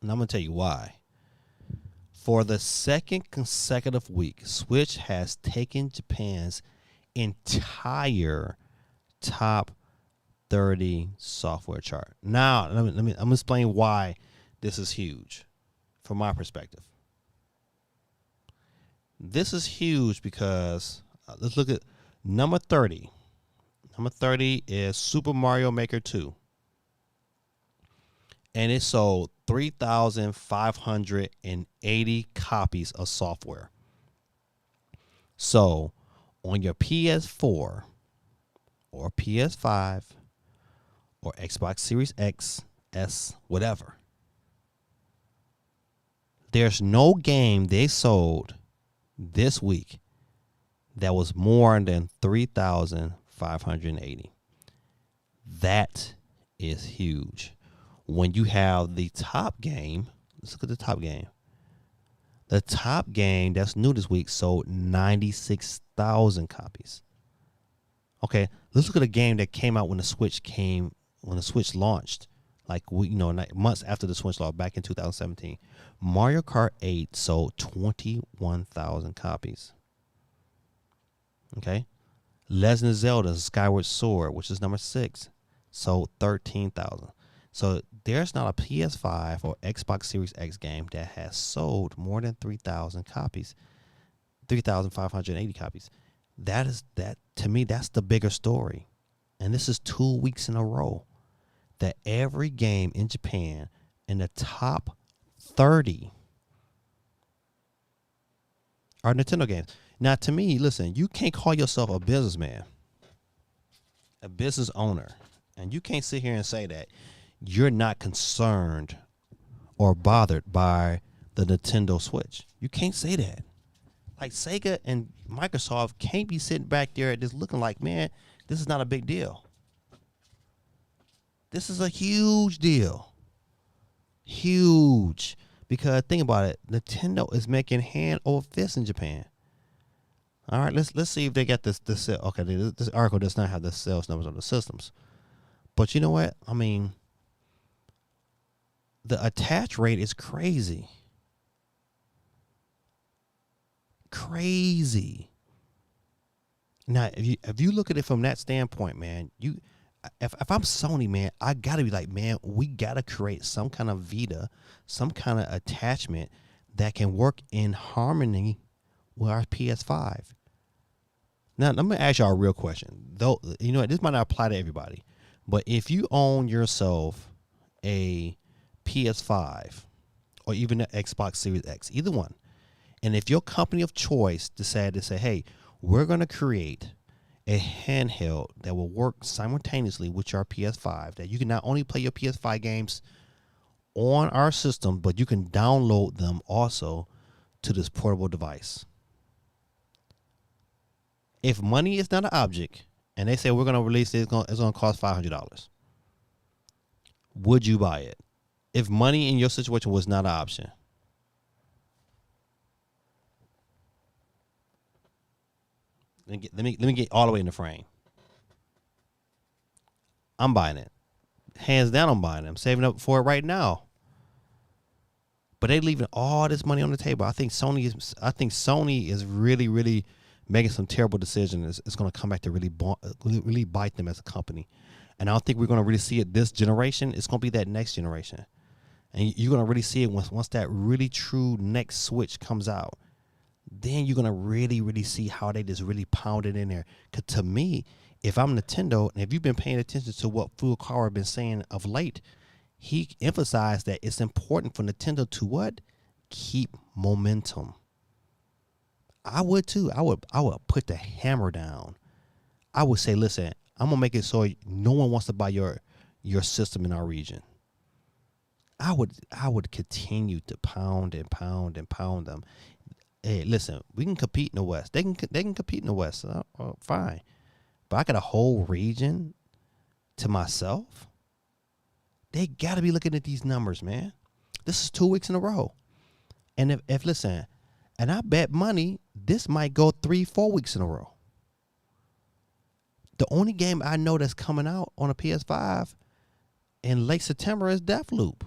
and I'm gonna tell you why. For the second consecutive week, Switch has taken Japan's entire top 30 software chart. Now, I'm gonna explain why this is huge, from my perspective. This is huge because let's look at number 30. Number 30 is Super Mario Maker 2. And it sold 3,580 copies of software. So on your PS4 or PS5 or Xbox Series X, S, whatever, there's no game they sold this week that was more than 3,580. That is huge. When you have the top game, let's look at the top game. The top game that's new this week sold 96,000 copies. Okay, let's look at a game that came out when the Switch launched, like months after the Switch launched back in 2017. Mario Kart 8 sold 21,000 copies. Okay, Legend of Zelda Skyward Sword, which is number 6, sold 13,000. So there's not a PS5 or Xbox Series X game that has sold more than 3,000 copies, 3,580 copies. That to me, that's the bigger story. And this is 2 weeks in a row that every game in Japan in the top 30 are Nintendo games. Now, to me, listen, you can't call yourself a businessman, a business owner, and you can't sit here and say that you're not concerned or bothered by the Nintendo Switch. You can't say that. Like Sega and Microsoft can't be sitting back there just looking like, man, this is not a big deal. This is a huge deal. Huge. Because think about it, Nintendo is making hand over fist in Japan. All right, let's see if they got this. Okay, this article does not have the sales numbers on the systems, But you know what? I mean, the attach rate is crazy. Crazy. Now, if you look at it from that standpoint, man, if I'm Sony, man, I gotta be like, man, we gotta create some kind of Vita, some kind of attachment that can work in harmony with our PS5. Now, let me ask y'all a real question. Though, you know, this might not apply to everybody, but if you own yourself a PS5 or even an Xbox Series X, either one, and if your company of choice decided to say, hey, we're going to create a handheld that will work simultaneously with your PS5, that you can not only play your PS5 games on our system, but you can download them also to this portable device. If money is not an object, and they say we're going to release it, it's going to cost $500, would you buy it? If money in your situation was not an option. Let me get all the way in the frame. I'm buying it. Hands down, I'm buying it. I'm saving up for it right now. But they leaving all this money on the table. I think Sony is really, really making some terrible decisions. It's going to come back to really bite them as a company. And I don't think we're going to really see it this generation. It's going to be that next generation. And you're going to really see it once that really true next Switch comes out. Then you're going to really, really see how they just really pound it in there. Because to me, if I'm Nintendo, and if you've been paying attention to what Furukawa has been saying of late, he emphasized that it's important for Nintendo to what? Keep momentum. I would too. I would put the hammer down. I would say, listen, I'm going to make it so no one wants to buy your system in our region. I would continue to pound and pound and pound them. Hey, listen, we can compete in the West. They can compete in the West. Fine. But I got a whole region to myself. They got to be looking at these numbers, man. This is 2 weeks in a row. And if listen, and I bet money this might go 3-4 weeks in a row. The only game I know that's coming out on a PS5 in late September is Deathloop.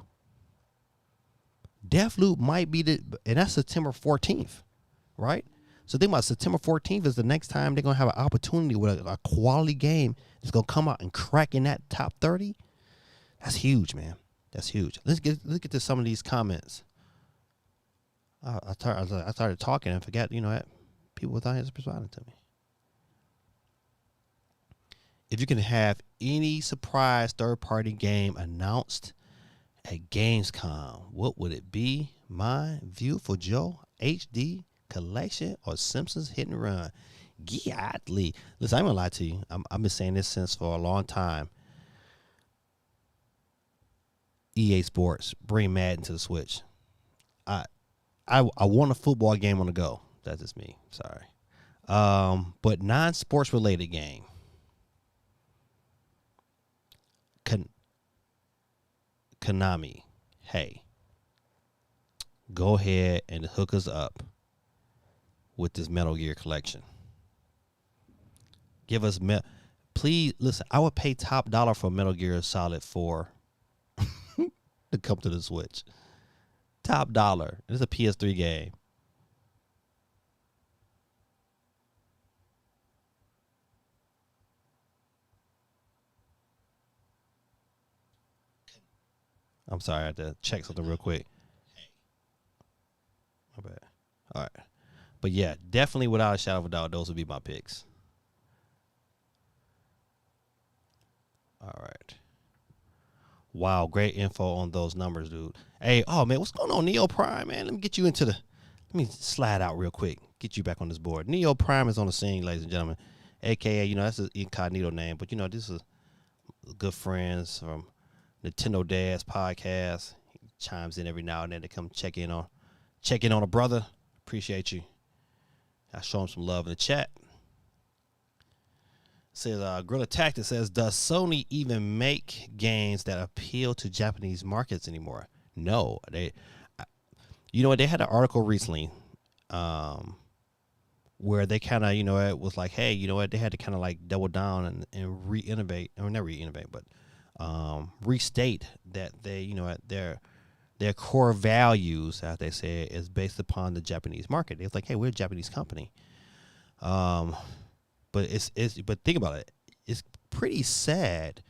Deathloop might be and that's September 14th, right? So think about September 14th is the next time they're going to have an opportunity with a quality game that's going to come out and crack in that top 30. That's huge, man. That's huge. Let's get to some of these comments. I started talking and forgot, people were responding to me. If you can have any surprise third-party game announced at Gamescom, what would it be? Mine, View for Joe, HD, Collection, or Simpsons Hit and Run? Godly. Listen, I'm going to lie to you. I've been saying this for a long time. EA Sports, bring Madden to the Switch. I want a football game on the go. That's just me. Sorry. But non-sports related game. Konami, hey, go ahead and hook us up with this Metal Gear collection. Give us please listen. I would pay top dollar for Metal Gear Solid 4 to come to the Switch. Top dollar. It's a PS3 game. I'm sorry, I had to check something real quick. My bad. All right. But yeah, definitely without a shadow of a doubt, those would be my picks. All right. Wow, great info on those numbers, dude. Hey, oh man, what's going on, Neo Prime, man? Let me slide out real quick. Get you back on this board. Neo Prime is on the scene, ladies and gentlemen. AKA, that's an incognito name, but this is good friends from Nintendo Dad's podcast. He chimes in every now and then to come check in on a brother. Appreciate you. I show him some love in the chat. Says Gorilla Tactic says, does Sony even make games that appeal to Japanese markets anymore? No, they had an article recently where they kind of it was like, hey, they had to kind of like double down and re-innovate, or not re-innovate, but restate that they, their core values, as they say, is based upon the Japanese market. It's like, hey, we're a Japanese company. But but think about it. It's pretty sad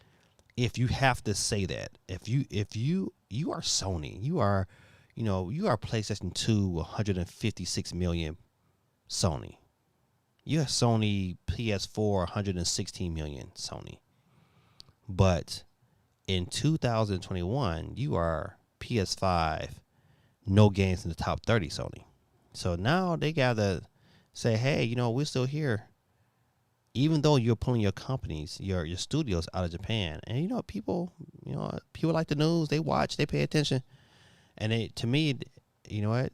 if you have to say that. If you are Sony, you are PlayStation 2, 156 million Sony. You are Sony PS4, 116 million Sony. But in 2021, you are PS5, no games in the top 30 Sony. So now they gotta say, hey, we're still here. Even though you're pulling your companies, your studios out of Japan. And people like the news, they watch, they pay attention. And to me, you know what?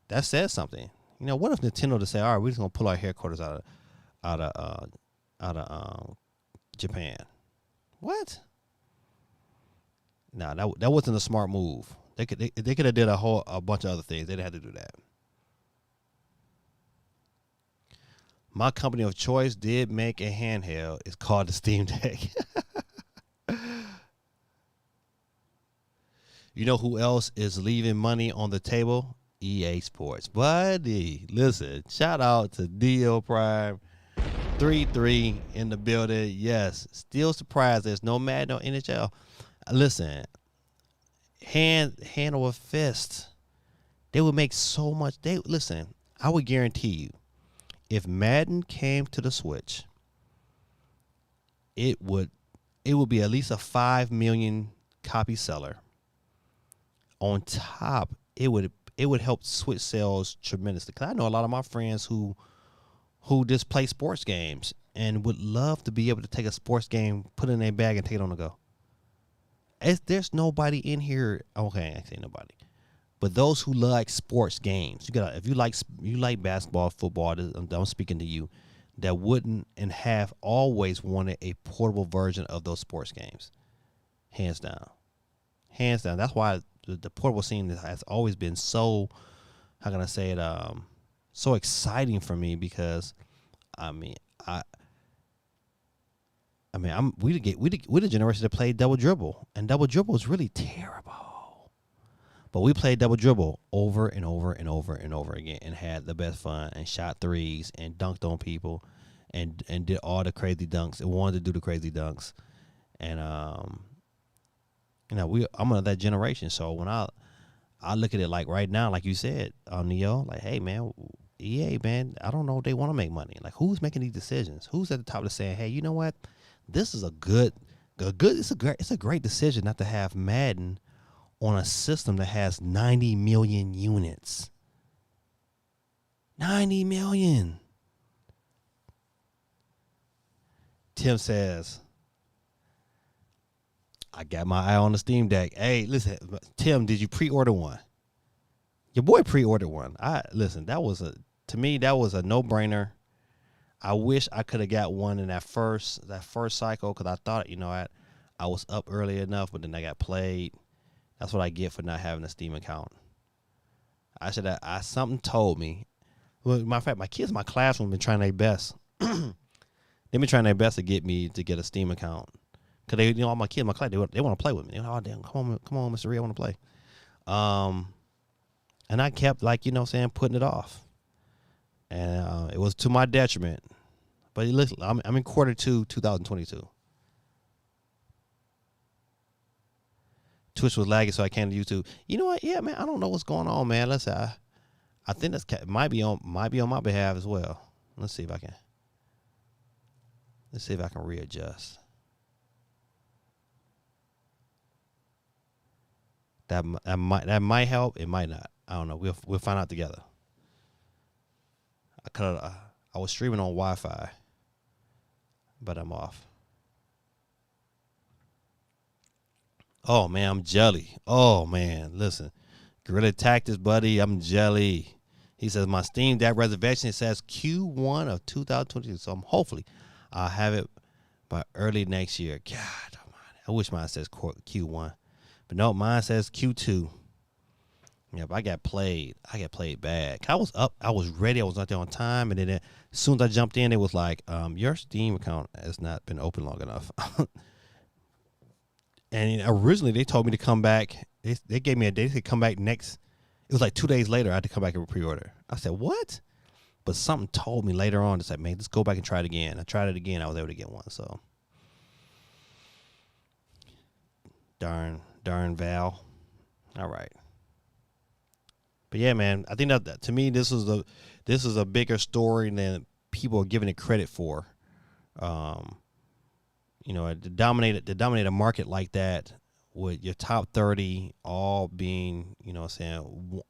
That says something. What if Nintendo to say, all right, we're just gonna pull our headquarters out of Japan? What? No, that wasn't a smart move. They could have did a bunch of other things. They didn't have to do that. My company of choice did make a handheld. It's called the Steam Deck. You know who else is leaving money on the table? EA Sports. Buddy, listen, shout out to DL Prime 33 in the building. Yes, still surprised there's no Madden or NHL. Listen, hand over fist. They would make so much. Listen, I would guarantee you, if Madden came to the Switch, it would be at least a 5 million copy seller. On top, it would help Switch sales tremendously. Because I know a lot of my friends who just play sports games and would love to be able to take a sports game, put it in their bag, and take it on the go. There's nobody in here. Okay, I say nobody, but those who like sports games, if you like basketball, football, I'm speaking to you, that wouldn't and have always wanted a portable version of those sports games, hands down. That's why the portable scene has always been so, how can I say it, so exciting for me, because we the generation that played Double Dribble, and Double Dribble is really terrible. But we played Double Dribble over and over and over and over again, and had the best fun, and shot threes, and dunked on people, and did all the crazy dunks, and wanted to do the crazy dunks. And I'm of that generation. So when I look at it like right now, like you said, Neo, like, hey man, EA, man, I don't know if they want to make money. Like, who's making these decisions? Who's at the top of saying, hey, you know what? This is it's a great decision not to have Madden on a system that has 90 million units. 90 million. Tim says, I got my eye on the Steam Deck. Hey, listen, Tim, did you pre-order one? Your boy pre-ordered one. To me, that was a no-brainer. I wish I could have got one in that first cycle, because I thought, I was up early enough, but then I got played. That's what I get for not having a Steam account. Something told me. Well, matter of fact, my kids in my classroom been trying their best. They've been trying their best to get me to get a Steam account. Because all my kids in my class, they want to play with me. Oh, damn, come on, Mr. Reed, I want to play. And I kept, putting it off. And it was to my detriment. But listen, I'm in Q2 2022. Twitch was lagging, so I came to YouTube. You know what? Yeah, man, I don't know what's going on, man. I think that might be on my behalf as well. Let's see if I can readjust. That might help. It might not. I don't know. We'll find out together. I was streaming on Wi-Fi, but I'm off. Oh man, I'm jelly. Oh man, listen, Guerrilla Tactics, buddy, I'm jelly. He says my Steam Deck reservation says Q1 of 2022, so hopefully I'll have it by early next year. God almighty, I wish mine says Q1, but no, mine says Q2. Yeah, but I got played bad. I was up, I was ready, I was out there on time, and then as soon as I jumped in, it was like, your Steam account has not been open long enough. And originally they told me to come back. They gave me a date. They said come back next. It was like 2 days later. I had to come back and pre-order. I said, what? But something told me later on, it's like, man, let's go back and try it again. I tried it again. I was able to get one. So darn Val. All right. But yeah, man, I think that to me this is a bigger story than people are giving it credit for. To dominate a market like that with your top 30 all being,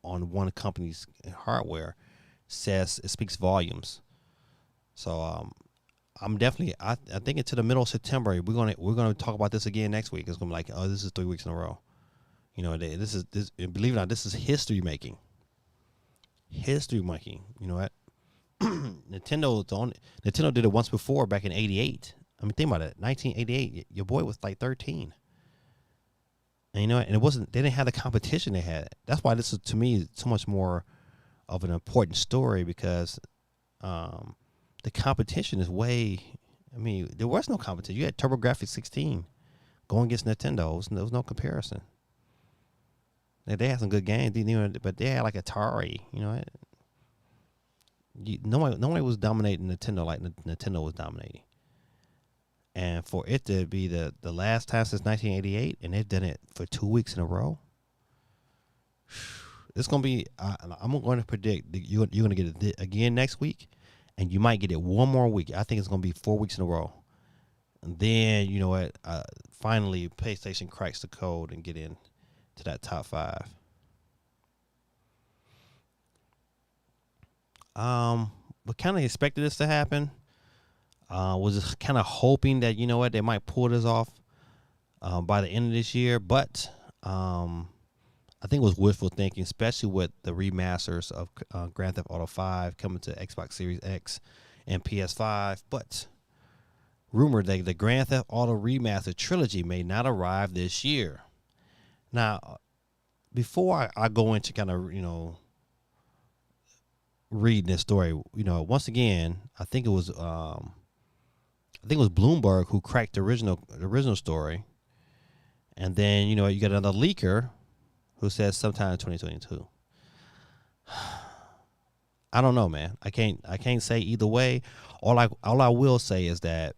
on one company's hardware it speaks volumes. So I'm definitely I think into the middle of September we're gonna talk about this again next week. It's gonna be like, oh, this is 3 weeks in a row. This believe it or not, this is history making. History making. You know what? Nintendo did it once before back in '88. I mean, think about it. 1988. Your boy was like 13. And and it wasn't. They didn't have the competition they had. That's why this is, to me, so much more of an important story, because the competition is way. I mean, there was no competition. You had TurboGrafx 16 going against Nintendo. There was no comparison. They had some good games, but they had like Atari. Nobody was dominating Nintendo like Nintendo was dominating. And for it to be the last time since 1988, and they've done it for 2 weeks in a row, it's going to be, I'm going to predict that you're going to get it again next week, and you might get it one more week. I think it's going to be 4 weeks in a row. And then, you know what, finally PlayStation cracks the code and get in to that top 5. But kind of expected this to happen. Was kind of hoping that, they might pull this off by the end of this year. But I think it was wishful thinking, especially with the remasters of Grand Theft Auto 5 coming to Xbox Series X and PS5. But rumored that the Grand Theft Auto Remastered trilogy may not arrive this year. Now, before I go into kind of, reading this story, once again, I think it was Bloomberg who cracked the original story, and then you got another leaker who says sometime in 2022. I don't know, man. I can't say either way. All I will say is that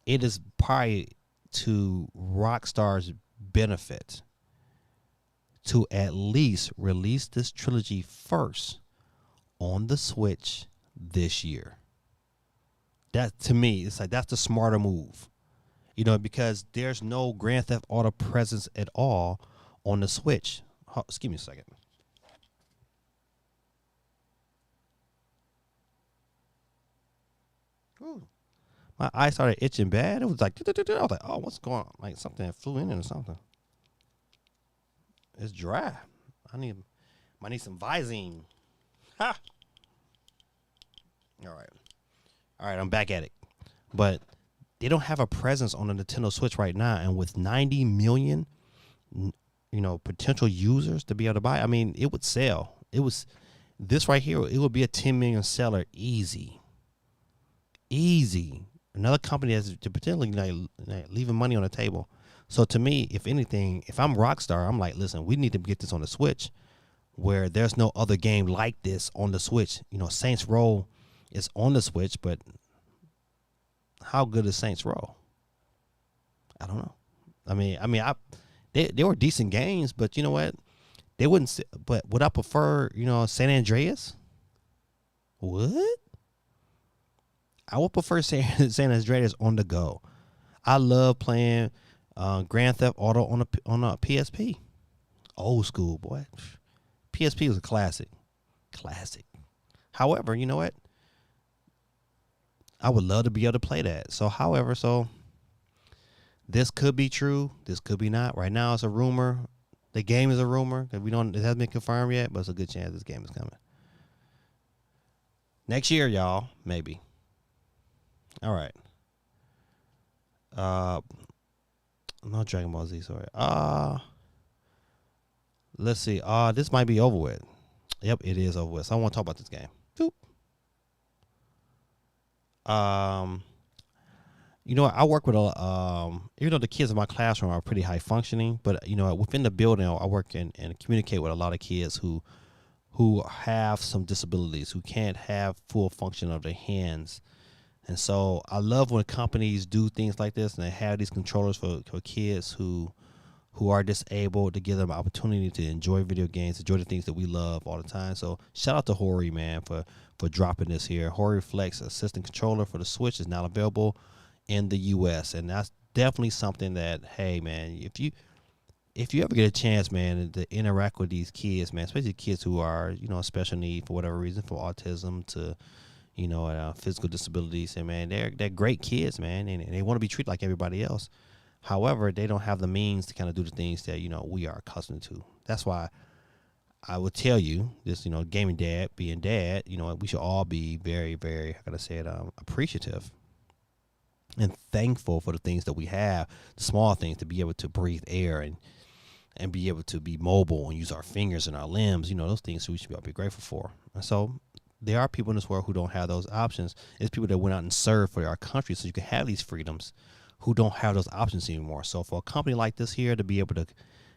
it is probably to Rockstar's benefit to at least release this trilogy first on the Switch this year. That, to me, it's like that's the smarter move. Because there's no Grand Theft Auto presence at all on the Switch. Excuse me a second. Ooh. My eye started itching bad. It was like, I was like, oh, what's going on? Like something flew in or something. It's dry. I need some Visine. Ha! All right, I'm back at it. But they don't have a presence on the Nintendo Switch right now, and with 90 million, potential users to be able to buy, I mean, it would sell. This right here, it would be a 10 million seller easy. Another company that's potentially leaving money on the table. So to me, if anything, if I'm Rockstar, I'm like, listen, we need to get this on the Switch, where there's no other game like this on the Switch. Saints Row is on the Switch, but how good is Saints Row? I don't know. I mean, they were decent games, but you know what? They wouldn't. But would I prefer, San Andreas? What? I would prefer San Andreas on the go. I love playing Grand Theft Auto on a PSP. Old school, boy. PSP was a classic. However, you know what? I would love to be able to play that. So this could be true. This could be not. Right now, it's a rumor. The game is a rumor. It hasn't been confirmed yet, but it's a good chance this game is coming. Next year, y'all, maybe. All right. Not Dragon Ball Z, sorry. Let's see. This might be over with. Yep, it is over with. So I want to talk about this game. Boop. You know, I work with even though the kids in my classroom are pretty high functioning, but you know, within the building, I work and communicate with a lot of kids who have some disabilities, who can't have full function of their hands. And so I love when companies do things like this and they have these controllers for kids who are disabled, to give them an opportunity to enjoy video games, enjoy the things that we love all the time. So shout out to Hori, man, for dropping this here. Hori Flex Assistant Controller for the Switch is now available in the US, and that's definitely something that, hey man, if you ever get a chance, man, to interact with these kids, man, especially kids who are, you know, special need for whatever reason, from autism to, you know, physical disabilities, and man, they're great kids, man, and they want to be treated like everybody else. However, they don't have the means to kind of do the things that, you know, we are accustomed to. That's why I would tell you this, you know, gaming dad, being dad, you know, we should all be very, very, how can I say it, appreciative and thankful for the things that we have, the small things, to be able to breathe air and be able to be mobile and use our fingers and our limbs. You know, those things we should be grateful for. And so there are people in this world who don't have those options. It's people that went out and served for our country so you can have these freedoms, who don't have those options anymore. So for a company like this here to be able to,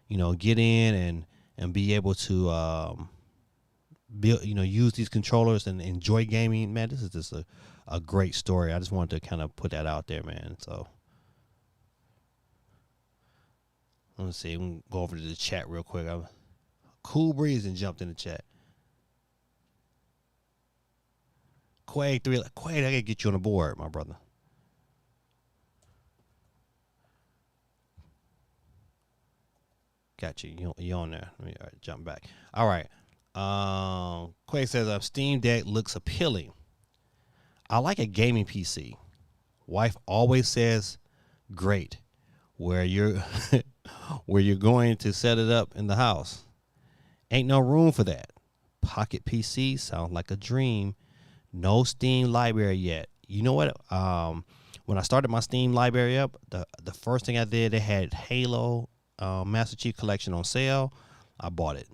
you know, get in and be able to build, you know, use these controllers and enjoy gaming, man, this is just a great story. I just wanted to kind of put that out there, man. So let me see. I'm gonna go over to the chat real quick. Cool Breeze and jumped in the chat. Quade, I gotta get you on the board, my brother. Got you. You on there? Let me jump back. All right. Quade says, Steam Deck looks appealing. I like a gaming PC. Wife always says, great. Where you're where you're going to set it up in the house. Ain't no room for that. Pocket PC sounds like a dream. No Steam library yet. You know what? When I started my Steam library up, the first thing I did, they had Halo Master Chief Collection on sale. I bought it.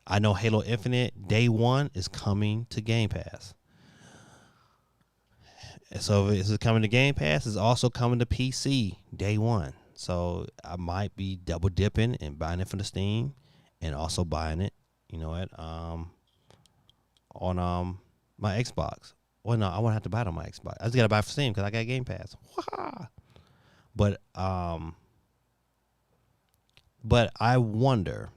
I know Halo Infinite day one is coming to Game Pass. So if it's coming to Game Pass, it's also coming to PC day one. So I might be double dipping and buying it for the Steam and also buying it, you know what, on my Xbox. Well, no, I won't have to buy it on my Xbox. I just gotta buy it for Steam because I got Game Pass. But I wonder,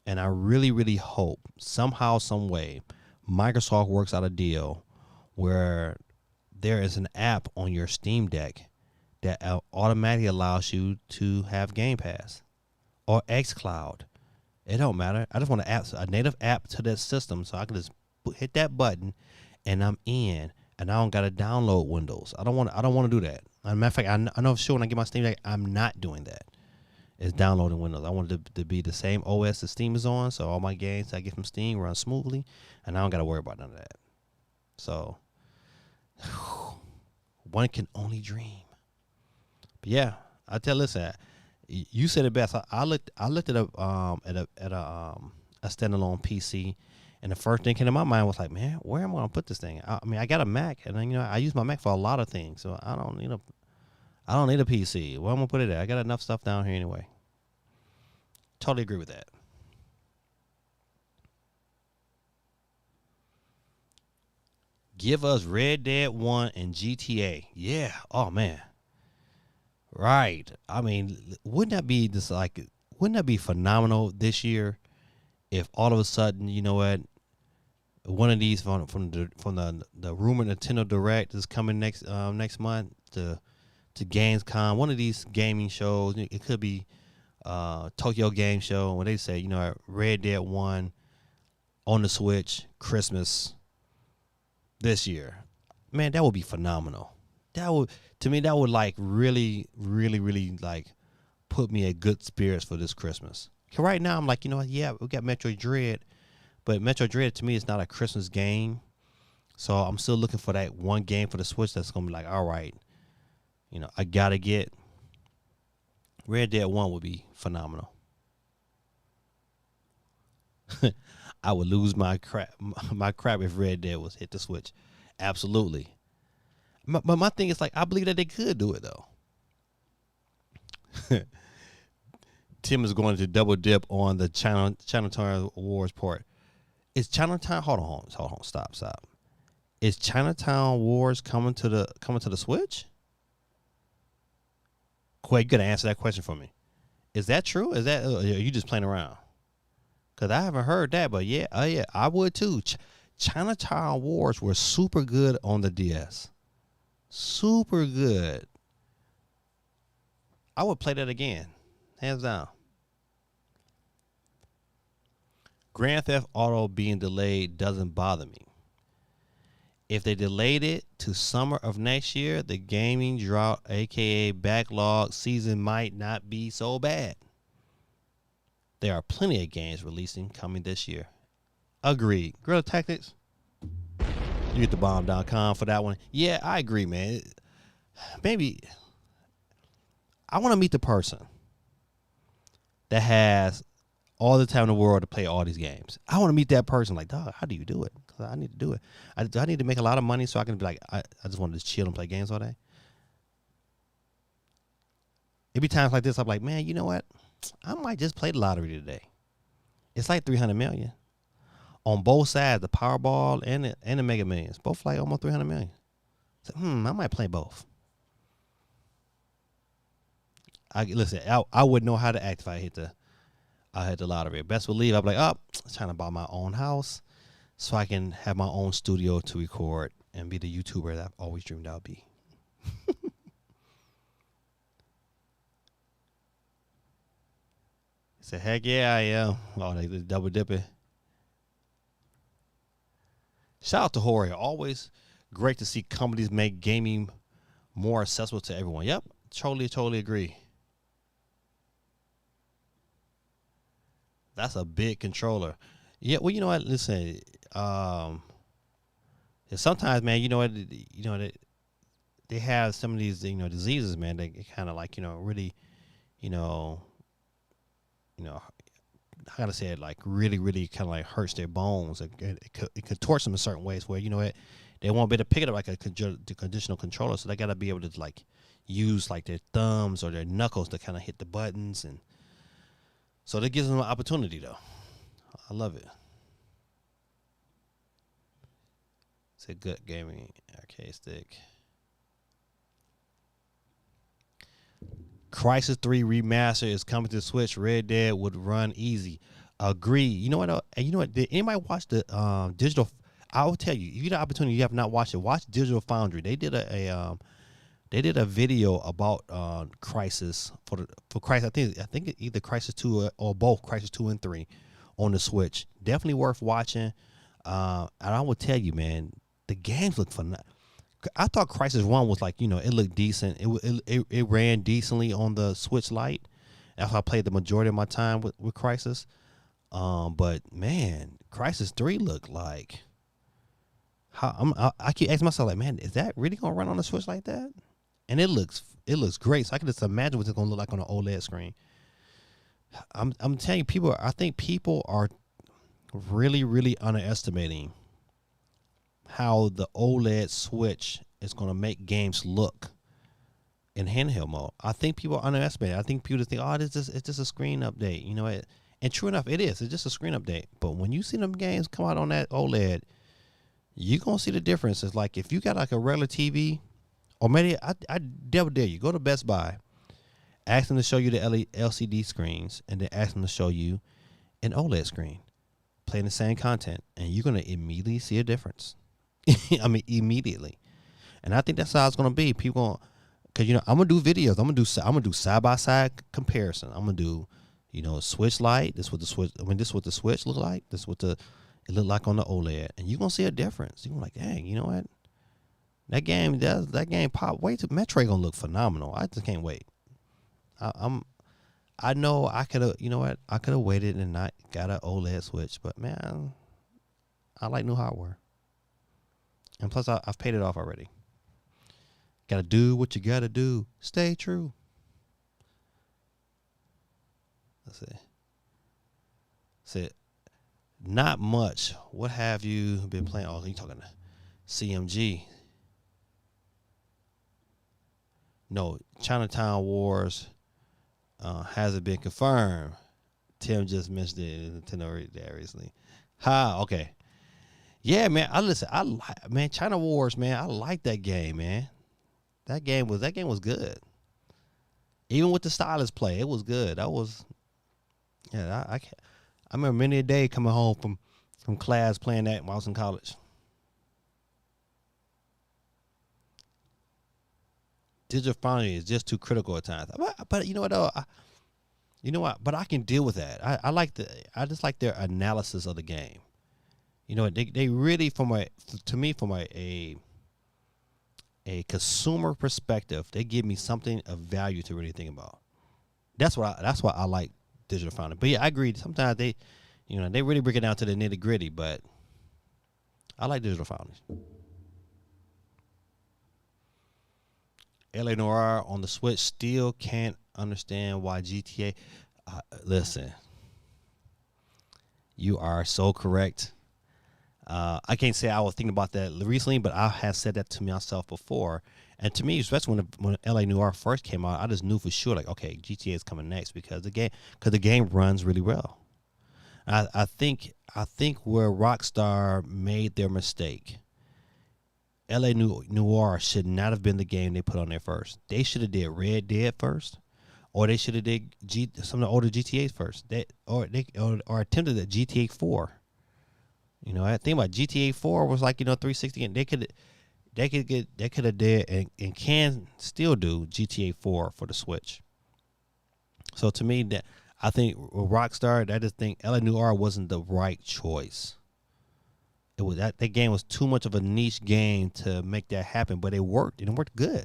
and I really, really hope somehow, some way, Microsoft works out a deal where there is an app on your Steam Deck that automatically allows you to have Game Pass or xCloud. It don't matter. I just want a native app to that system so I can just hit that button and I'm in, and I don't got to download Windows. I don't want to do that. As a matter of fact, I know for sure when I get my Steam Deck, I'm not doing that. It's downloading Windows. I want it to be the same OS that Steam is on, so all my games I get from Steam run smoothly, and I don't got to worry about none of that. So one can only dream. But yeah, I tell. Listen, you said it best. I looked it up at a standalone PC, and the first thing came to my mind was like, man, where am I gonna put this thing? I mean, I got a Mac, and you know, I use my Mac for a lot of things, so I don't need a PC. Where am I gonna put it at? I got enough stuff down here anyway. Totally agree with that. Give us Red Dead 1 and GTA. Yeah. Oh man. Right. I mean, wouldn't that be phenomenal this year if all of a sudden, you know what, one of these from the rumored Nintendo Direct is coming next month to Gamescom. One of these gaming shows, it could be Tokyo Game Show, when they say, you know, Red Dead 1 on the Switch Christmas this year. Man, that would be phenomenal. That would like really, really, really like put me at good spirits for this Christmas. 'Cause right now I'm like, you know, yeah, we got Metroid Dread, but Metroid Dread to me is not a Christmas game. So I'm still looking for that one game for the Switch that's gonna be like, all right, you know, I gotta get Red Dead 1 would be phenomenal. I would lose my crap if Red Dead was hit the Switch. Absolutely. But my thing is like I believe that they could do it though. Tim is going to double dip on the Chinatown Wars part. Is Chinatown? Hold on, stop. Is Chinatown Wars coming to the Switch? Quay, you gotta answer that question for me. Is that true? Is that are you just playing around? Cause I haven't heard that, but yeah, I would too. Chinatown Wars were super good on the DS. Super good. I would play that again, hands down. Grand Theft Auto being delayed doesn't bother me. If they delayed it to summer of next year, the gaming drought, aka backlog season, might not be so bad. There are plenty of games releasing coming this year. Agreed. Guerrilla Tactics, you get the bomb.com for that one. Yeah, I agree, man. Maybe I want to meet the person that has all the time in the world to play all these games. I want to meet that person. Like, dog, how do you do it? Because I need to do it. I need to make a lot of money so I can be like, I just want to just chill and play games all day. It be times like this, I'm like, man, you know what? I might just play the lottery today. It's like 300 million on both sides, the Powerball and the Mega Millions, both like almost 300 million. So, I might play both. I wouldn't know how to act if I hit the lottery. Best believe I'd be like, I'm trying to buy my own house so I can have my own studio to record and be the YouTuber that I've always dreamed I'd be. He said, heck yeah, I am. Oh, they double dipping. Shout out to Jorge. Always great to see companies make gaming more accessible to everyone. Yep, totally agree. That's a big controller. Yeah, well, you know what? Listen, sometimes, man, you know what? They have some of these, diseases, man. They kind of like, really, you know, I gotta say it, like really kind of like hurts their bones. It contorts them in certain ways where they won't be able to pick it up like a conditional controller, so they gotta be able to like use like their thumbs or their knuckles to kind of hit the buttons, and so that gives them an opportunity though. I love it. It's a good gaming arcade stick. Crysis 3 Remaster is coming to Switch. Red Dead would run easy. Agree. You know what? You know what? Did anybody watch the digital? I will tell you, if you get the opportunity, you have not watched it. Watch Digital Foundry. They did a video about Crysis for Crysis. I think either Crysis 2 or both Crysis 2 and 3 on the Switch. Definitely worth watching. And I will tell you, man, the games look phenomenal. I thought Crysis 1 was like, it looked decent. It ran decently on the Switch Lite. That's how I played the majority of my time with Crysis. But man, Crysis 3 looked like I keep asking myself like, man, is that really gonna run on the Switch like that? And it looks great. So I can just imagine what it's gonna look like on an OLED screen. I'm telling you, I think people are really underestimating how the OLED Switch is going to make games look in handheld mode. I think people underestimate it. I think people just think, it's just a screen update. You know, and true enough, it is. It's just a screen update. But when you see them games come out on that OLED, you're going to see the difference. It's like if you got like a regular TV, or maybe I double dare you, go to Best Buy, ask them to show you the LCD screens, and then ask them to show you an OLED screen, playing the same content, and you're going to immediately see a difference. I mean, immediately. And I think that's how it's gonna be. People, because I'm gonna do videos. I'm gonna do side by side comparison. I'm gonna do, Switch Lite. This is what the Switch look like. This is what it look like on the OLED, and you're gonna see a difference. You're gonna be like, dang, you know what? That game pop. Wait till Metroid gonna look phenomenal. I just can't wait. I know I could have. You know what? I could have waited and not got an OLED Switch, but man, I like new hardware. And plus, I've paid it off already. Gotta do what you gotta do. Stay true. Let's see. Not much. What have you been playing? Oh, you talking to CMG? No, Chinatown Wars hasn't been confirmed. Tim just mentioned it in Nintendo there recently. Okay. Yeah, man. Man, China Wars, man. I like that game, man. That game was good. Even with the stylus play, it was good. That was I remember many a day coming home from class playing that when I was in college. Digital Foundry is just too critical at times. But you know what though? You know what? But I can deal with that. I just like their analysis of the game. You know, they really from a consumer perspective, they give me something of value to really think about. That's why I like Digital Foundry. But yeah, I agree. Sometimes they really break it down to the nitty gritty. But I like Digital Foundry. LA Noir on the Switch still can't understand why GTA. Listen, you are so correct. I can't say I was thinking about that recently, but I have said that to myself before. And to me, especially when LA Noir first came out, I just knew for sure, like, okay, GTA is coming next because the game runs really well. I think where Rockstar made their mistake, LA Noir should not have been the game they put on there first. They should have did Red Dead first, or they should have did some of the older GTAs first. Or attempted at GTA 4. You know, I think about GTA 4 was like 360, and they could have did and can still do GTA 4 for the Switch. So to me, that I think with Rockstar, I just think LA Noire wasn't the right choice. It was that game was too much of a niche game to make that happen, but it worked and it worked good.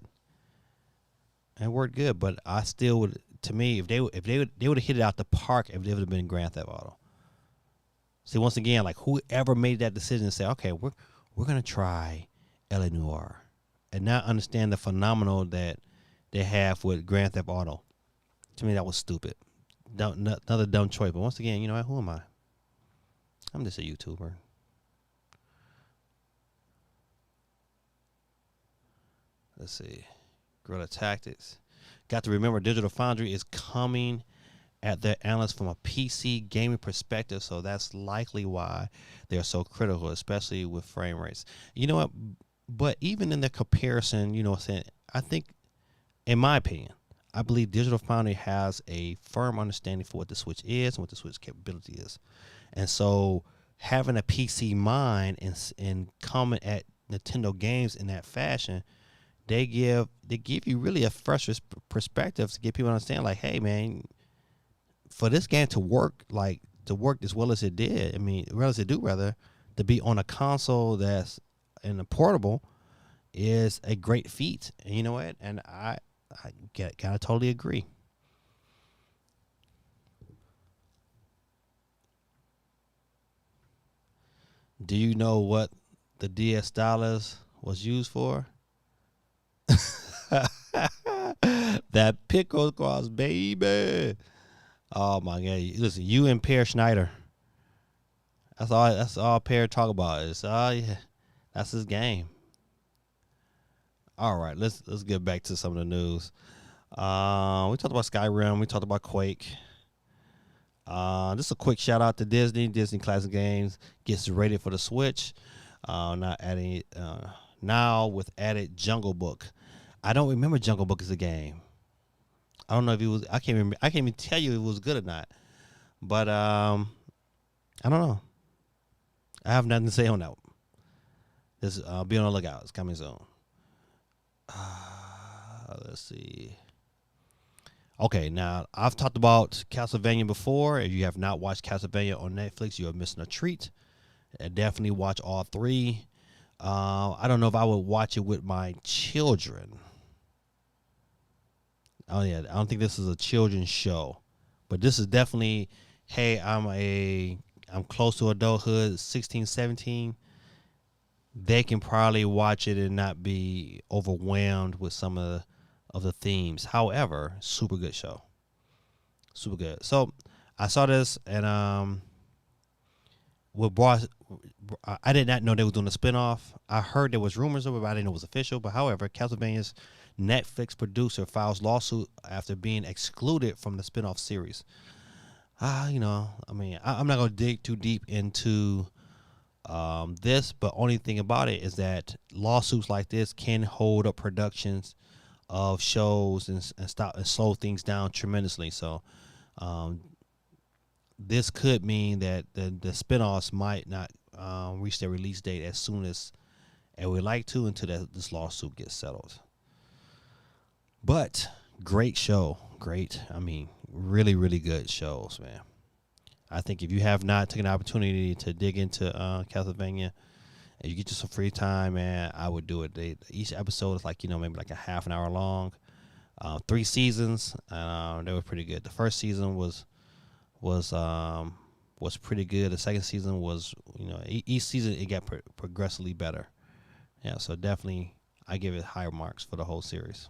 But I still would. To me, if they would have hit it out the park, if they would have been Grand Theft Auto. See, once again, like whoever made that decision and say, okay, we're gonna try LA Noire, and now understand the phenomenal that they have with Grand Theft Auto. To me, that was stupid. Another dumb choice. But once again, who am I? I'm just a YouTuber. Let's see. Guerrilla Tactics. Got to remember, Digital Foundry is coming at their analysts from a PC gaming perspective, so that's likely why they're so critical, especially with frame rates. You know what? But even in the comparison, I think, in my opinion, I believe Digital Foundry has a firm understanding for what the Switch is and what the Switch capability is. And so having a PC mind and coming at Nintendo games in that fashion, they give you really a fresh perspective to get people to understand, like, hey, man, for this game to work as well as it did, to be on a console that's in a portable is a great feat. And you know what? And I gotta totally agree. Do you know what the DS stylus was used for? That pickle cross, baby. Oh my God! Listen, you and Pear Schneider. That's all Pear talk about. Yeah, that's his game. All right, let's get back to some of the news. We talked about Skyrim. We talked about Quake. Just a quick shout out to Disney. Disney Classic Games gets rated for the Switch. Now with added Jungle Book. I don't remember Jungle Book as a game. I don't know if it was. I can't remember. I can't even tell you if it was good or not. But I don't know. I have nothing to say on that one. This be on the lookout. It's coming soon. Let's see. Okay, now I've talked about Castlevania before. If you have not watched Castlevania on Netflix, you are missing a treat. Definitely watch all three. I don't know if I would watch it with my children. Oh yeah, I don't think this is a children's show, but this is definitely, hey, I'm close to adulthood, 16, 17. They can probably watch it and not be overwhelmed with some of the themes. However, super good show. Super good. So I saw this and what brought I did not know they was doing a spinoff. I heard there was rumors of it, but I didn't know it was official. But however, Castlevania's Netflix producer files lawsuit after being excluded from the spinoff series. I mean, I'm not gonna dig too deep into this, but only thing about it is that lawsuits like this can hold up productions of shows and stop and slow things down tremendously. So, um, this could mean that the spinoffs might not reach their release date as soon as we'd like to until this lawsuit gets settled. But great show, great. I mean, really, really good shows, man. I think if you have not taken the opportunity to dig into Castlevania, and you get you some free time, man, I would do it. Each episode is like maybe like a half an hour long. 3 seasons. They were pretty good. The first season was pretty good. The second season was each season it got progressively better. Yeah, so definitely I give it higher marks for the whole series.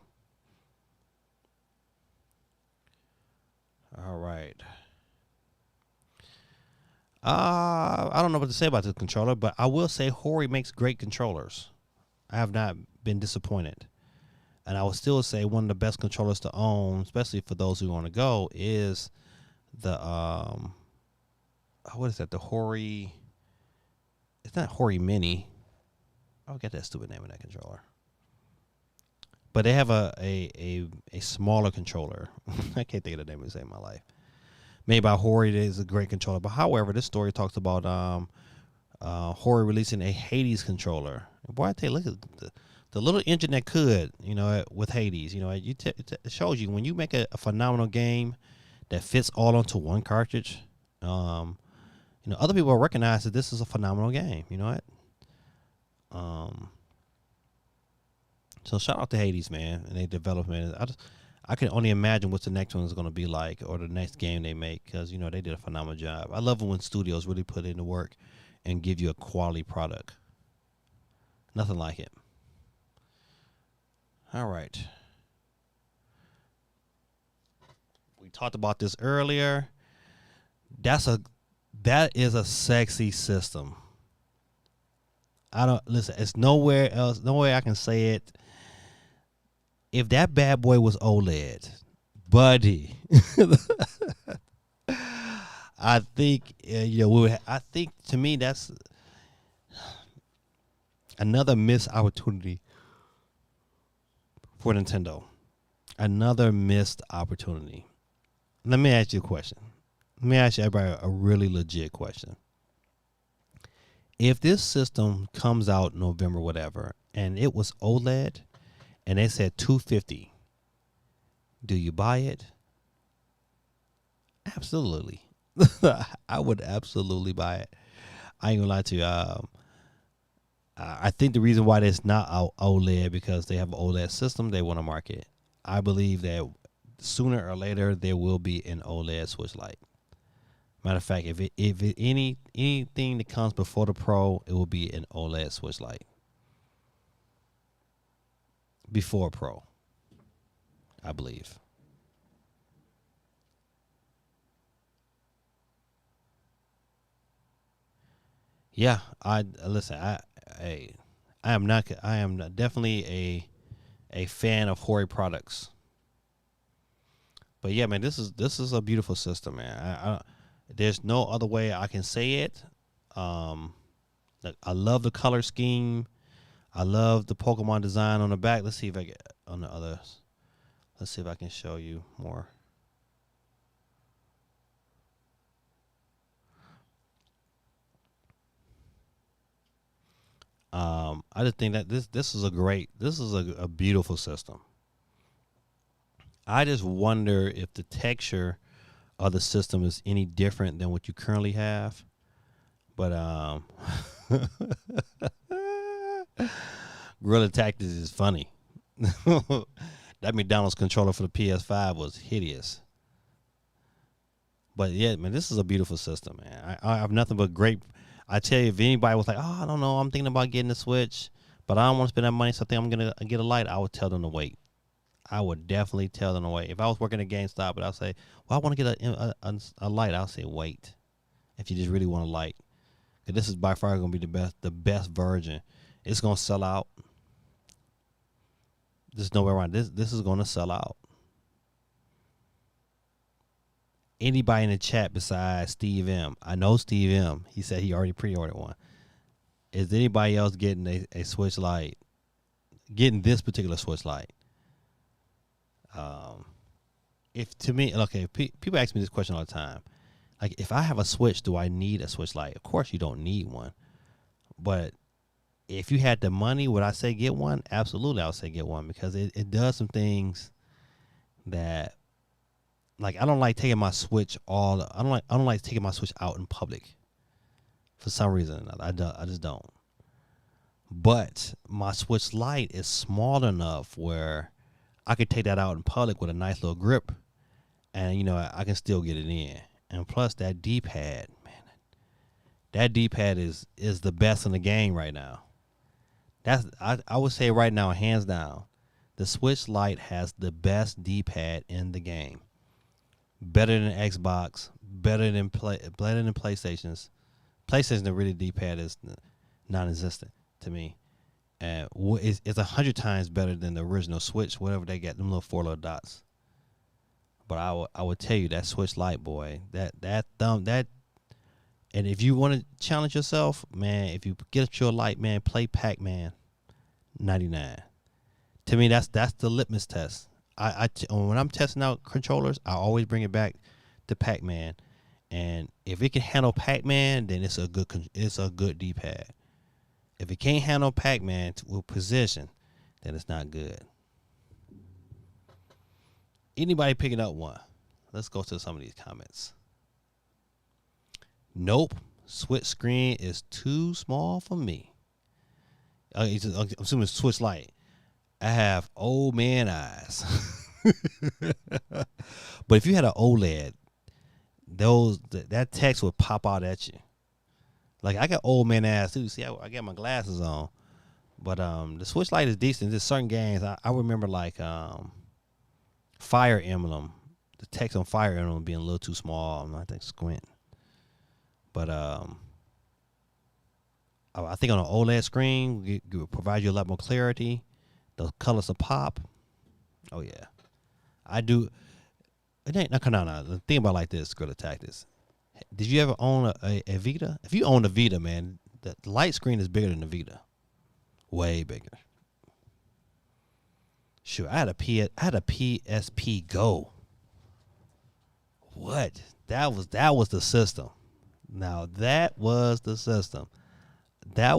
All right. I don't know what to say about this controller, but I will say Hori makes great controllers. I have not been disappointed. And I would still say one of the best controllers to own, especially for those who want to go, is the what is that? The Hori. It's not Hori Mini. I'll get that stupid name of that controller. But they have a smaller controller. I can't think of the name of it in my life. Made by Hori, it is a great controller. But however, this story talks about Hori releasing a Hades controller. And boy, I tell you, look at the little engine that could, with Hades. It shows you when you make a phenomenal game that fits all onto one cartridge. Other people recognize that this is a phenomenal game. You know what? So shout out to Hades, man, and their development. I can only imagine what the next one is going to be like, or the next game they make, because they did a phenomenal job. I love it when studios really put in the work and give you a quality product. Nothing like it. All right. We talked about this earlier. That is a sexy system. It's nowhere else, no way I can say it. If that bad boy was OLED, buddy, I think I think to me that's another missed opportunity for Nintendo. Another missed opportunity. Let me ask you a question. Let me ask you everybody a really legit question. If this system comes out November, whatever, and it was OLED, and they said $250, do you buy it? Absolutely. I would absolutely buy it. I ain't gonna lie to you. I think the reason why it's not OLED because they have an OLED system they want to market. I believe that sooner or later there will be an OLED Switch Lite. Matter of fact, if anything that comes before the Pro, it will be an OLED Switch Lite. Before Pro, I believe. Yeah, I listen. I am not. I am definitely a fan of Hori products. But yeah, man, this is a beautiful system, man. There's no other way I can say it. I love the color scheme. I love the Pokemon design on the back. Let's see if I get on the others. Let's see if I can show you more. I just think that this is a beautiful system. I just wonder if the texture of the system is any different than what you currently have. But Gorilla Tactics is funny. That McDonald's controller for the PS5 was hideous. But yeah, man, this is a beautiful system, man. I have nothing but great. I tell you, if anybody was like, "Oh, I don't know, I'm thinking about getting a Switch, but I don't want to spend that money, so I think I'm gonna get a Lite," I would tell them to wait. I would definitely tell them to wait. If I was working at GameStop, but I'll say, "Well, I want to get a Lite," I'll say, "Wait." If you just really want a Lite, This is by far gonna be the best version. It's gonna sell out. There's nowhere around. This is gonna sell out. Anybody in the chat besides Steve M? I know Steve M. He said he already pre-ordered one. Is anybody else getting a Switch Lite? Getting this particular Switch Lite? If to me, okay, people ask me this question all the time. Like, if I have a Switch, do I need a Switch Lite? Of course, you don't need one. But if you had the money, would I say get one? Absolutely, I would say get one because it does some things that, like, I don't like taking my Switch I don't like taking my Switch out in public. For some reason, I just don't. But my Switch Lite is small enough where I could take that out in public with a nice little grip, and I can still get it in. And plus, that D-pad, man, that D-pad is the best in the game right now. I would say right now, hands down, the Switch Lite has the best D-pad in the game. Better than Xbox, better than PlayStation's. PlayStation, the really D-pad is non-existent to me. And it's 100 times better than the original Switch, whatever they got, them little 4 little dots. But I would tell you that Switch Lite, boy, that thumb, and if you want to challenge yourself, man, if you get your Lite, man, play Pac-Man 99. To me, that's the litmus test. When I'm testing out controllers, I always bring it back to Pac-Man, and if it can handle Pac-Man, then it's a good D-pad. If it can't handle Pac-Man with position, then it's not good. Anybody picking up one? Let's go to some of these comments. Nope, Switch screen is too small for me. I'm assuming Switch Lite. I have old man eyes. But if you had an OLED, that text would pop out at you. Like, I got old man eyes too. See, I got my glasses on. But the Switch Lite is decent. There's certain games I remember, like Fire Emblem. The text on Fire Emblem being a little too small. I think squint. But I think on an OLED screen, it will provide you a lot more clarity. The colors will pop. Oh yeah, I do. It ain't no. The thing about like this, Gorilla Tactics. Did you ever own a Vita? If you own a Vita, man, the light screen is bigger than the Vita. Way bigger. Sure, I had a PSP Go. What? That was the system. Now that was the system. That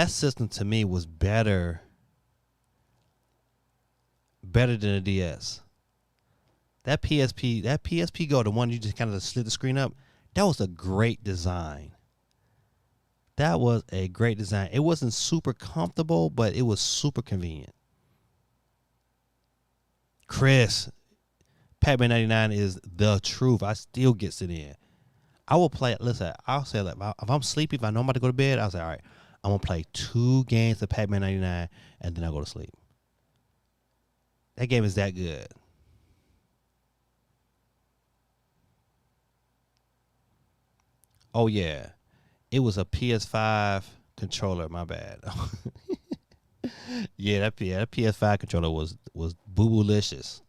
system to me was better than a DS. That PSP Go, the one you just kind of slid the screen up, that was a great design. That was a great design. It wasn't super comfortable, but it was super convenient. Chris, Pac-Man 99 is the truth. I still gets it in. I will play. Listen, I'll say that if I'm sleepy, if I know I'm about to go to bed, I'll say, all right, I'm gonna play 2 games of Pac-Man 99, and then I'll go to sleep. That game is that good. Oh yeah, it was a PS5 controller. My bad. Yeah, that PS5 controller was boo-boolicious.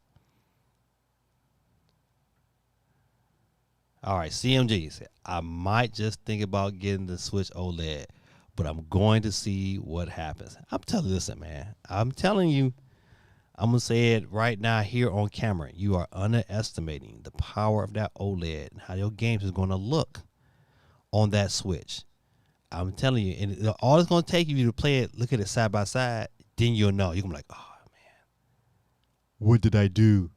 All right, CMG said, I might just think about getting the Switch OLED, but I'm going to see what happens. I'm telling you, listen, man. I'm telling you, I'm going to say it right now here on camera. You are underestimating the power of that OLED and how your games is going to look on that Switch. I'm telling you, and all it's going to take you to play it, look at it side by side, then you'll know. You're going to be like, oh, man, what did I do?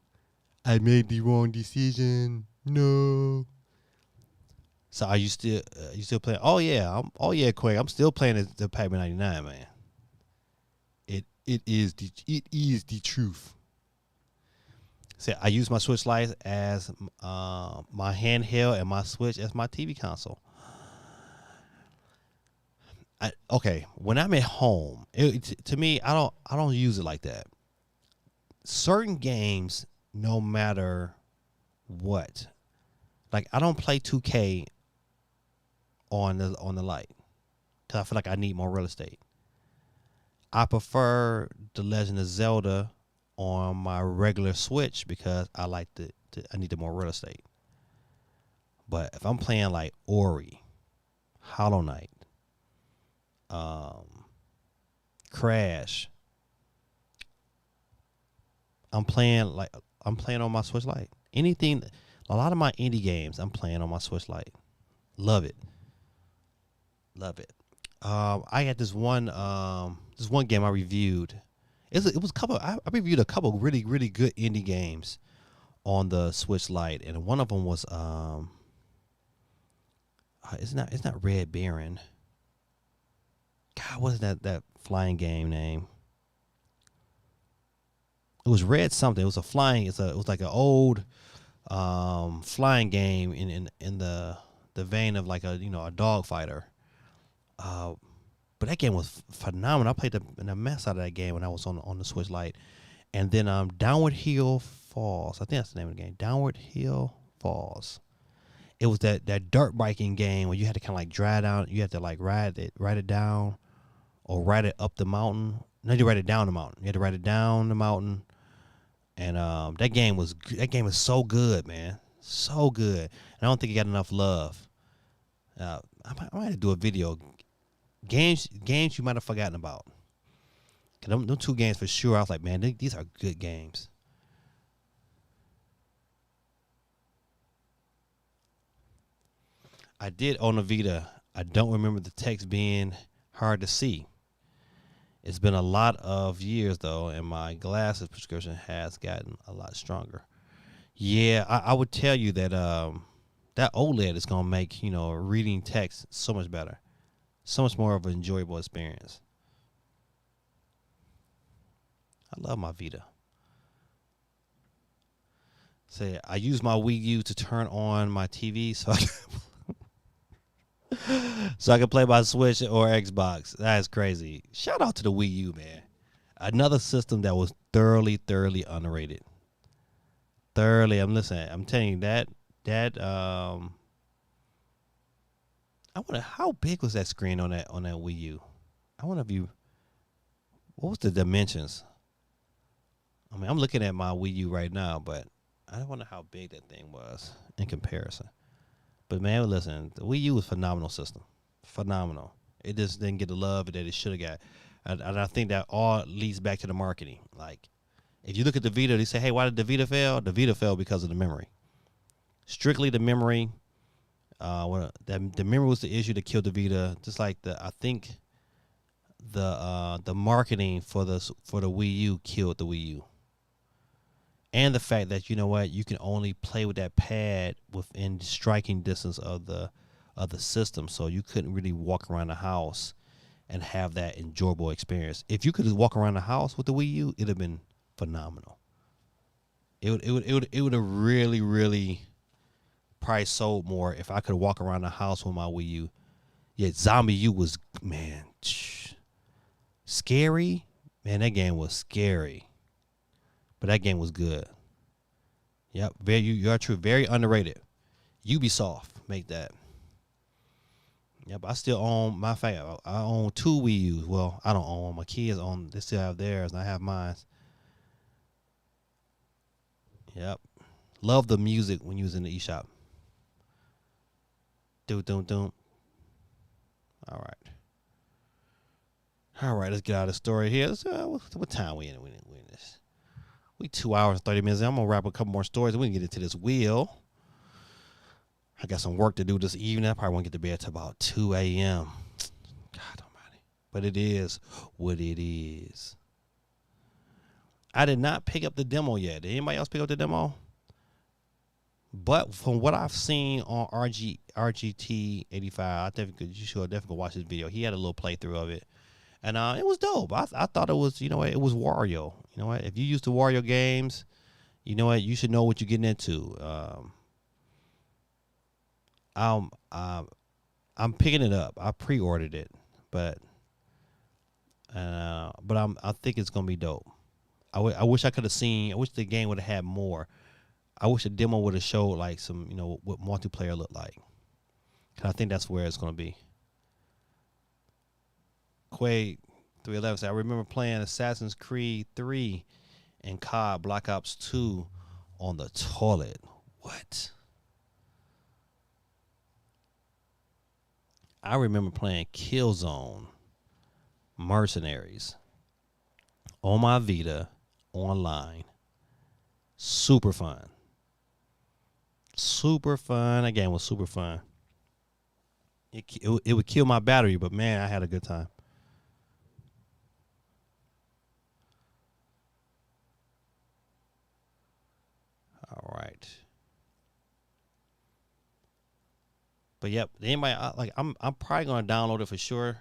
I made the wrong decision. No. So are you still playing? Oh yeah, Quake. I'm still playing the Pac-Man 99, man. It is the truth. So I use my Switch Lite as my handheld and my Switch as my TV console. When I'm at home, to me, I don't use it like that. Certain games, no matter what, Like I don't play 2K on the light because I feel like I need more real estate. I prefer The Legend of Zelda on my regular Switch because I like I need the more real estate. But if I'm playing like Ori, Hollow Knight, um, Crash, I'm playing on my Switch Lite. Anything, a lot of my indie games I'm playing on my Switch Lite. Love it, love it. I got this one game I reviewed. It was a couple. I reviewed a couple really good indie games on the Switch Lite, and one of them was it's not Red Baron. God, what's that flying game name? It was Red something. It was a flying. It was like an old flying game in the vein of like a dog fighter. But that game was phenomenal. I played the mess out of that game when I was on the Switch Lite. And then Downward Hill Falls. I think that's the name of the game. Downward Hill Falls. It was that dirt biking game where you had to kind of like drive down. You had to like ride it down, or ride it up the mountain. No, you ride it down the mountain. You had to ride it down the mountain. And that game is so good, man. So good. And I don't think it got enough love. I might have to do a video. Games you might have forgotten about. Cause them two games for sure. I was like, man, these are good games. I did own a Vita. I don't remember the text being hard to see. It's been a lot of years though, and my glasses prescription has gotten a lot stronger. Yeah, I would tell you that that OLED is gonna make reading text so much better, so much more of an enjoyable experience. I love my Vita. Say I use my Wii U to turn on my TV so I can play my Switch or Xbox. That's crazy. Shout out to the Wii U, man. Another system that was thoroughly underrated. Thoroughly, I'm telling you that I wonder how big was that screen on that Wii U. I wonder what was the dimensions? I mean, I'm looking at my Wii U right now, but I wonder how big that thing was in comparison. But man, listen, the Wii U was a phenomenal system. Phenomenal. It just didn't get the love that it should have got. And I think that all leads back to the marketing. Like, if you look at the Vita, they say, hey, why did the Vita fail? The Vita fell because of the memory. Strictly the memory. The memory was the issue that killed the Vita. Just like I think the marketing for the Wii U killed the Wii U. And the fact that you can only play with that pad within striking distance of the system, so you couldn't really walk around the house and have that enjoyable experience. If you could just walk around the house with the Wii U, it'd have been phenomenal. It would have really probably sold more if I could walk around the house with my Wii U. Yet Zombie U was, man, scary. Man, that game was scary. But that game was good. Yep, you are true. Very underrated. Ubisoft make that. Yep, I still own my favorite. I own two Wii U's. Well, I don't own them. My kids own. They still have theirs, and I have mine. Yep. Love the music when you was in the eShop. Doom. All right. Let's get out of the story here. What time we in this? We 2 hours and 30 minutes. I'm gonna wrap a couple more stories and we can get into this wheel. I got some work to do this evening. I probably won't get to bed till about 2 a.m. God almighty. But it is what it is. I did not pick up the demo yet. Did anybody else pick up the demo? But from what I've seen on RGT 85, you should definitely watch this video. He had a little playthrough of it. And it was dope. I thought it was, it was Wario. You know what? If you used to Wario games, you know what? You should know what you're getting into. I'm picking it up. I pre-ordered it, but I think it's gonna be dope. I wish I could have seen. I wish the game would have had more. I wish the demo would have showed like some, what multiplayer looked like. Cause I think that's where it's gonna be. Quaid 311 said, I remember playing Assassin's Creed 3 and COD Black Ops 2 on the toilet. What? I remember playing Killzone Mercenaries on my Vita online. Super fun. Super fun. That game was super fun. It would kill my battery, but man, I had a good time. All right. But yep, anybody I'm probably gonna download it for sure,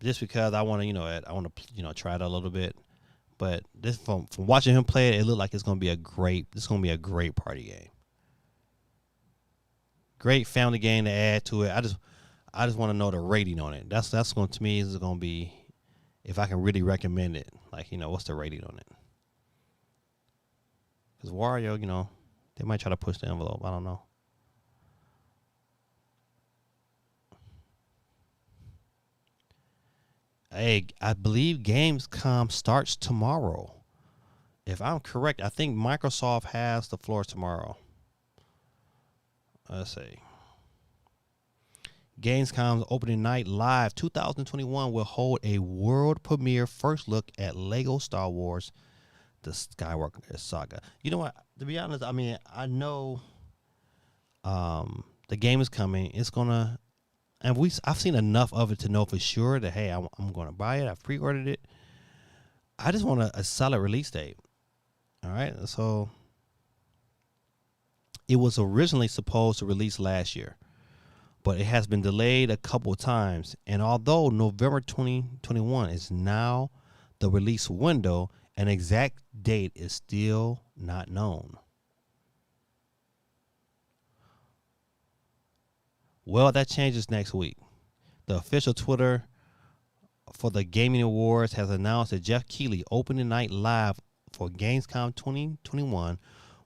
just because I want to I want to try it a little bit. But this from watching him play it, it looked like it's gonna be a great party game. Great family game to add to it. I just want to know the rating on it. That's going to me is going to be if I can really recommend it. Like what's the rating on it? Because Wario, they might try to push the envelope. I don't know. Hey, I believe Gamescom starts tomorrow. If I'm correct, I think Microsoft has the floor tomorrow. Let's see. Gamescom's opening night live 2021 will hold a world premiere first look at Lego Star Wars The Skywalker Saga. You know what? To be honest, I mean, I know the game is coming. It's going to, and I've seen enough of it to know for sure that, hey, I'm going to buy it. I've pre-ordered it. I just want a solid release date. All right. So it was originally supposed to release last year, but it has been delayed a couple of times. And although November 2021 is now the release window, an exact date is still not known. Well, that changes next week. The official Twitter for the Gaming Awards has announced that Jeff Keighley opening night live for Gamescom 2021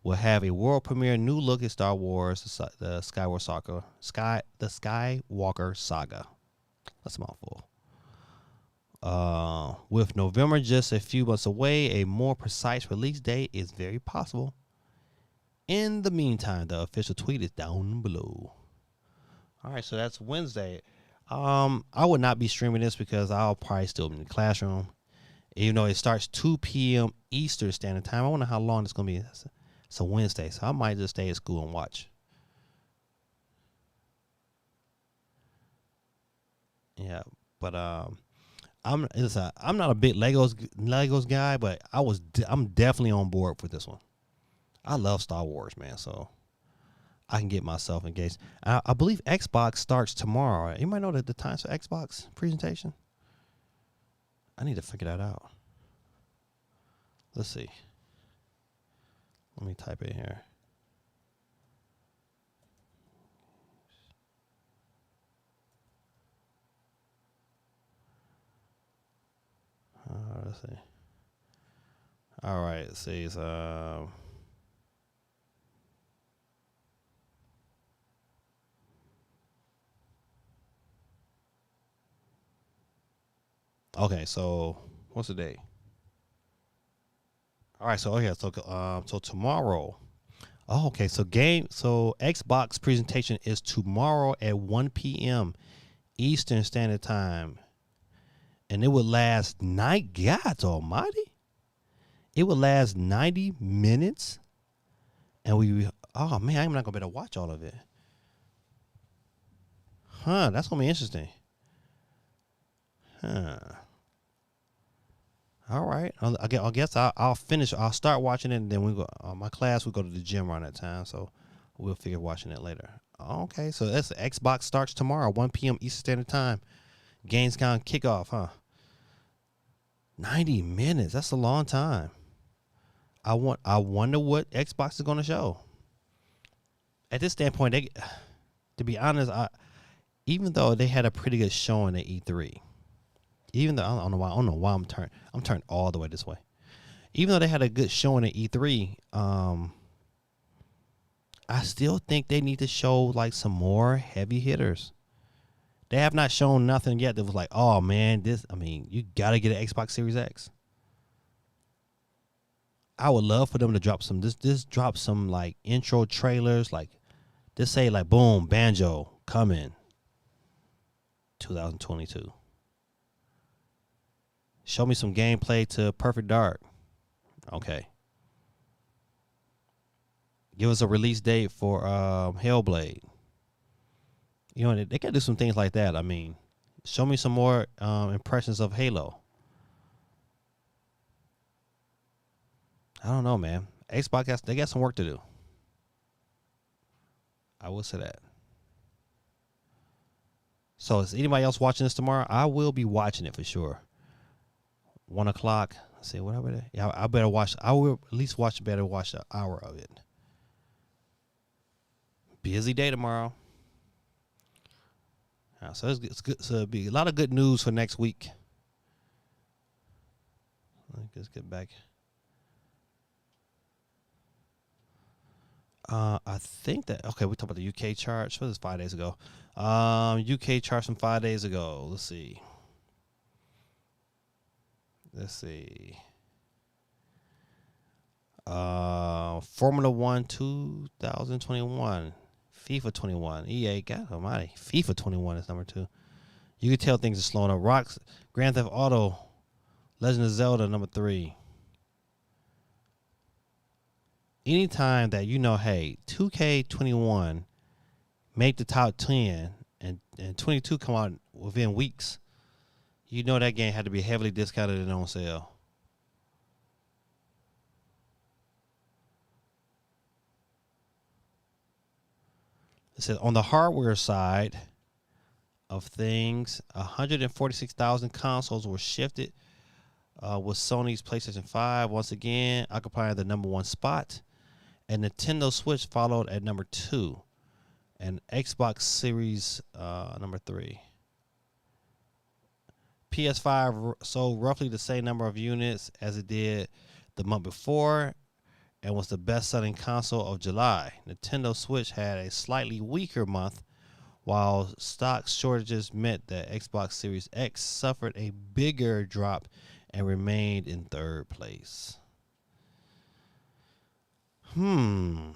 will have a world premiere new look at Star Wars, the Skywalker Saga. That's a mouthful. With November just a few months away, a more precise release date is very possible. In the meantime, the official tweet is down below. All right, so that's Wednesday. I would not be streaming this because I'll probably still be in the classroom. Even though it starts 2 p.m. Eastern Standard Time. I wonder how long it's going to be. It's a Wednesday, so I might just stay at school and watch. Yeah, but I'm not a big Legos guy, but I'm definitely on board for this one. I love Star Wars, man, so I can get myself engaged. I believe Xbox starts tomorrow. You might know the times for Xbox presentation. I need to figure that out. Let's see. Let me type it here. Let's see. All right. It says okay, so what's the day? All right, so so tomorrow. Oh, okay, so Xbox presentation is tomorrow at 1 p.m. Eastern Standard Time. And it would last God almighty. It would last 90 minutes. And I'm not gonna be able to watch all of it. That's gonna be interesting. All right. I guess I'll finish. I'll start watching it, and then we go. My class will go to the gym around that time, so we'll figure watching it later. Okay, so that's Xbox starts tomorrow, 1 p.m. Eastern Standard Time. Gamescom kickoff, 90 minutes. That's a long time. I wonder what Xbox is going to show. At this standpoint, to be honest, even though they had a pretty good showing at E3. Even though I don't know why I'm turned all the way this way. Even though they had a good showing at E3, I still think they need to show like some more heavy hitters. They have not shown nothing yet that was like, oh man, you gotta get an Xbox Series X. I would love for them to drop some just drop some like intro trailers, like just say like boom, Banjo coming 2022. Show me some gameplay to Perfect Dark. Okay. Give us a release date for Hellblade. You know, they can do some things like that. I mean, show me some more impressions of Halo. I don't know, man. Xbox, they got some work to do. I will say that. So is anybody else watching this tomorrow? I will be watching it for sure. 1 o'clock. Let's see, whatever. Yeah, I better watch. I will at least watch an hour of it. Busy day tomorrow. So it's good. So it'll be a lot of good news for next week. Let's get back. I think that we talked about the UK charts. What was 5 days ago? UK charts from 5 days ago. Let's see. Formula 1 2021. FIFA 21. EA, God almighty. FIFA 21 is number 2. You can tell things are slowing up. Grand Theft Auto, Legend of Zelda, number 3. Anytime that hey, 2K21 make the top 10 and 22 come out within weeks, that game had to be heavily discounted and on sale. It says on the hardware side of things, 146,000 consoles were shifted, with Sony's PlayStation 5 once again occupying the number 1 spot, and Nintendo Switch followed at number 2, and Xbox Series number 3. PS5 sold roughly the same number of units as it did the month before, and was the best-selling console of July. Nintendo Switch had a slightly weaker month, while stock shortages meant that Xbox Series X suffered a bigger drop and remained in 3rd place. Now,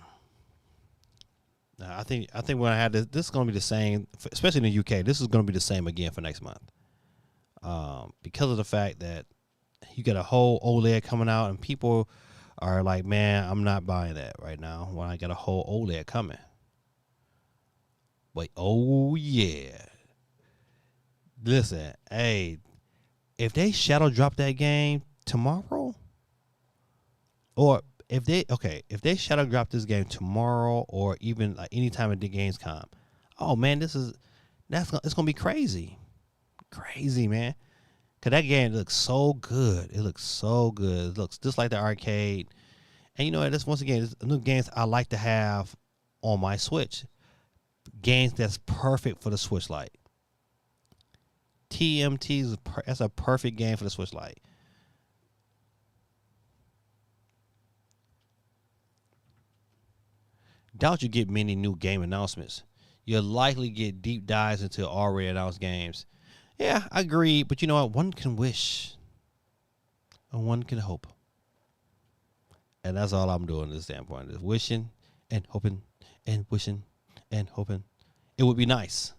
I think when I had this is going to be the same, especially in the UK. This is going to be the same again for next month, because of the fact that you got a whole OLED coming out, and people are like, man, I'm not buying that right now when I got a whole OLED coming. But oh yeah, listen, hey, if they shadow drop that game tomorrow, or if they shadow drop this game tomorrow, or even like any time at the Gamescom, oh man, it's gonna be crazy, man. Cause that game looks so good. It looks so good. It looks just like the arcade. And this once again, it's new games I like to have on my Switch. Games that's perfect for the Switch Lite. TMT that's a perfect game for the Switch Lite. Doubt you get many new game announcements. You'll likely get deep dives into already announced games. Yeah, I agree, but you know what? One can wish, and one can hope, and that's all I'm doing at this standpoint: is wishing and hoping, and wishing and hoping. It would be nice,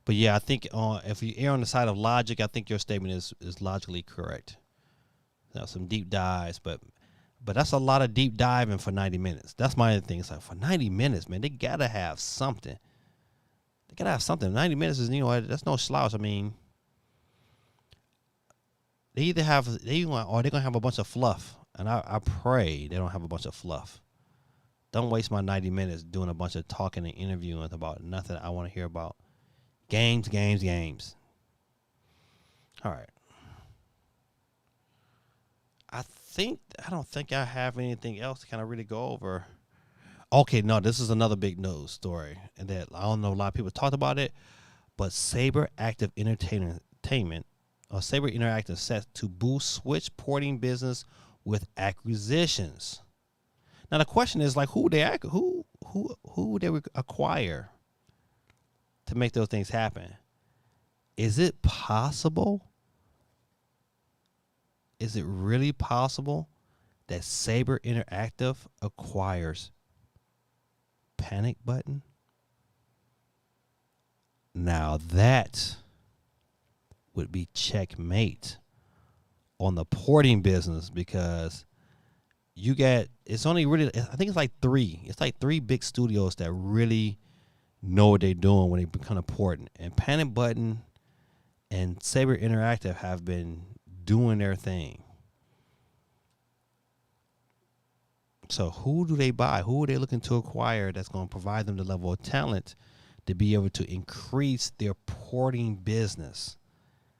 but yeah, I think if you err on the side of logic, I think your statement is logically correct. Now, some deep dives, but that's a lot of deep diving for 90 minutes. That's my other thing. It's like for 90 minutes, man, they gotta have something. 90 minutes is that's no slouch. I mean. They're gonna have a bunch of fluff, and I pray they don't have a bunch of fluff. Don't waste my 90 minutes doing a bunch of talking and interviewing about nothing I want to hear about. Games. All right. I don't think I have anything else to kind of really go over. Okay, no, this is another big news story, and that I don't know a lot of people talked about it, but Saber Active Entertainment. Saber Interactive set to boost Switch porting business with acquisitions. Now the question is like, who who would they acquire to make those things happen? Is it possible? Is it really possible that Saber Interactive acquires Panic Button? Now that would be checkmate on the porting business, because you get, it's only really, I think it's like three big studios that really know what they're doing when they become important. And Panic Button and Saber Interactive have been doing their thing. So who do they buy? Who are they looking to acquire that's going to provide them the level of talent to be able to increase their porting business?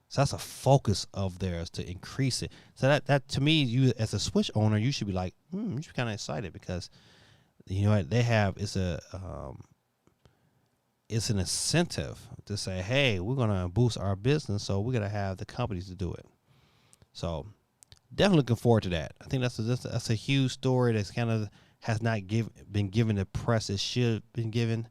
So that's a focus of theirs, to increase it. So that to me, you as a Switch owner, you should be like, you should be kind of excited, because you know what they have is it's an incentive to say, hey, we're gonna boost our business, so we're gonna have the companies to do it. So definitely looking forward to that. I think that's a huge story that's kind of has not been given the press it should have been given.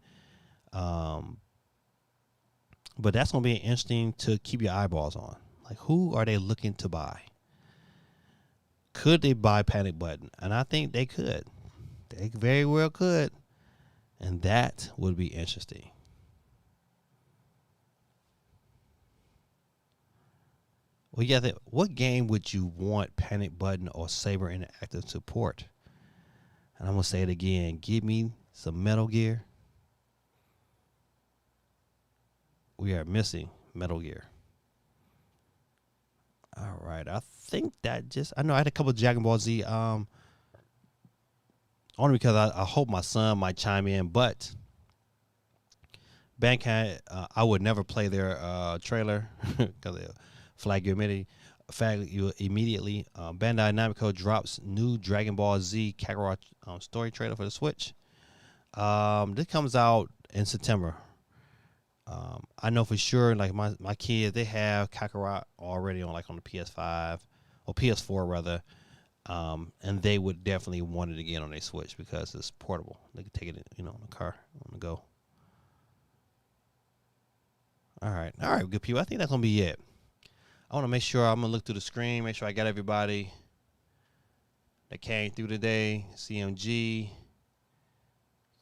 But that's going to be interesting to keep your eyeballs on. Like, who are they looking to buy? Could they buy Panic Button? And I think they could. They very well could. And that would be interesting. Well, yeah, what game would you want Panic Button or Saber Interactive to port? And I'm going to say it again. Give me some Metal Gear. We are missing Metal Gear. All right. I think that I know I had a couple of Dragon Ball Z. Only because I hope my son might chime in, but Bandcamp, I would never play their trailer because they'll flag you immediately. Bandai Namco drops new Dragon Ball Z Kakarot story trailer for the Switch. This comes out in September. I know for sure, like my kids, they have Kakarot already on the PS5 or PS4 rather, and they would definitely want it again on their Switch because it's portable. They can take it, in the car on the go. All right, good people. I think that's gonna be it. I want to make sure I'm gonna look through the screen, make sure I got everybody that came through today. CMG.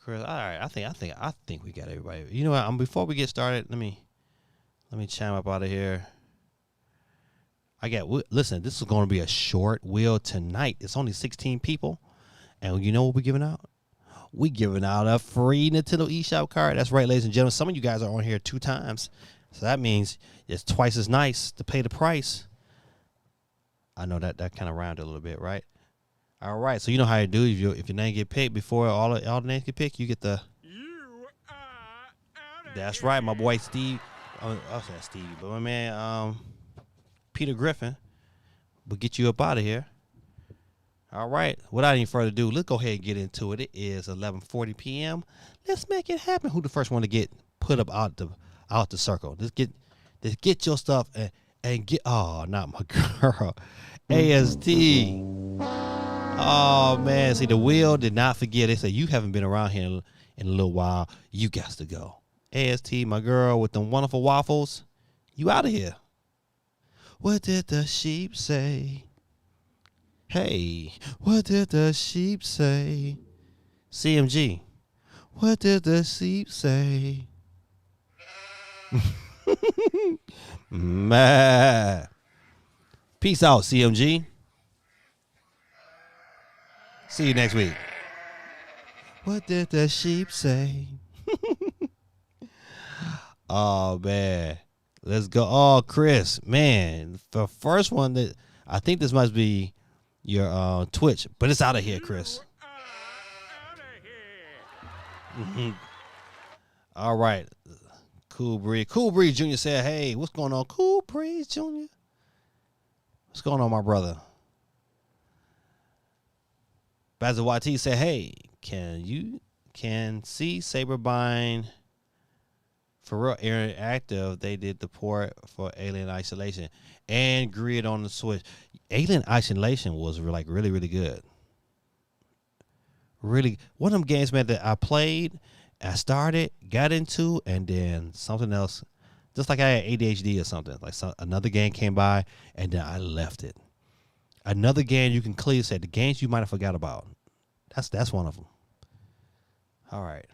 All right, I think we got everybody. You know what? Before we get started, let me chime up out of here. Listen, this is going to be a short wheel tonight. It's only 16 people, and you know what we're giving out? We're giving out a free Nintendo eShop card. That's right, ladies and gentlemen. Some of you guys are on here 2 times, so that means it's twice as nice to pay the price. I know that kind of rounded a little bit, right? All right, so you know how you do. If your name get picked before all the names get picked, you get the. That's right, my boy Steve. I was saying Stevie, but my man Peter Griffin will get you up out of here. All right, without any further ado, let's go ahead and get into it. It is 11:40 p.m. Let's make it happen. Who the first one to get put up out the circle? Let's get your stuff and get. Oh, not my girl, AST. Oh, man. See, the wheel did not forget. They said, you haven't been around here in a little while. You got to go. AST, my girl, with them wonderful waffles. You out of here. What did the sheep say? Hey, what did the sheep say? CMG, what did the sheep say? Man. Peace out, CMG. See you next week. What did the sheep say? Oh, man. Let's go. Oh, Chris, man. The first one that I think this must be your Twitch, but it's out of here, Chris. Mm-hmm. All right. Cool Breeze Jr. said, hey, what's going on? Cool Breeze Jr. What's going on, my brother? Basil YT said, hey, can see Saber buying for real Interactive? They did the port for Alien Isolation and Grid on the Switch. Alien Isolation was really, really good. Really, one of them games, man, that I played, I started, got into, and then something else, just like I had ADHD or something. Like another game came by, and then I left it. Another game you can clearly say the games you might have forgot about. That's one of them. All right.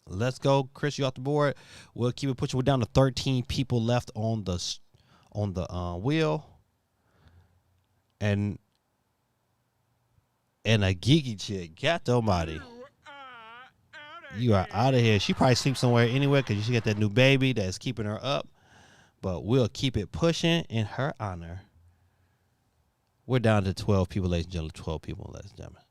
Let's go, Chris. You off the board. We'll keep it pushing. We're down to 13 people left on the wheel, and a geeky chick. God almighty. You are out of here. She probably sleeps somewhere anywhere because she got that new baby that's keeping her up. But we'll keep it pushing in her honor. We're down to 12 people, ladies and gentlemen. 12 people, ladies and gentlemen.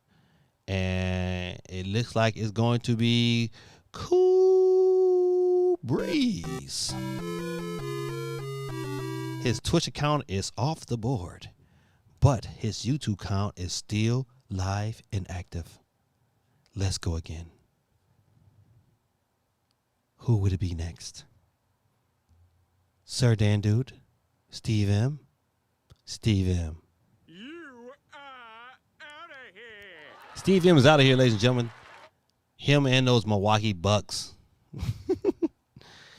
And it looks like it's going to be Cool Breeze. His Twitch account is off the board, but his YouTube account is still live and active. Let's go again. Who would it be next? Sir Dan Dude? Steve M? Steve M. You are out of here. Steve M is out of here, ladies and gentlemen. Him and those Milwaukee Bucks.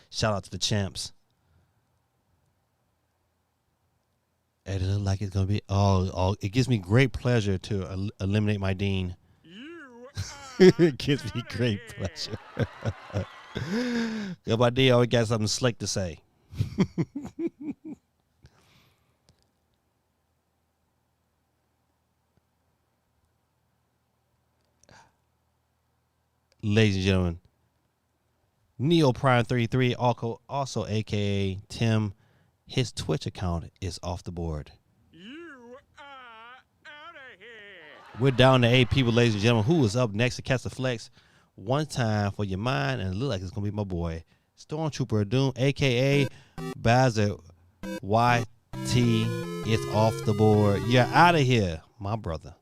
Shout out to the champs. And it looks like it's going to be... Oh, it gives me great pleasure to eliminate my Dean. It gives me great pleasure. Good idea. Always got something slick to say. Ladies and gentlemen, Neo Prime 33, also aka Tim, his Twitch account is off the board. You are out of here. We're down to 8 people, ladies and gentlemen. Who is up next to catch the flex? One time for your mind, and it looks like it's gonna be my boy Stormtrooper of Doom, aka Bazzer YT, is off the board. You're out of here, my brother.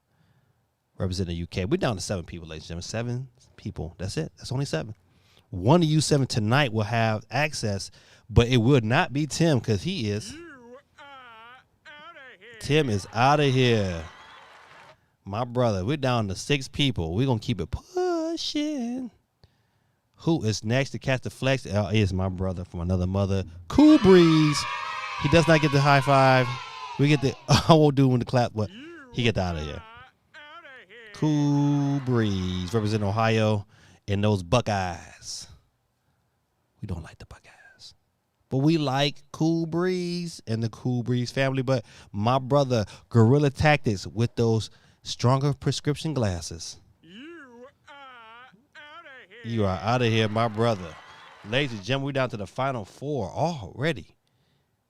Representing the UK. We're down to 7 people, ladies and gentlemen. 7 people. That's it. That's only 7. One of you 7 tonight will have access, but it would not be Tim because he is. Tim is out of here. My brother. We're down to 6 people. We're going to keep it pushing. Who is next to catch the flex? Is my brother from another mother, Cool Breeze. He does not get the high five. We get the, I won't do him the clap, but he get out of here. Cool Breeze, representing Ohio and those Buckeyes. We don't like the Buckeyes, but we like Cool Breeze and the Cool Breeze family. But my brother, Guerrilla Tactics, with those stronger prescription glasses. You are out of here, my brother. Ladies and gentlemen, we're down to the final 4 already.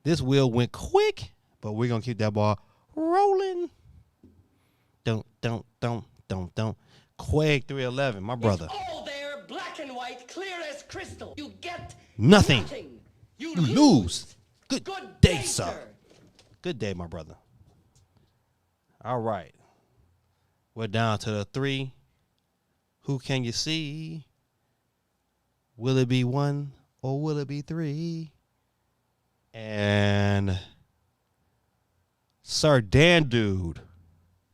This wheel went quick, but we're going to keep that ball rolling. Don't. Quake 311, my brother. It's all there, black and white, clear as crystal. You get nothing. You lose. Good day, sir. Good day, my brother. All right. We're down to the 3. Who can you see? Will it be 1 or will it be 3? And Sir Dan Dude.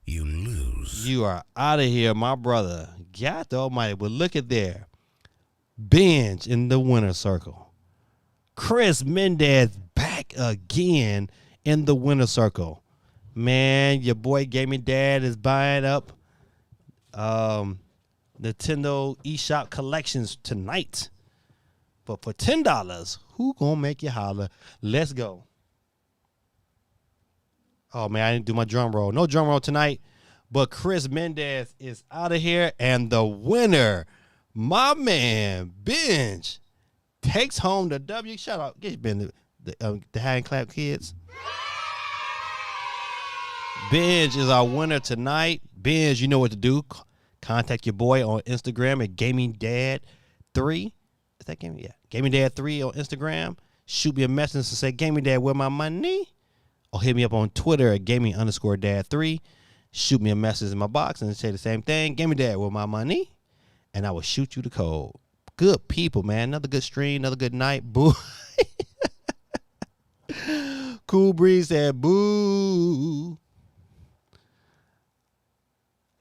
You lose. You are out of here, my brother. God almighty. But look at there. Binge in the winner's circle. Chris Mendez back again in the winner's circle. Man, your boy Gaming Dad is buying up Nintendo eShop collections tonight. But for $10, who gonna make you holler? Let's go. Oh, man, I didn't do my drum roll. No drum roll tonight. But Chris Mendez is out of here. And the winner, my man, Binge, takes home the W. Shout out. Get Ben, the hand clap kids. Binge is our winner tonight. Binge, you know what to do. Contact your boy on Instagram at GamingDad3. Is that Gaming? Yeah. GamingDad3 on Instagram. Shoot me a message and say, Gaming Dad, where my money? Or hit me up on Twitter at gaming_dad3. Shoot me a message in my box and say the same thing. Gaming Dad, where my money? And I will shoot you the code. Good people, man. Another good stream, another good night. Boo. Cool Breeze said, boo.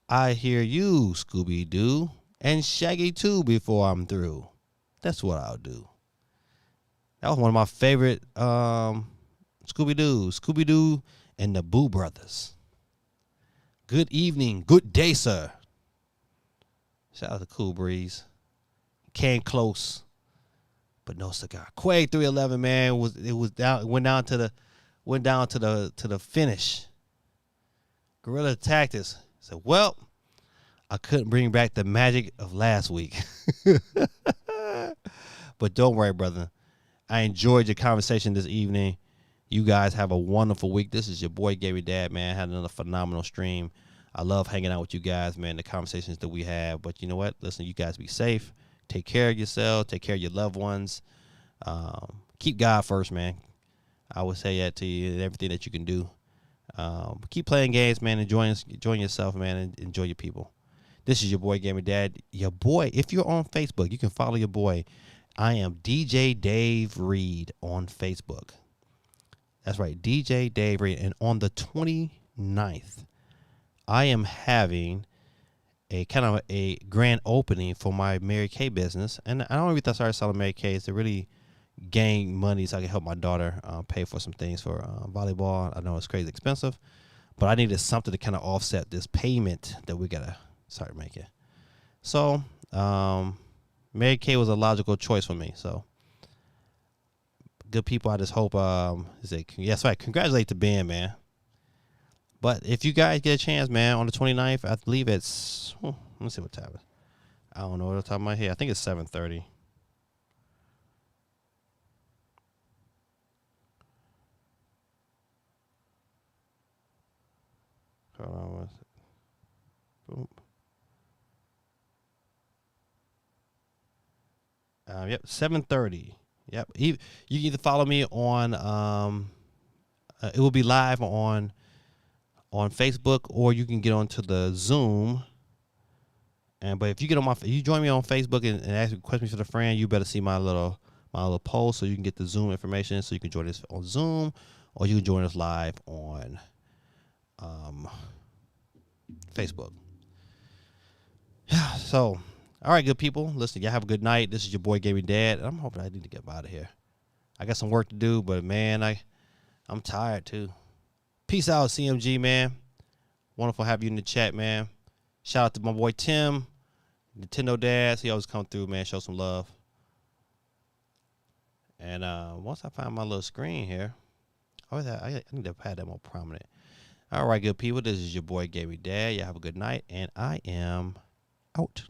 I hear you, Scooby-Doo, and Shaggy too before I'm through. That's what I'll do. That was one of my favorite Scooby-Doo and the Boo Brothers. Good evening, good day, sir. Shout out to Cool Breeze. Came close, but no cigar. Quake 311, man, went down to the finish. Guerrilla Tactics said, well, I couldn't bring back the magic of last week. But don't worry, brother. I enjoyed your conversation this evening. You guys have a wonderful week. This is your boy, Gary Dad, man. Had another phenomenal stream. I love hanging out with you guys, man, the conversations that we have. But you know what? Listen, you guys be safe. Take care of yourself. Take care of your loved ones. Keep God first, man. I would say that to you and everything that you can do. Keep playing games, man. Enjoying yourself, man, and enjoy your people. This is your boy, Gamer Dad. Your boy, if you're on Facebook, you can follow your boy. I am DJ Dave Reed on Facebook. That's right, DJ Dave Reed. And on the 29th, I am having a kind of a grand opening for my Mary Kay business. And I don't really start selling Mary Kay's to really gain money so I can help my daughter pay for some things for volleyball. I know it's crazy expensive, but I needed something to kind of offset this payment that we got to start making. So Mary Kay was a logical choice for me. So good people. I just hope, yes, right. Congratulate the band, man. But if you guys get a chance, man, on the 29th, I believe it's, let me see what time it is. I don't know off the top of my head. I think it's 7:30. Hold on one second. Boom. Yep, 7:30. Yep. You can either follow me on, it will be live on Facebook, or you can get onto the Zoom. But if you get on you join me on Facebook and ask questions for the friend, you better see my little post so you can get the Zoom information. So you can join us on Zoom, or you can join us live on Facebook. So, all right, good people. Listen, y'all have a good night. This is your boy, Gary Dad, and I'm hoping I need to get out of here. I got some work to do, but man, I'm tired too. Peace out, CMG, man. Wonderful to have you in the chat, man. Shout out to my boy Tim, Nintendo Dads. He always come through, man. Show some love. And once I find my little screen here, I need to have that more prominent. All right, good people. This is your boy, Gary Dad. Y'all have a good night, and I am out.